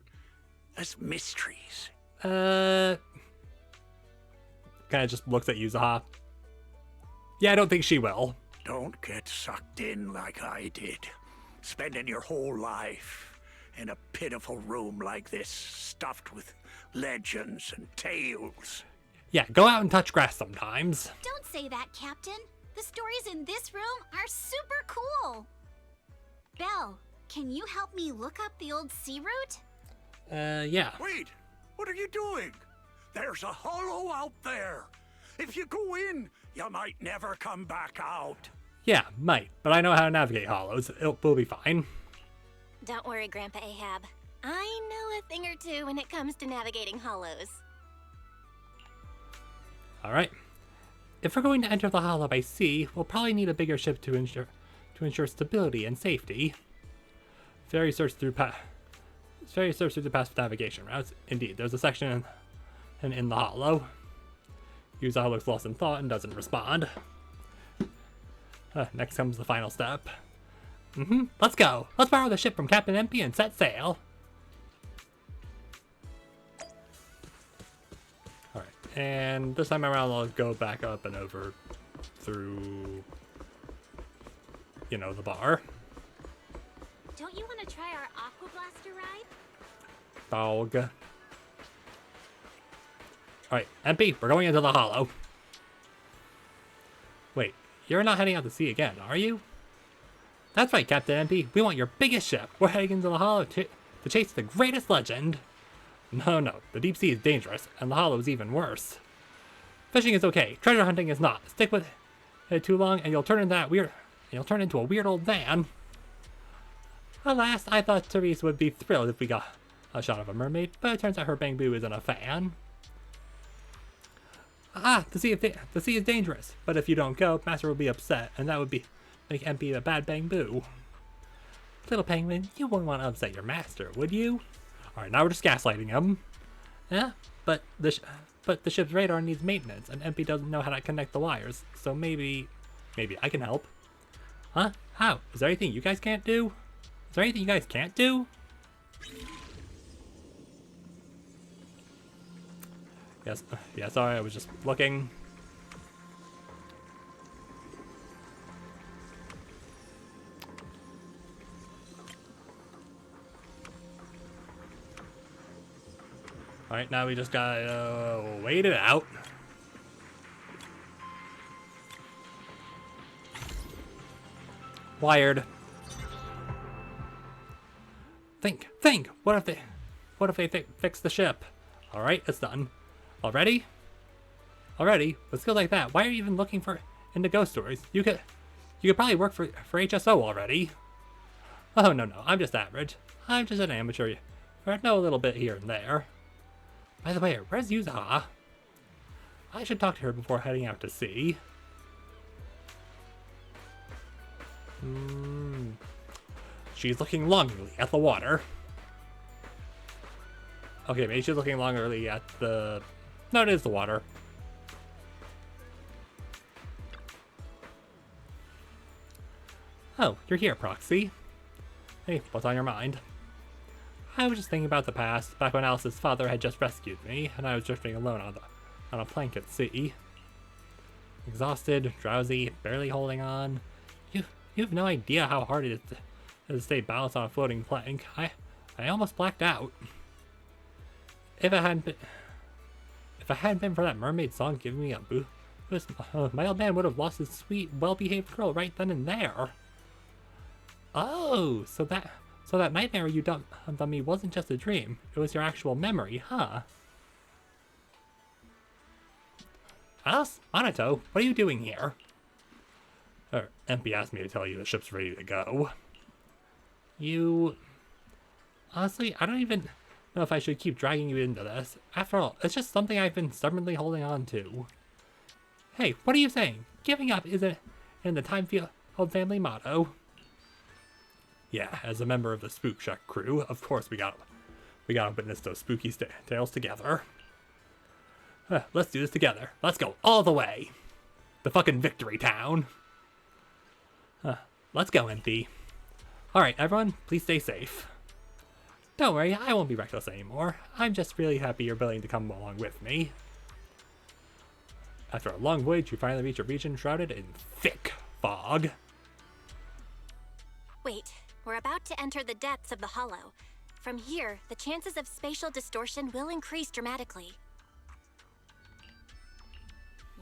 N: as mysteries.
A: Kind of just looks at Yuzuha. Yeah, I don't think she will.
N: Don't get sucked in like I did. Spending your whole life in a pitiful room like this, stuffed with legends and tales.
A: Yeah, go out and touch grass sometimes.
G: Don't say that, Captain. The stories in this room are super cool. Belle, can you help me look up the old sea route?
A: Yeah.
N: Wait! What are you doing? There's a hollow out there. If you go in, you might never come back out.
A: Yeah, might, but I know how to navigate hollows. We'll be fine.
J: Don't worry, Grandpa Ahab. I know a thing or two when it comes to navigating hollows.
A: Alright. If we're going to enter the hollow by sea, we'll probably need a bigger ship to ensure stability and safety. Ferry search through the past navigation routes. Indeed, there's a section in the hollow. Yuzuha looks lost in thought and doesn't respond. Next comes the final step. Let's go. Let's borrow the ship from Captain MP and set sail. Alright, and this time around I'll go back up and over through, you know, the bar.
G: Don't you want to try our Aqua Blaster ride?
A: Dog. Alright, MP, we're going into the hollow. Wait, you're not heading out to sea again, are you? That's right, Captain MP. We want your biggest ship. We're heading into the hollow to chase the greatest legend. No, the deep sea is dangerous, and the hollow is even worse. Fishing is okay. Treasure hunting is not. Stick with it too long, and you'll turn into a weird old man. Alas, I thought Therese would be thrilled if we got a shot of a mermaid, but it turns out her bang boo isn't a fan. The sea is dangerous, but if you don't go, Master will be upset, and that would make MP a bad bang boo. Little penguin, you wouldn't want to upset your master, would you? Alright, now we're just gaslighting him. Yeah, but the ship's radar needs maintenance, and MP doesn't know how to connect the wires, so maybe I can help. Huh? How? Is there anything you guys can't do? Is there anything you guys can't do? Yes, yeah, sorry, I was just looking. Alright, now we just gotta wait it out. Wired. Think! What if they fix the ship? Alright, it's done. Already? With skills like that, why are you even looking into ghost stories? You could probably work for HSO already. Oh, no, I'm just average. I'm just an amateur. I know a little bit here and there. By the way, where's Yuzuha? I should talk to her before heading out to sea. She's looking longingly at the water. Okay, maybe she's looking longingly at the... No, it is the water. Oh, you're here, Proxy. Hey, what's on your mind? I was just thinking about the past, back when Alice's father had just rescued me, and I was drifting alone on a plank at sea. Exhausted, drowsy, barely holding on. You have no idea how hard it is to stay balanced on a floating plank. I almost blacked out. If it hadn't been for that mermaid song giving me a boost, my old man would have lost his sweet, well-behaved girl right then and there. Oh, so that nightmare you dumped on me wasn't just a dream. It was your actual memory, huh? Alice? Anato, what are you doing here? MP asked me to tell you the ship's ready to go. You... Honestly, I don't even know if I should keep dragging you into this. After all, it's just something I've been stubbornly holding on to. Hey, what are you saying? Giving up isn't in the Time Field family motto. Yeah, as a member of the Spook Shack crew, of course we gotta witness those spooky tales together. Let's do this together. Let's go all the way. The fucking Victory Town. Let's go, MP. Alright, everyone, please stay safe. Don't worry, I won't be reckless anymore. I'm just really happy you're willing to come along with me. After a long voyage, you finally reach a region shrouded in thick fog.
B: Wait, we're about to enter the depths of the hollow. From here, the chances of spatial distortion will increase dramatically.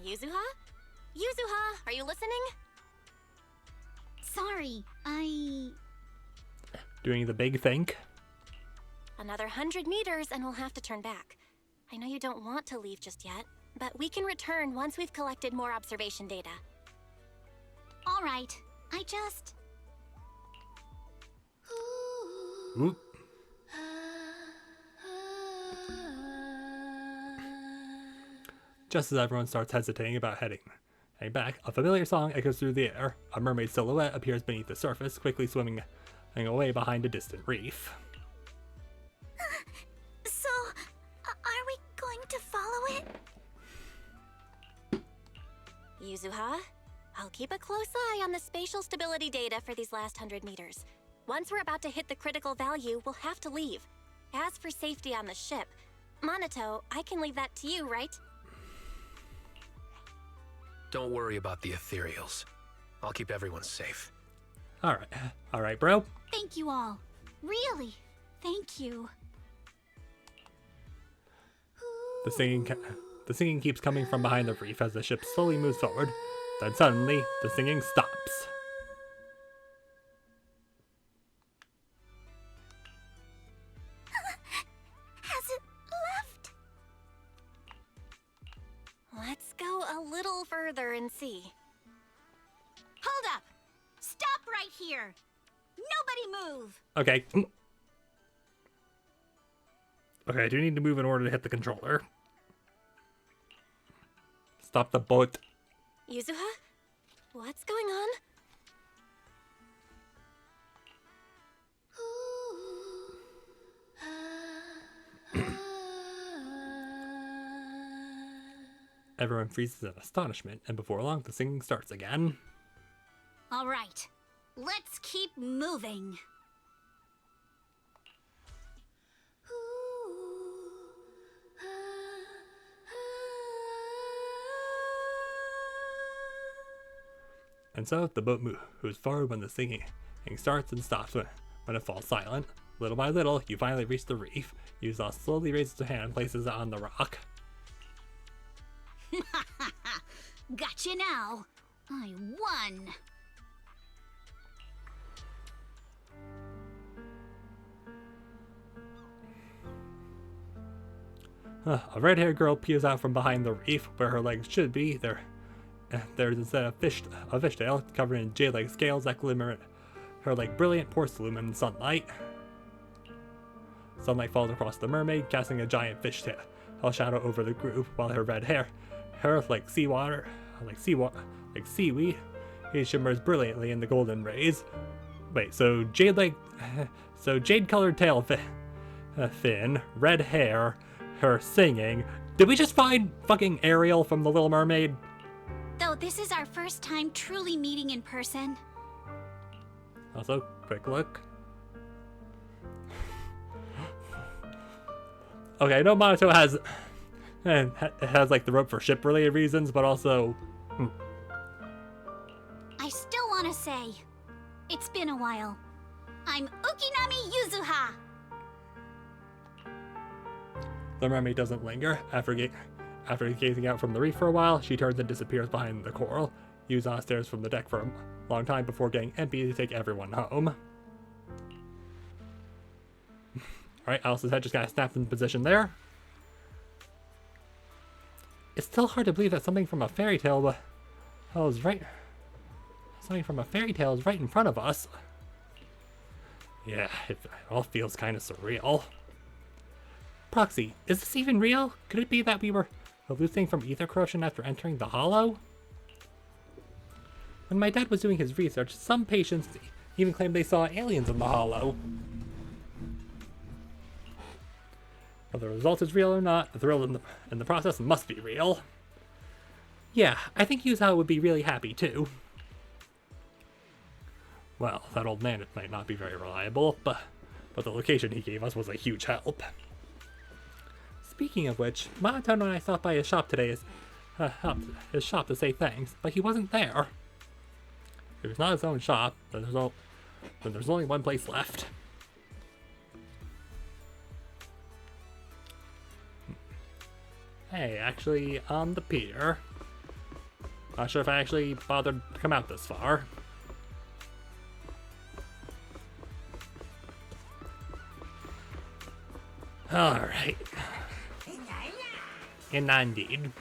B: Yuzuha? Yuzuha, are you listening?
G: Sorry,
A: Doing the big think.
B: Another 100 meters and we'll have to turn back. I know you don't want to leave just yet, but we can return once we've collected more observation data.
G: All right, I just...
A: Whoop. Just as everyone starts hesitating about heading back, a familiar song echoes through the air. A mermaid silhouette appears beneath the surface, quickly swimming away behind a distant reef.
G: So, are we going to follow it?
B: Yuzuha, I'll keep a close eye on the spatial stability data for these last 100 meters. Once we're about to hit the critical value, we'll have to leave. As for safety on the ship, Monato, I can leave that to you, right?
D: Don't worry about the ethereals. I'll keep everyone safe.
A: Alright, bro.
G: Thank you all. Really, thank you.
A: The singing keeps coming from behind the reef as the ship slowly moves forward. Then suddenly, the singing stops.
G: Has it left?
B: Let's go a little further and see.
G: Hold up! Stop right here! Nobody move!
A: Okay. Okay, I do need to move in order to hit the controller. Stop the boat.
B: Yuzuha? What's going on?
A: Everyone freezes in astonishment, and before long, the singing starts again.
G: All right, let's keep moving.
A: And so, the boat moves forward when the singing starts and stops when it falls silent. Little by little, you finally reach the reef. Yuzuha slowly raises her hand and places it on the rock.
G: Gotcha now. I won.
A: A red-haired girl peers out from behind the reef where her legs should be. There's instead a fishtail covered in jade-like scales that glimmer her like brilliant porcelain in the sunlight. Sunlight falls across the mermaid, casting a giant fishtail shadow over the group, while her red hair like seaweed, it shimmers brilliantly in the golden rays. Wait, so jade-colored tail fin, red hair, her singing. Did we just find fucking Ariel from The Little Mermaid?
G: Though this is our first time truly meeting in person.
A: Also, quick look. Okay, I know Monato has like the rope for ship-related reasons, but also...
G: I still want to say, it's been a while. I'm Ukinami Yuzuha.
A: The mermaid doesn't linger. After gazing out from the reef for a while, she turns and disappears behind the coral. Yuzuha stares from the deck for a long time before getting empty to take everyone home. Alright, Alice's head just kind of snapped in position there. It's still hard to believe that something from a fairy tale is right in front of us. Yeah, it all feels kind of surreal. Proxy, is this even real? Could it be that we were hallucinating from ether corrosion after entering the hollow? When my dad was doing his research, some patients even claimed they saw aliens in the hollow. Whether the result is real or not, the thrill in the process must be real. Yeah, I think Yuzuha would be really happy too. Well, that old man might not be very reliable, but the location he gave us was a huge help. Speaking of which, Monotone and I stopped by his shop today to say thanks, but he wasn't there. If it's not his own shop, then there's only one place left. Hey, actually, on the pier. Not sure if I actually bothered to come out this far. Alright. Indeed.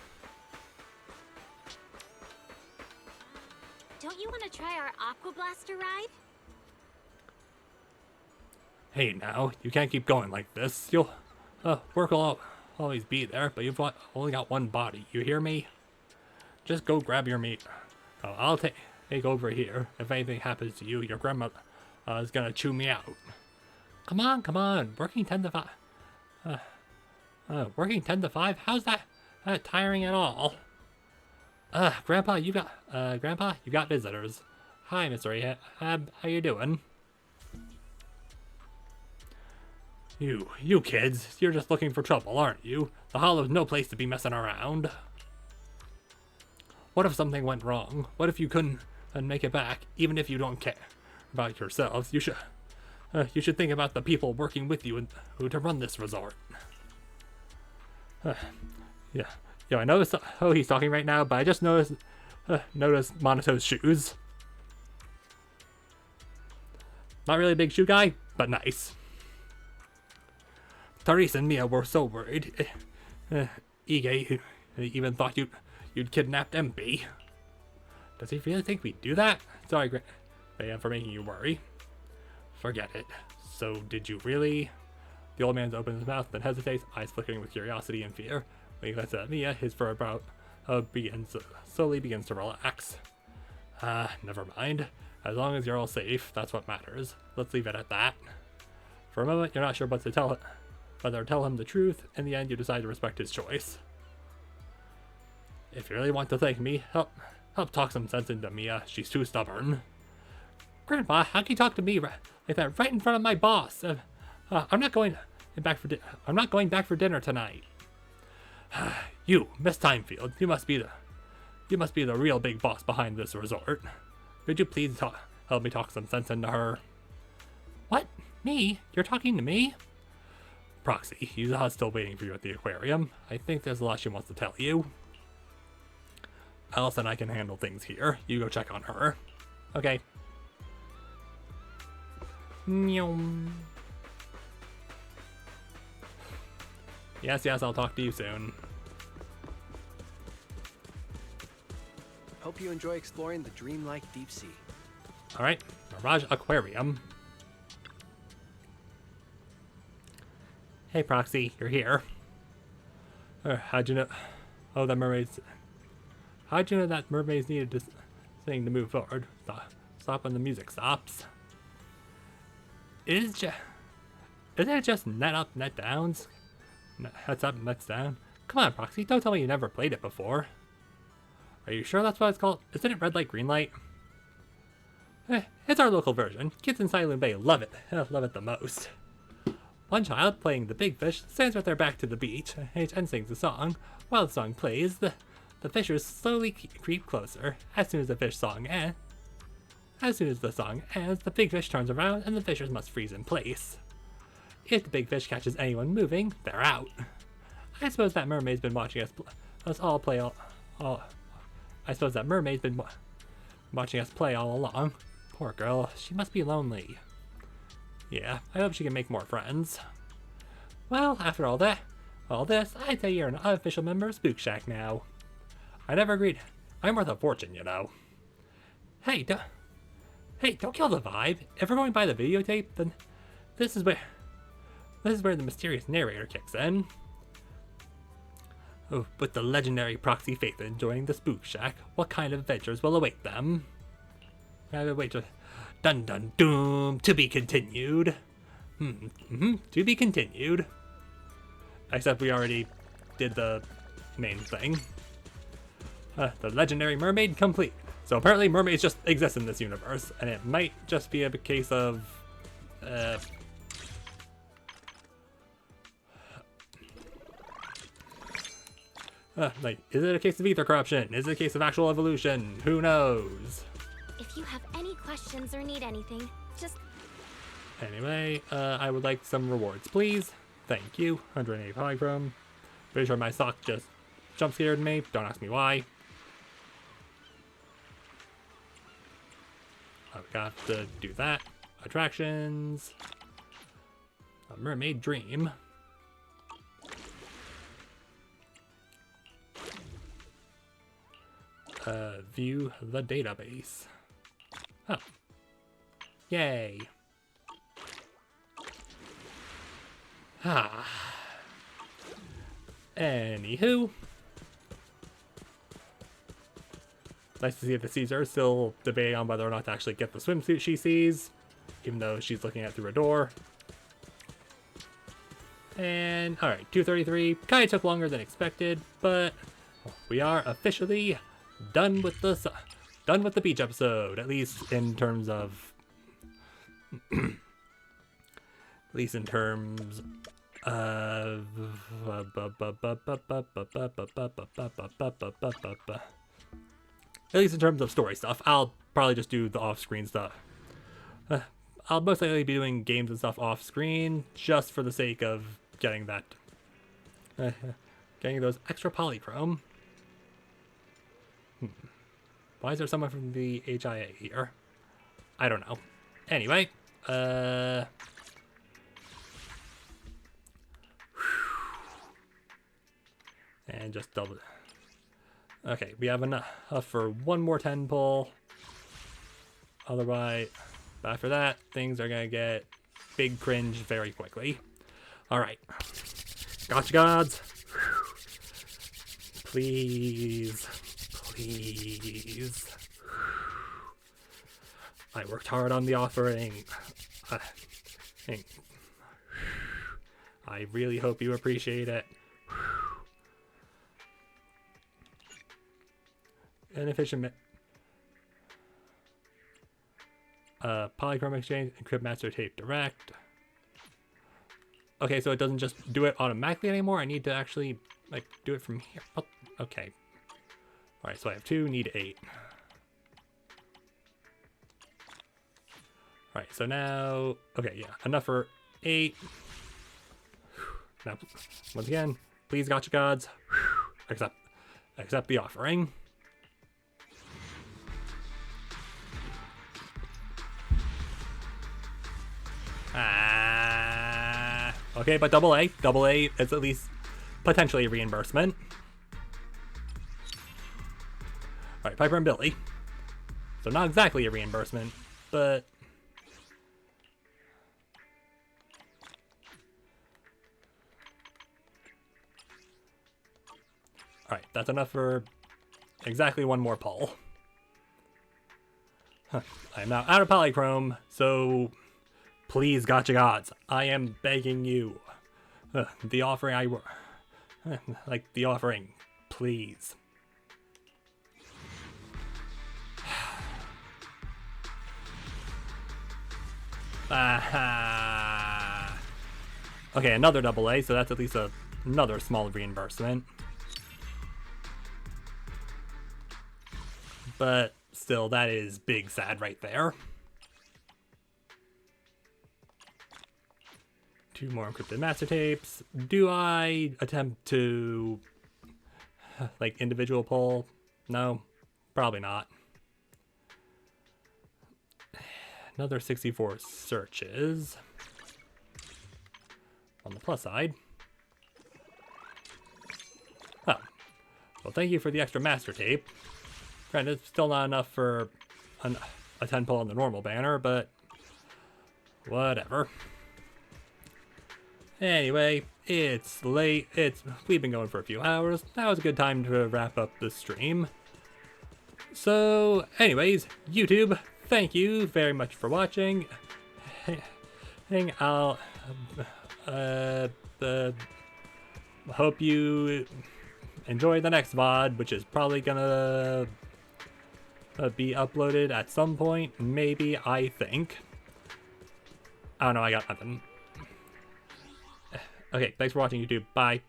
B: Don't you want to try our Aqua Blaster ride?
A: Hey now, you can't keep going like this. You'll, work will always be there, but you've only got one body. You hear me? Just go grab your meat. Oh, I'll take over here. If anything happens to you, your grandma is gonna chew me out. Come on. Working 10 to 5. Working 10 to 5? How's that tiring at all? Grandpa, you got visitors. Hi, Mr. Ahab. How you doing? You kids, you're just looking for trouble, aren't you? The hollow's no place to be messing around. What if something went wrong? What if you couldn't make it back, even if you don't care about yourselves? You should think about the people working with you and who to run this resort. Yeah, I noticed. Oh, he's talking right now, but I just noticed Monoto's shoes. Not really a big shoe guy, but nice. Therese and Mia were so worried. Ige even thought you'd kidnapped MP. Does he really think we'd do that? Sorry, Graham, for making you worry. Forget it. So, did you really? The old man opens his mouth, then hesitates, eyes flickering with curiosity and fear. When he looks at Mia, his fur slowly begins to relax. Never mind. As long as you're all safe, that's what matters. Let's leave it at that. For a moment, you're not sure what to tell him. Whether tell him the truth, in the end you decide to respect his choice. If you really want to thank me, help talk some sense into Mia. She's too stubborn. Grandpa, how can you talk to me like that right in front of my boss? I'm not going back for dinner tonight. You, Miss Timefield, you must be the real big boss behind this resort. Could you please help me talk some sense into her? What? Me? You're talking to me? Proxy, Yuzuha's still waiting for you at the aquarium. I think there's a lot she wants to tell you. Alice and I can handle things here. You go check on her. Okay. Yes, I'll talk to you soon.
C: Hope you enjoy exploring the dreamlike deep sea.
A: Alright, Mirage Aquarium. Hey Proxy, you're here. How'd you know? Oh, that mermaids. How'd you know that mermaids needed to sing to move forward? Stop when the music stops. Isn't it just net up, net downs? Heads up, nets down? Come on, Proxy, don't tell me you never played it before. Are you sure that's what it's called? Isn't it red light, green light? It's our local version. Kids in Silent Bay love it. Love it the most. One child, playing the big fish, stands with their back to the beach and sings a song. While the song plays, the fishers slowly creep closer. As soon as the song ends, the big fish turns around and the fishers must freeze in place. If the big fish catches anyone moving, they're out. I suppose that mermaid's been watching us all play all along. Poor girl, she must be lonely. Yeah, I hope she can make more friends. Well, after all this, I'd say you're an unofficial member of Spook Shack now. I never agreed. I'm worth a fortune, you know. Hey, don't kill the vibe. If we're going by the videotape, then This is where the mysterious narrator kicks in. Oh, with the legendary proxy Phaethon joining the Spook Shack, what kind of adventures will await them? Wait, dun dun doom, to be continued. To be continued. Except we already did the main thing. The legendary mermaid complete. So apparently mermaids just exist in this universe, and it might just be a case of like, is it a case of ether corruption? Is it a case of actual evolution? Who knows?
B: If you have any questions or need anything, just...
A: Anyway, I would like some rewards, please. Thank you. 180 polychrome. Pretty sure my sock just jump scared me. Don't ask me why. I've got to do that. Attractions. A mermaid dream. View the database. Oh. Yay. Anywho. Nice to see that the Caesar is still debating on whether or not to actually get the swimsuit she sees, even though she's looking at it through a door. And, alright, 233. Kinda took longer than expected, but we are officially done with the beach episode, at least in terms of at least in terms of story stuff. I'll probably just do the off-screen stuff. I'll most likely be doing games and stuff off-screen just for the sake of getting that getting those extra polychrome. Why is there someone from the HIA here? I don't know. Anyway, and just double. Okay, we have enough for one more 10 pull. Otherwise, after that, things are gonna get big cringe very quickly. All right, gotcha gods. Please. Please. I worked hard on the offering. I really hope you appreciate it. Inefficient. Polychrome exchange, encrypt master tape direct. Okay, so it doesn't just do it automatically anymore. I need to actually like do it from here. Oh, okay. All right, so I have 2, need 8. All right, so now, okay, yeah, enough for 8. Now, once again, please, gotcha gods, accept the offering. Okay, but double A is at least potentially a reimbursement. Alright, Piper and Billy. So not exactly a reimbursement, but... Alright, that's enough for exactly one more pull. I am now out of polychrome, so please, gotcha gods, I am begging you. The offering like the offering, please. Okay, another double A, so that's at least another small reimbursement. But still, that is big sad right there. 2 more encrypted master tapes. Do I attempt to like individual pull? No, probably not. Another 64 searches. On the plus side. Oh. Well, thank you for the extra master tape. Granted, it's still not enough for a 10 pull on the normal banner, but whatever. Anyway, it's late. We've been going for a few hours. That was a good time to wrap up the stream. So, anyways, YouTube, thank you very much for watching. I'll hope you enjoy the next VOD, which is probably gonna be uploaded at some point, maybe, I think. I don't know, I got nothing. Okay, thanks for watching, YouTube. Bye.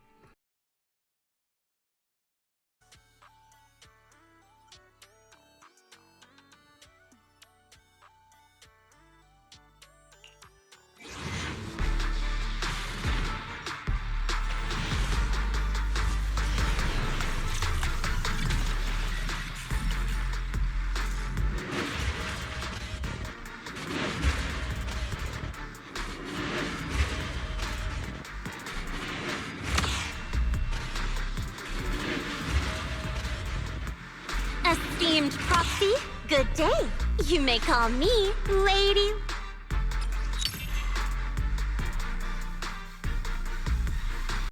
J: Esteemed Proxy, good day. You may call me Lady